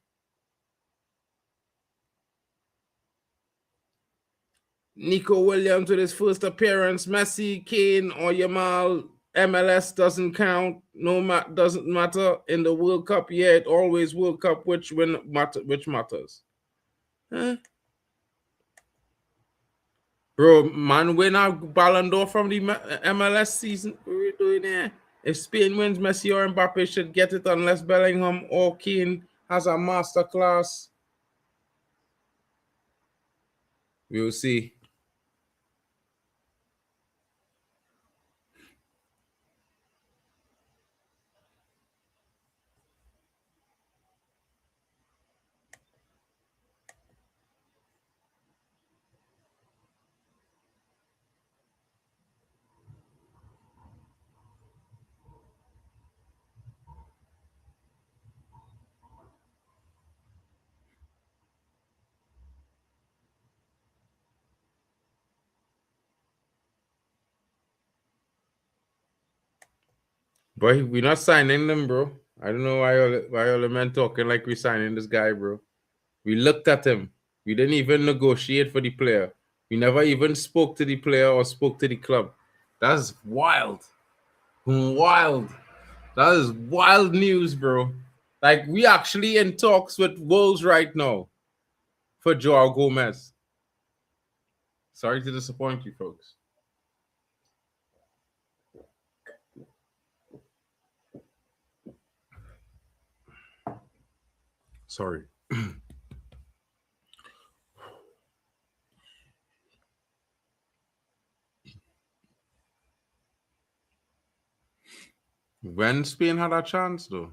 Nico Williams with his first appearance. Messi, Kane, or Yamal. MLS doesn't count. Doesn't matter in the World Cup. Yeah, it always World Cup, which matters. Huh? Bro, man, win a Ballon d'Or from the MLS season. What are we doing there? If Spain wins, Messi or Mbappe should get it unless Bellingham or Kane has a masterclass. We'll see. Boy, we're not signing them, bro. I don't know why all the men talking like we're signing this guy, bro. We looked at him. We didn't even negotiate for the player. We never even spoke to the player or spoke to the club. That's wild. Wild. That is wild news, bro. Like, we actually in talks with Wolves right now for Joao Gomez. Sorry to disappoint you, folks. Sorry. When Spain had a chance, though.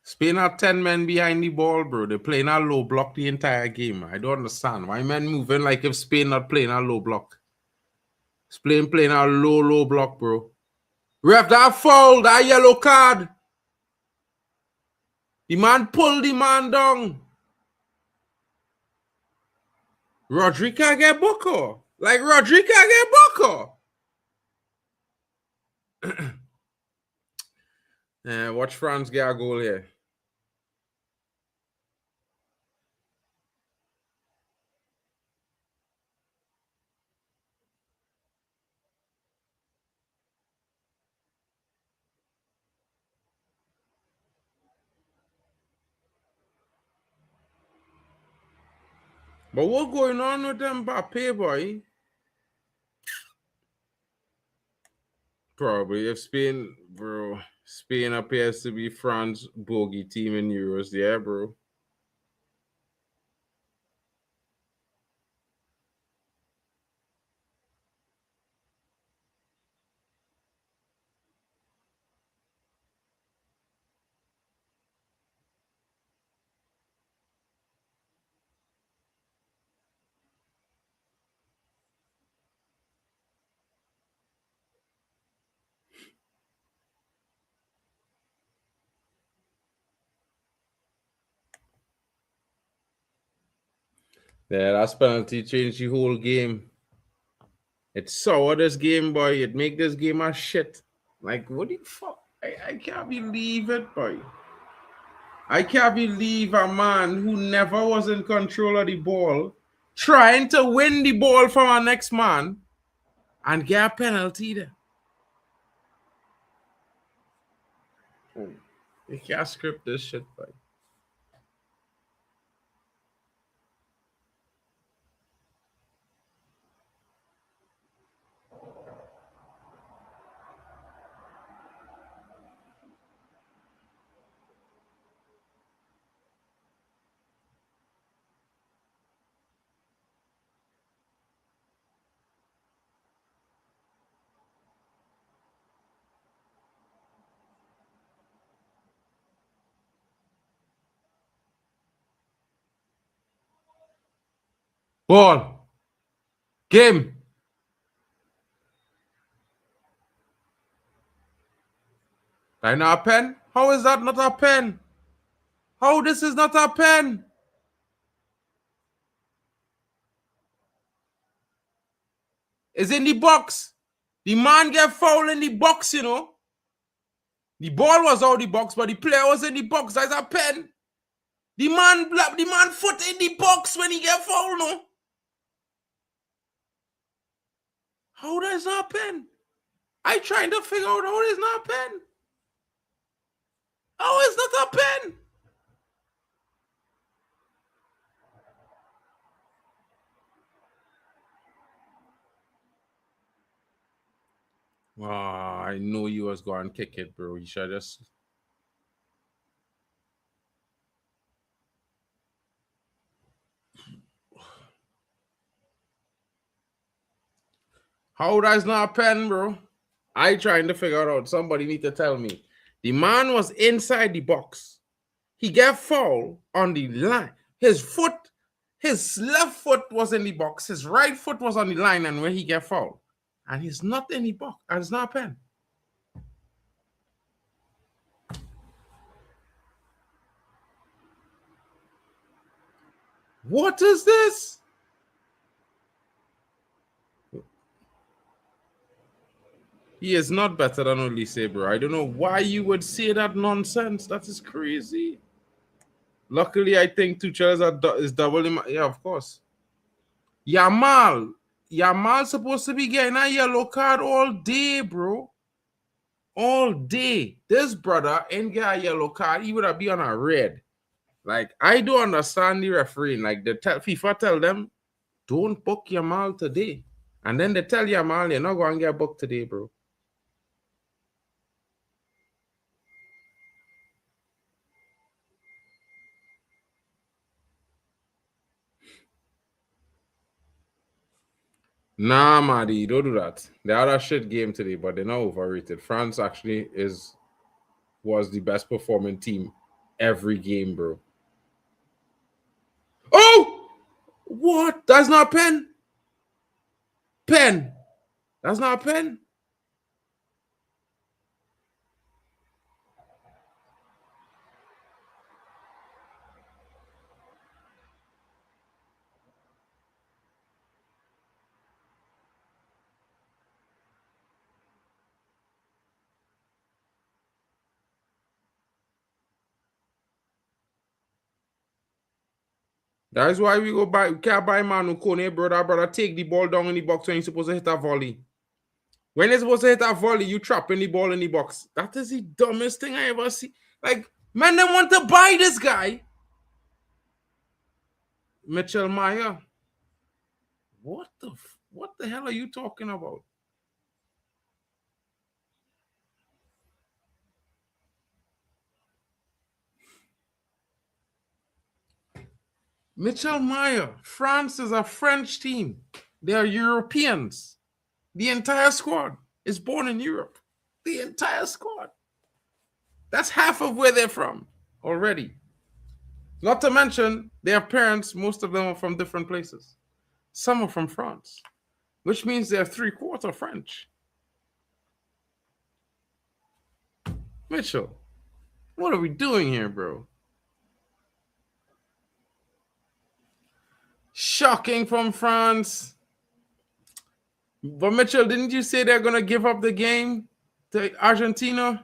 Spain had 10 men behind the ball, bro. They're playing a low block the entire game. I don't understand. Why men moving like if Spain not playing a low block? Spain playing a low block, bro. Ref, that foul, that yellow card. The man pulled the man down. Rodri can't get Boko. Like, Rodri can't get Boko. Yeah, watch France get a goal here. But what going on with them Mbappe, boy? Probably. If Spain, bro, Spain appears to be France's bogey team in Euros. Yeah, bro. Yeah, that's penalty changed the whole game. It sour this game, boy. It make this game a shit. Like, what the fuck? I can't believe it, boy. I can't believe a man who never was in control of the ball trying to win the ball from our next man and get a penalty there. You can't script this shit, boy. Ball. Game. That not a pen? How is that not a pen? How this is not a pen? It's in the box. The man get fouled in the box, you know. The ball was out the box, but the player was in the box. That's a pen. The man foot in the box when he get fouled, no? How does not a pen? I trying to figure out how it's not a pen. How is not a pen? I know you was going to kick it, bro. You should just... How that's not a pen, bro? I trying to figure it out. Somebody need to tell me. The man was inside the box. He got foul on the line. His left foot was in the box. His right foot was on the line, and where he got foul. And he's not in the box. And it's not a pen. What is this? He is not better than Olise, bro. I don't know why you would say that nonsense. That is crazy. Luckily, I think Cucurella is double him. Yeah, of course. Yamal supposed to be getting a yellow card all day, bro. All day. This brother ain't get a yellow card. He would have been on a red. Like, I don't understand the refereeing. Like, FIFA tell them, don't book Yamal today. And then they tell Yamal, you're not going to get booked today, bro. Nah, Maddy, don't do that. They had a shit game today, but they're not overrated. France actually was the best performing team every game, bro. Oh! What? That's not a pen? Pen. That's not a pen? That is why we can't buy Manu Kone, bro. That brother take the ball down in the box when he's supposed to hit a volley. When he's supposed to hit a volley, you trapping the ball in the box. That is the dumbest thing I ever see. Like, man, they want to buy this guy. Mitchell Meyer. What the hell are you talking about? Mitchell Meyer. France is a French team. They are Europeans. The entire squad is born in Europe. The entire squad. That's half of where they're from already. Not to mention, their parents, most of them are from different places. Some are from France, which means they're 3/4 French. Mitchell, what are we doing here, bro? Shocking from France. But Mitchell, didn't you say they're going to give up the game to Argentina?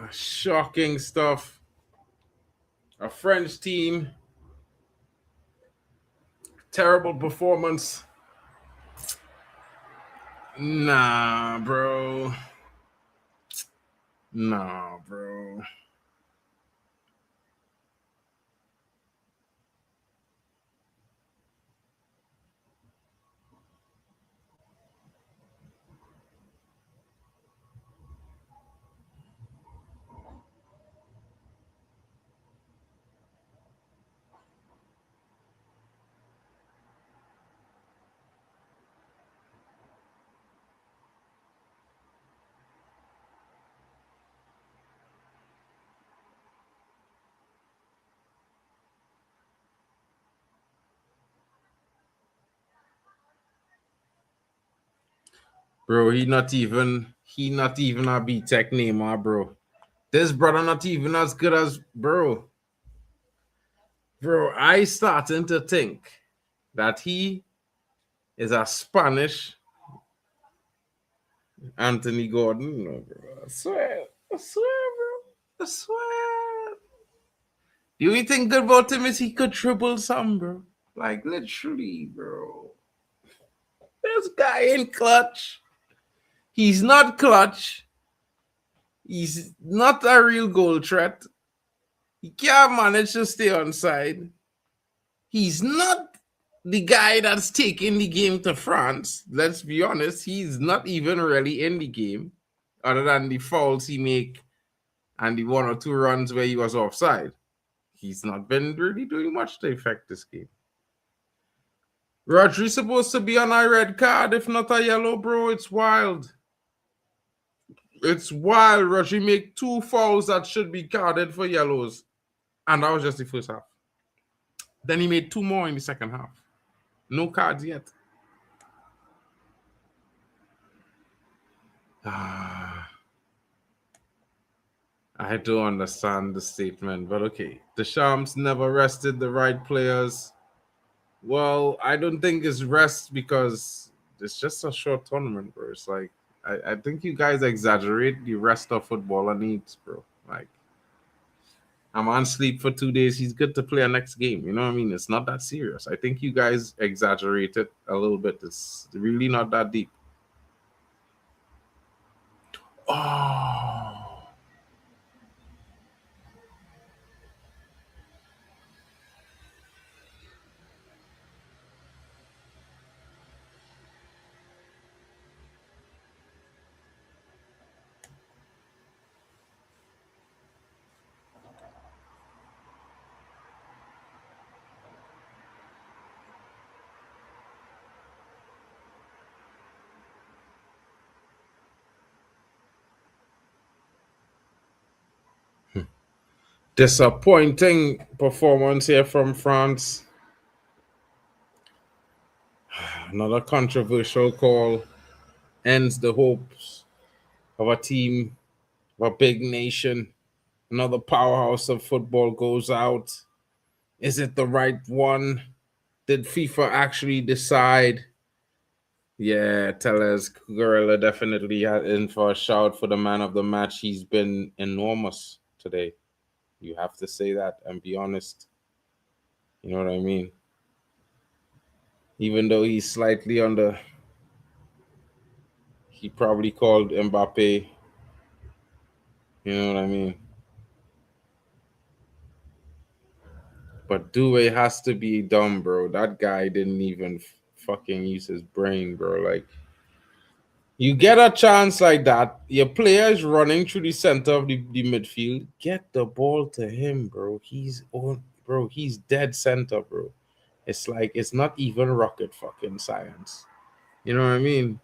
Shocking stuff. A French team. Terrible performance. Nah, bro. Nah, bro. Bro, he not even a B-Tech namer, bro. This brother not even as good as bro. Bro, I starting to think that he is a Spanish Anthony Gordon. No, bro. I swear, bro. I swear. The only thing good about him is he could dribble some, bro. Like, literally, bro. This guy ain't clutch. He's not clutch. He's not a real goal threat. He can't manage to stay on side. He's not the guy that's taking the game to France. Let's be honest. He's not even really in the game, other than the fouls he make and the 1 or 2 runs where he was offside. He's not been really doing much to affect this game. Rodri's supposed to be on a red card, if not a yellow, bro. It's wild. It's wild. Rodri make 2 fouls that should be carded for yellows. And that was just the first half. Then he made 2 more in the second half. No cards yet. I don't understand the statement, but okay. The Shams never rested the right players. Well, I don't think it's rest because it's just a short tournament, bro. It's like I think you guys exaggerate the rest of footballer needs, bro. Like, I'm on sleep for 2 days. He's good to play a next game. You know what I mean? It's not that serious. I think you guys exaggerate it a little bit. It's really not that deep. Oh. Disappointing performance here from France. Another controversial call ends the hopes of a team, of a big nation. Another powerhouse of football goes out. Is it the right one? Did FIFA actually decide? Yeah, tell us Cucurella definitely had in for a shout for the man of the match. He's been enormous today. You have to say that and be honest. You know what I mean? Even though he's slightly under, he probably called Mbappe. You know what I mean? But Due has to be dumb, bro. That guy didn't even fucking use his brain, bro. Like, you get a chance like that, your player is running through the center of the midfield. Get the ball to him, bro. He's on, bro. He's dead center, bro. It's like it's not even rocket fucking science. You know what I mean?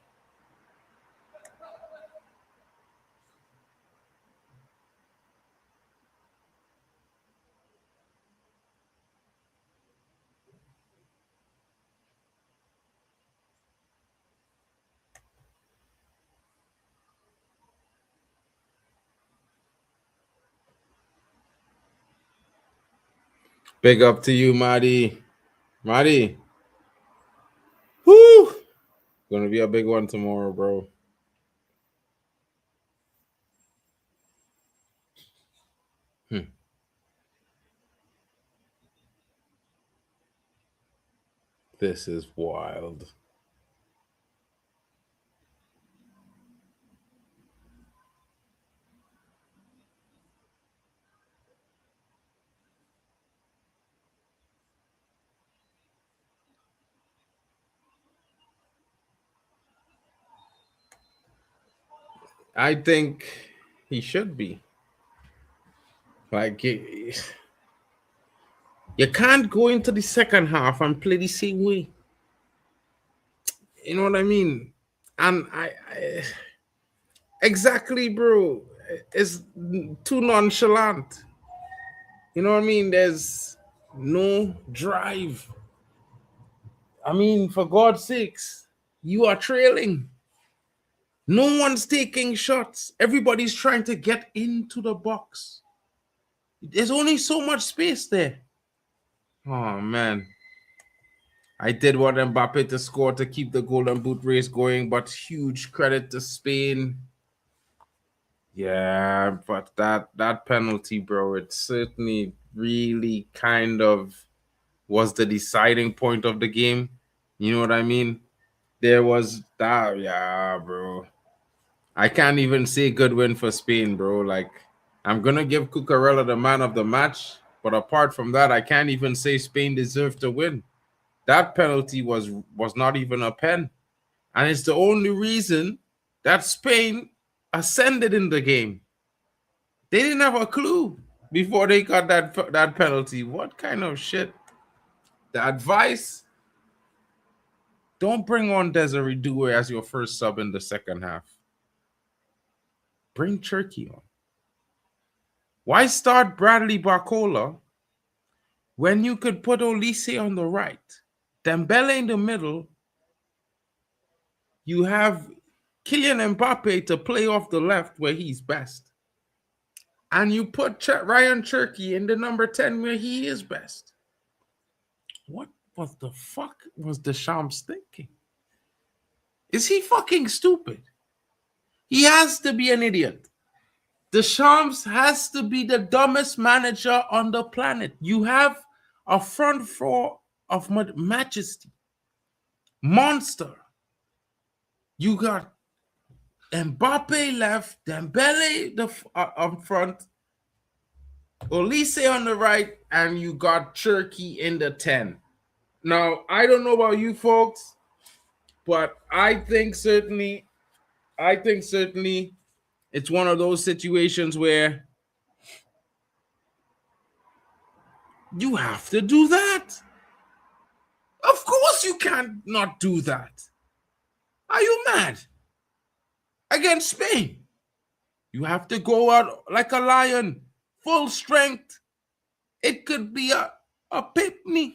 Big up to you, Marty. Marty. Woo! Gonna be a big one tomorrow, bro. This is wild. I think he should be. Like, you can't go into the second half and play the same way. You know what I mean? And I exactly, bro. It's too nonchalant. You know what I mean? There's no drive. I mean, for God's sakes, you are trailing. No one's taking shots. Everybody's trying to get into the box. There's only so much space there. Oh, man. I did want Mbappe to score to keep the golden boot race going, but huge credit to Spain. Yeah, but that penalty, bro, it certainly really kind of was the deciding point of the game. You know what I mean? There was that, yeah, bro. I can't even say good win for Spain, bro. Like, I'm gonna give Cucurella the man of the match, but apart from that, I can't even say Spain deserved to win. That penalty was not even a pen, and it's the only reason that Spain ascended in the game. They didn't have a clue before they got that penalty. What kind of shit? The advice: don't bring on Desiree Doué as your first sub in the second half. Bring Turkey on. Why start Bradley Barcola when you could put Olise on the right, Dembele in the middle? You have Kylian Mbappe to play off the left where he's best. And you put Ryan Cherki in the number 10 where he is best. What the fuck was Deschamps thinking? Is he fucking stupid? He has to be an idiot. Deschamps has to be the dumbest manager on the planet. You have a front four of majesty. Monster. You got Mbappe left, Dembele up front, Olise on the right, and you got Cherki in the 10. Now, I don't know about you folks, but I think certainly it's one of those situations where you have to do that. Of course you can't not do that. Are you mad? Against Spain, you have to go out like a lion, full strength. It could be a picnic,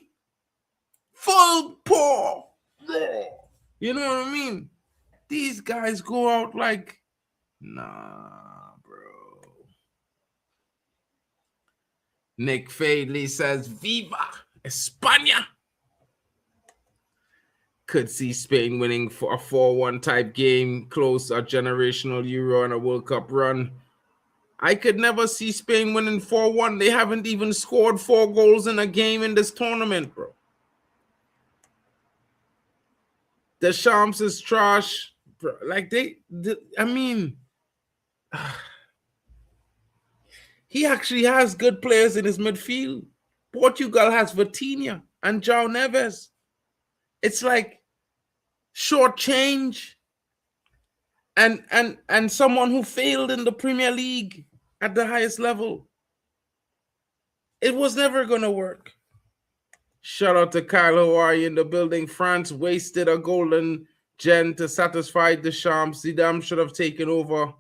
full paw. You know what I mean? These guys go out like, nah, bro. Nick Fadley says, Viva España. Could see Spain winning for a 4-1 type game, close a generational Euro and a World Cup run. I could never see Spain winning 4-1. They haven't even scored 4 goals in a game in this tournament, bro. Deschamps is trash. Bro. Like, I mean, he actually has good players in his midfield. Portugal has Vitinha and João Neves. It's like short change and someone who failed in the Premier League at the highest level. It was never going to work. Shout out to Kyle Hawaii in the building. France wasted a golden gen to satisfy Deschamps. Zidane should have taken over.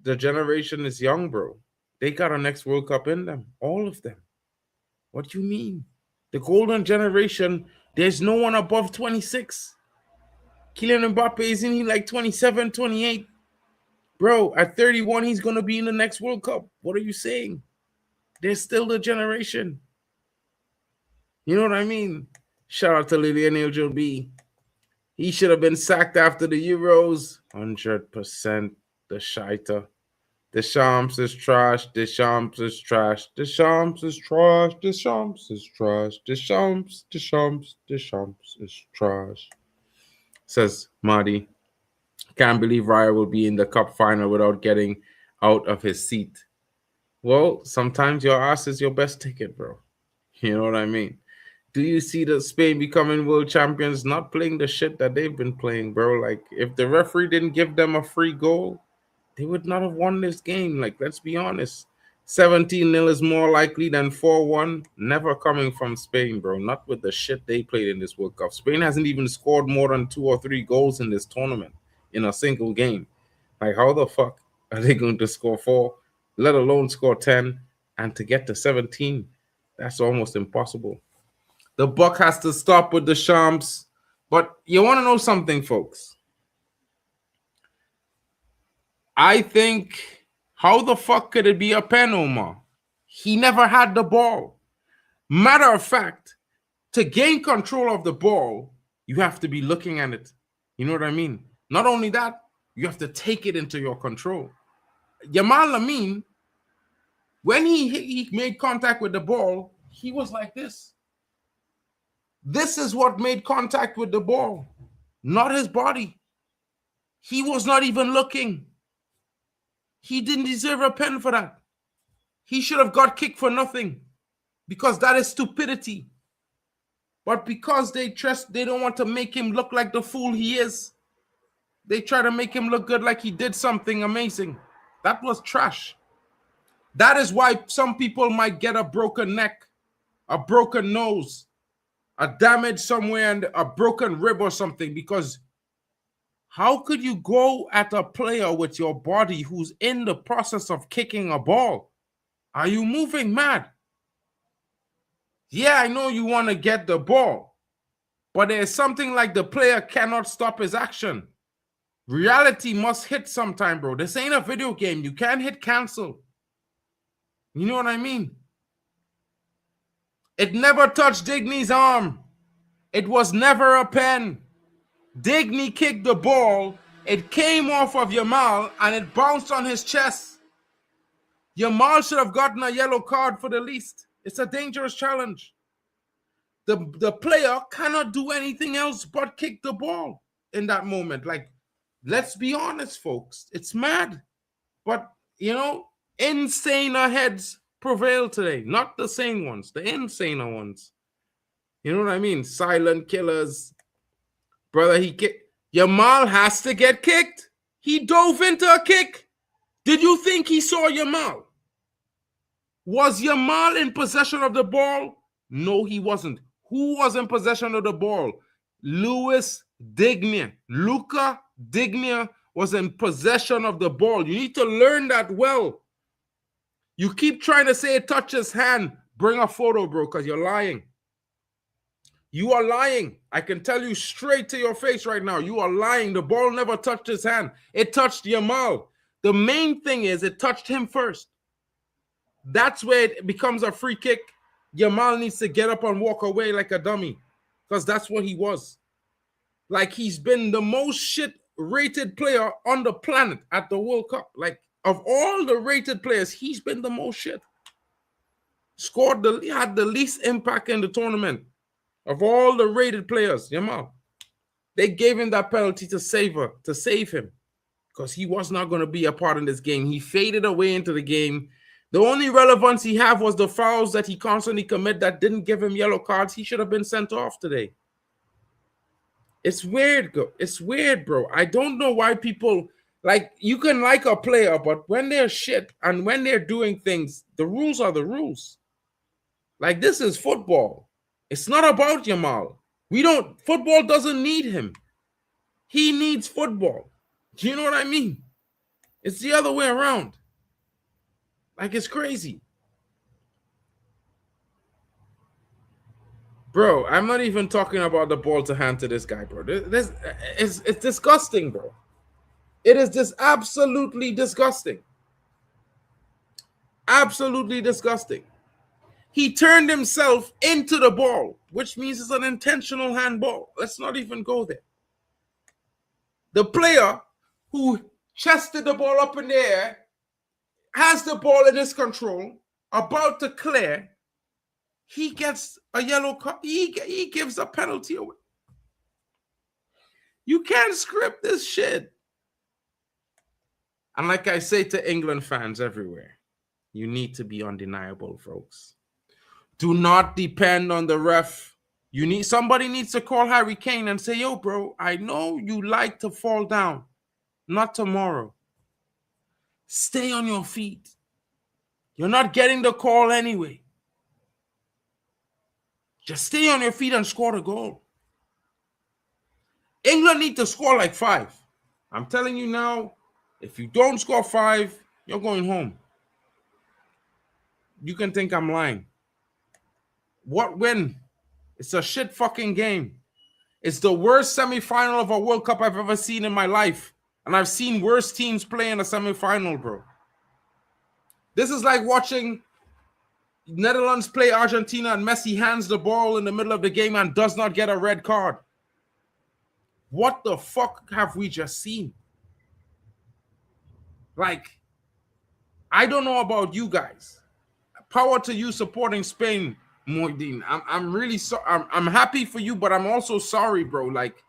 The generation is young, bro. They got a next World Cup in them. All of them. What do you mean? The golden generation, there's no one above 26. Kylian Mbappe isn't he like 27, 28? Bro, at 31, he's going to be in the next World Cup. What are you saying? They're still the generation. You know what I mean? Shout out to Lilian Angel B. He should have been sacked after the Euros. 100% the shiter. Deschamps is trash. Deschamps is trash. Deschamps is trash. Deschamps is trash. Deschamps is trash. Says Marty. Can't believe Raya will be in the cup final without getting out of his seat. Well, sometimes your ass is your best ticket, bro. You know what I mean? Do you see the Spain becoming world champions not playing the shit that they've been playing, bro? Like, if the referee didn't give them a free goal, they would not have won this game. Like, let's be honest. 17-0 is more likely than 4-1. Never coming from Spain, bro. Not with the shit they played in this World Cup. Spain hasn't even scored more than 2 or 3 goals in this tournament in a single game. Like, how the fuck are they going to score 4, let alone score 10, and to get to 17? That's almost impossible. The buck has to stop with the Deschamps. But you want to know something, folks? I think, how the fuck could it be a pen, Omar? He never had the ball. Matter of fact, to gain control of the ball, you have to be looking at it. You know what I mean? Not only that, you have to take it into your control. Yamal Lamine, when he made contact with the ball, he was like this. This is what made contact with the ball, not his body. He was not even looking. He didn't deserve a pen for that. He should have got kicked for nothing because that is stupidity. But because they don't want to make him look like the fool he is, they try to make him look good like he did something amazing. That was trash. That is why some people might get a broken neck, a broken nose, a damage somewhere, and a broken rib or something. Because how could you go at a player with your body who's in the process of kicking a ball? Are you moving mad? Yeah, I know you want to get the ball, but there's something like the player cannot stop his action. Reality must hit sometime, bro. This ain't a video game. You can't hit cancel. You know what I mean? It never touched Digny's arm. It was never a pen. Digny kicked the ball. It came off of Yamal and it bounced on his chest. Yamal should have gotten a yellow card for the least. It's a dangerous challenge. The player cannot do anything else but kick the ball in that moment. Like, let's be honest, folks. It's mad. But, you know, insaner heads prevail today. Not the sane ones, the insaner ones. You know what I mean? Silent killers. Brother, Yamal has to get kicked. He dove into a kick. Did you think he saw Yamal? Was Yamal in possession of the ball? No, he wasn't. Who was in possession of the ball? Luca Dignia was in possession of the ball. You need to learn that well. You keep trying to say it touched his hand. Bring a photo, bro, because you're lying. You are lying. I can tell you straight to your face right now. You are lying. The ball never touched his hand. It touched Yamal. The main thing is it touched him first. That's where it becomes a free kick. Yamal needs to get up and walk away like a dummy because that's what he was. Like, he's been the most shit-rated player on the planet at the World Cup. Like, of all the rated players, he's been the most shit. Had the least impact in the tournament. Of all the rated players, Yamal, they gave him that penalty to save him, because he was not going to be a part in this game. He faded away into the game. The only relevance he had was the fouls that he constantly committed that didn't give him yellow cards. He should have been sent off today. It's weird. It's weird, bro. I don't know why people, like, you can like a player, but when they're shit and when they're doing things, the rules are the rules. Like, this is football. It's not about Yamal. Football doesn't need him. He needs football. Do you know what I mean? It's the other way around. Like, it's crazy. Bro, I'm not even talking about the ball to hand to this guy, bro. It's disgusting, bro. It is just absolutely disgusting. Absolutely disgusting. He turned himself into the ball, which means it's an intentional handball. Let's not even go there. The player who chested the ball up in the air has the ball in his control, about to clear. He gets a yellow card. He gives a penalty away. You can't script this shit. And like I say to England fans everywhere, you need to be undeniable, folks. Do not depend on the ref. Somebody needs to call Harry Kane and say, yo, bro, I know you like to fall down. Not tomorrow. Stay on your feet. You're not getting the call anyway. Just stay on your feet and score the goal. England need to score like 5. I'm telling you now, if you don't score 5, you're going home. You can think I'm lying. What win? It's a shit fucking game. It's the worst semifinal of a World Cup I've ever seen in my life. And I've seen worse teams play in a semifinal, bro. This is like watching Netherlands play Argentina and Messi hands the ball in the middle of the game and does not get a red card. What the fuck have we just seen? Like, I don't know about you guys. Power to you supporting Spain, Moideen. I'm really sorry. I'm happy for you, but I'm also sorry, bro. Like,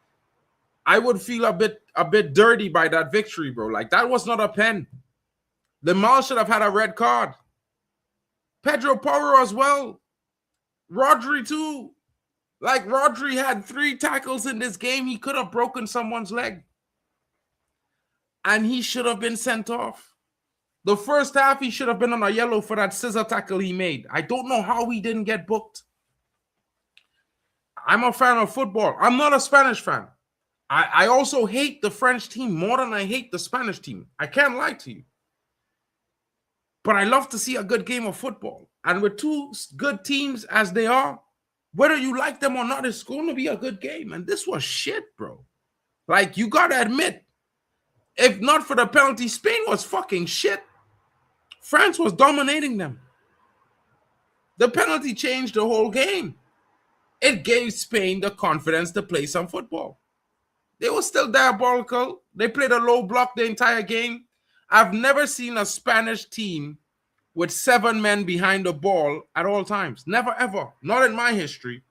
I would feel a bit dirty by that victory, bro. Like, that was not a pen. Lamar should have had a red card. Pedro Porro as well. Rodri too. Like, Rodri had 3 tackles in this game. He could have broken someone's leg. And he should have been sent off. The first half, he should have been on a yellow for that scissor tackle he made. I don't know how he didn't get booked. I'm a fan of football. I'm not a Spanish fan. I also hate the French team more than I hate the Spanish team. I can't lie to you. But I love to see a good game of football. And with two good teams as they are, whether you like them or not, it's going to be a good game. And this was shit, bro. Like, you got to admit, if not for the penalty, Spain was fucking shit. France was dominating them. The penalty changed the whole game. It gave Spain the confidence to play some football. They were still diabolical. They played a low block the entire game. I've never seen a Spanish team with 7 men behind the ball at all times. Never, ever. Not in my history.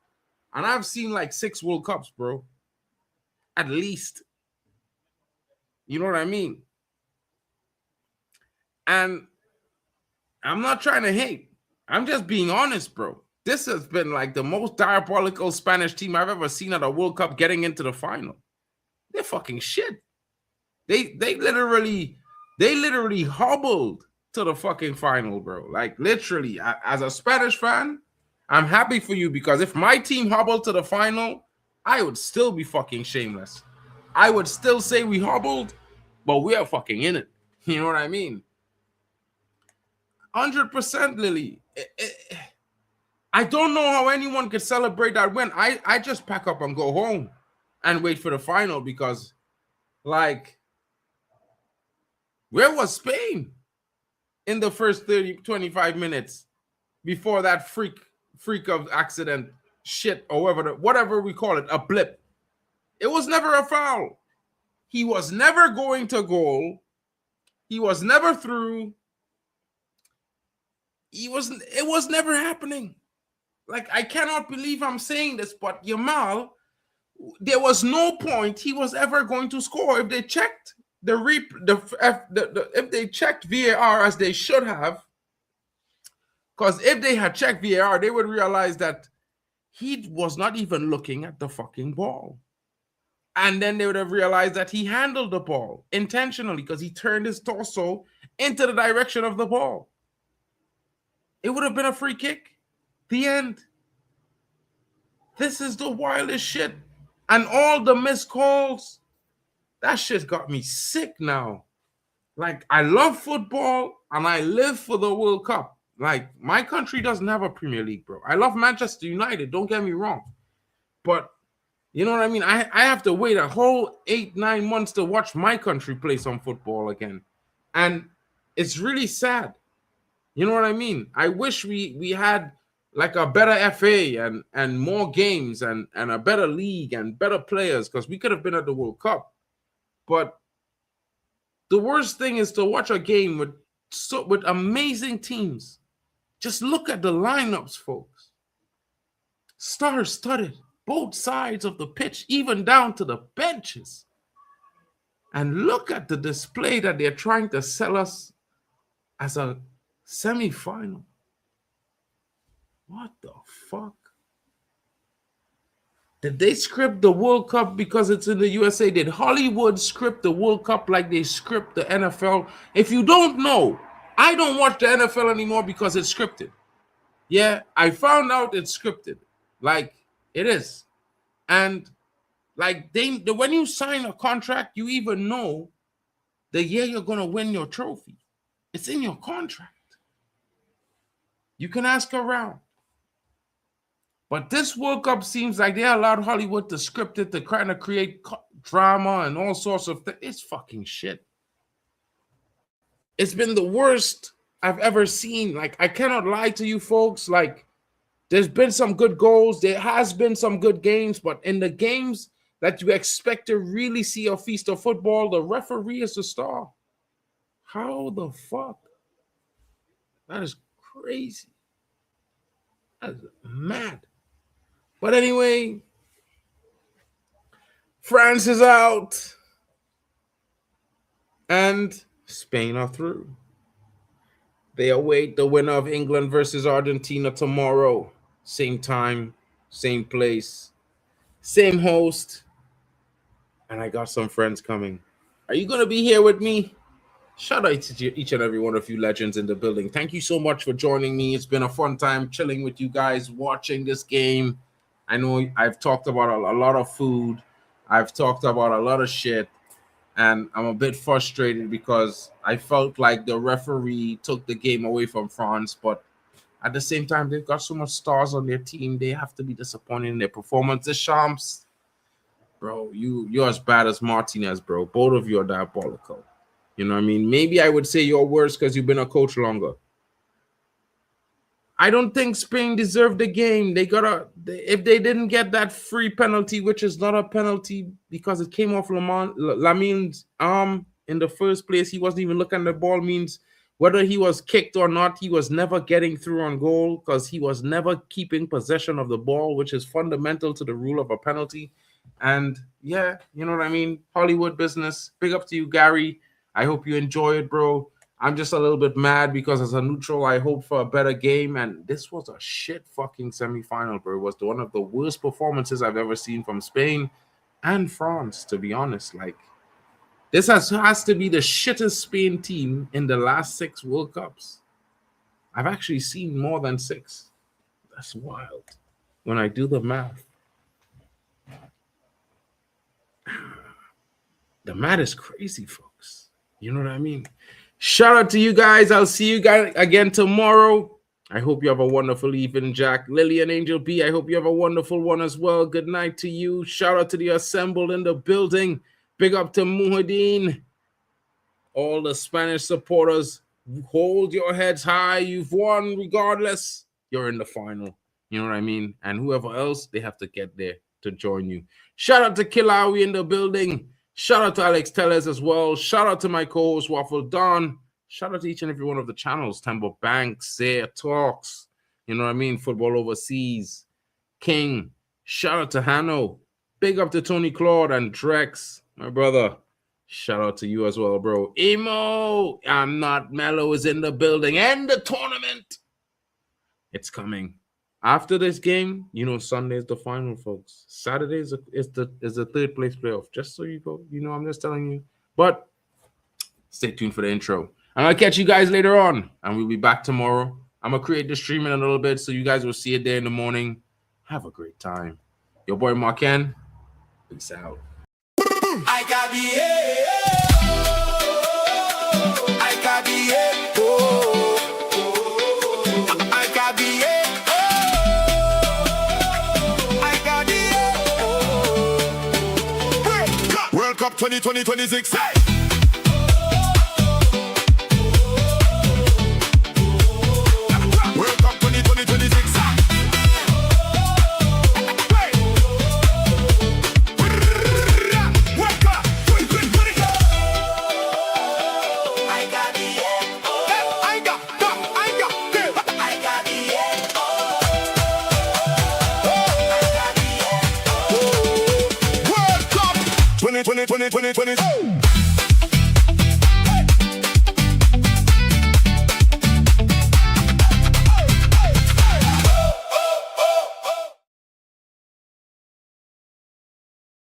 And I've seen like 6 World Cups, bro. At least. You know what I mean? And I'm not trying to hate. I'm just being honest, bro. This has been like the most diabolical Spanish team I've ever seen at a World Cup getting into the final. They're fucking shit. They literally hobbled to the fucking final, bro. Like, literally, as a Spanish fan, I'm happy for you, because if my team hobbled to the final, I would still be fucking shameless. I would still say we hobbled, but we are fucking in it. You know what I mean? 100%, Lily. I don't know how anyone could celebrate that win. I just pack up and go home and wait for the final, because, like, where was Spain in the first 25 minutes before that freak of accident shit, or whatever we call it, a blip? It was never a foul. He was never going to goal. He was never through. It was never happening. Like, I cannot believe I'm saying this, but Yamal, there was no point he was ever going to score. If they checked if they checked VAR as they should have, because if they had checked VAR, they would realize that he was not even looking at the fucking ball. And then they would have realized that he handled the ball intentionally, because he turned his torso into the direction of the ball. It would have been a free kick. The end. This is the wildest shit. And all the missed calls, that shit got me sick now. Like, I love football and I live for the World Cup. Like, my country doesn't have a Premier League, bro. I love Manchester United, don't get me wrong. But, you know what I mean? I have to wait a whole 8-9 months to watch my country play some football again. And it's really sad. You know what I mean? I wish we had like a better FA and more games and a better league and better players, because we could have been at the World Cup. But the worst thing is to watch a game with amazing teams. Just look at the lineups, folks. Star-studded, both sides of the pitch, even down to the benches. And look at the display that they're trying to sell us as a semi-final. What the fuck? Did they script the World Cup because it's in the USA? Did Hollywood script the World Cup like they script the NFL? If you don't know, I don't watch the NFL anymore because it's scripted. Yeah, I found out it's scripted. Like, it is. And like, when you sign a contract, you even know the year you're going to win your trophy. It's in your contract. You can ask around. But this World Cup seems like they allowed Hollywood to script it, to kind of create drama and all sorts of things. It's fucking shit. It's been the worst I've ever seen. Like, I cannot lie to you folks. Like, there's been some good goals. There has been some good games. But in the games that you expect to really see a feast of football, the referee is the star. How the fuck? That is crazy. That is mad. But anyway, France is out. And Spain are through. They await the winner of England versus Argentina tomorrow. Same time, same place, same host. And I got some friends coming. Are you going to be here with me? Shout out to each and every one of you legends in the building. Thank you so much for joining me. It's been a fun time chilling with you guys, watching this game. I know I've talked about a lot of food. I've talked about a lot of shit. And I'm a bit frustrated because I felt like the referee took the game away from France. But at the same time, they've got so much stars on their team. They have to be disappointed in their performance. Deschamps, bro, you're as bad as Martinez, bro. Both of you are diabolical. You know what I mean? Maybe I would say you're worse because you've been a coach longer. I don't think Spain deserved the game. If they didn't get that free penalty, which is not a penalty because it came off Lamin's arm in the first place. He wasn't even looking at the ball, means whether he was kicked or not, he was never getting through on goal because he was never keeping possession of the ball, which is fundamental to the rule of a penalty. And yeah, you know what I mean? Hollywood business. Big up to you, Gary. I hope you enjoy it, bro. I'm just a little bit mad because as a neutral, I hope for a better game. And this was a shit fucking semifinal, bro. It was one of the worst performances I've ever seen from Spain and France, to be honest. Like, this has to be the shittest Spain team in the last 6 World Cups. I've actually seen more than 6. That's wild when I do the math. The math is crazy, folks. You know what I mean? Shout out to you guys. I'll see you guys again tomorrow. I hope you have a wonderful evening, Jack. Lily and Angel B, I hope you have a wonderful one as well. Good night to you. Shout out to the assembled in the building. Big up to Muhaddin. All the Spanish supporters, hold your heads high. You've won regardless. You're in the final. You know what I mean? And whoever else, they have to get there to join you. Shout out to Kilawi in the building. Shout out to Alex Tellez as well. Shout out to my co-host, Waffle Don. Shout out to each and every one of the channels. Tambo Banks, Zaya Talks. You know what I mean? Football Overseas. King. Shout out to Hanno. Big up to Tony Claude and Drex, my brother. Shout out to you as well, bro. Emo. I'm not Mellow is in the building. And the tournament. It's coming. After this game, you know, Sunday is the final, folks. Saturday is the third place playoff. Just so you go, you know, I'm just telling you. But stay tuned for the intro. I'm going to catch you guys later on, and we'll be back tomorrow. I'm going to create the stream in a little bit, so you guys will see it there in the morning. Have a great time. Your boy, Marc. Peace out. I got World Cup 2026. Hey! World Cup 2026. Hey! World Cup 2026. I got the I got the World Cup 2020.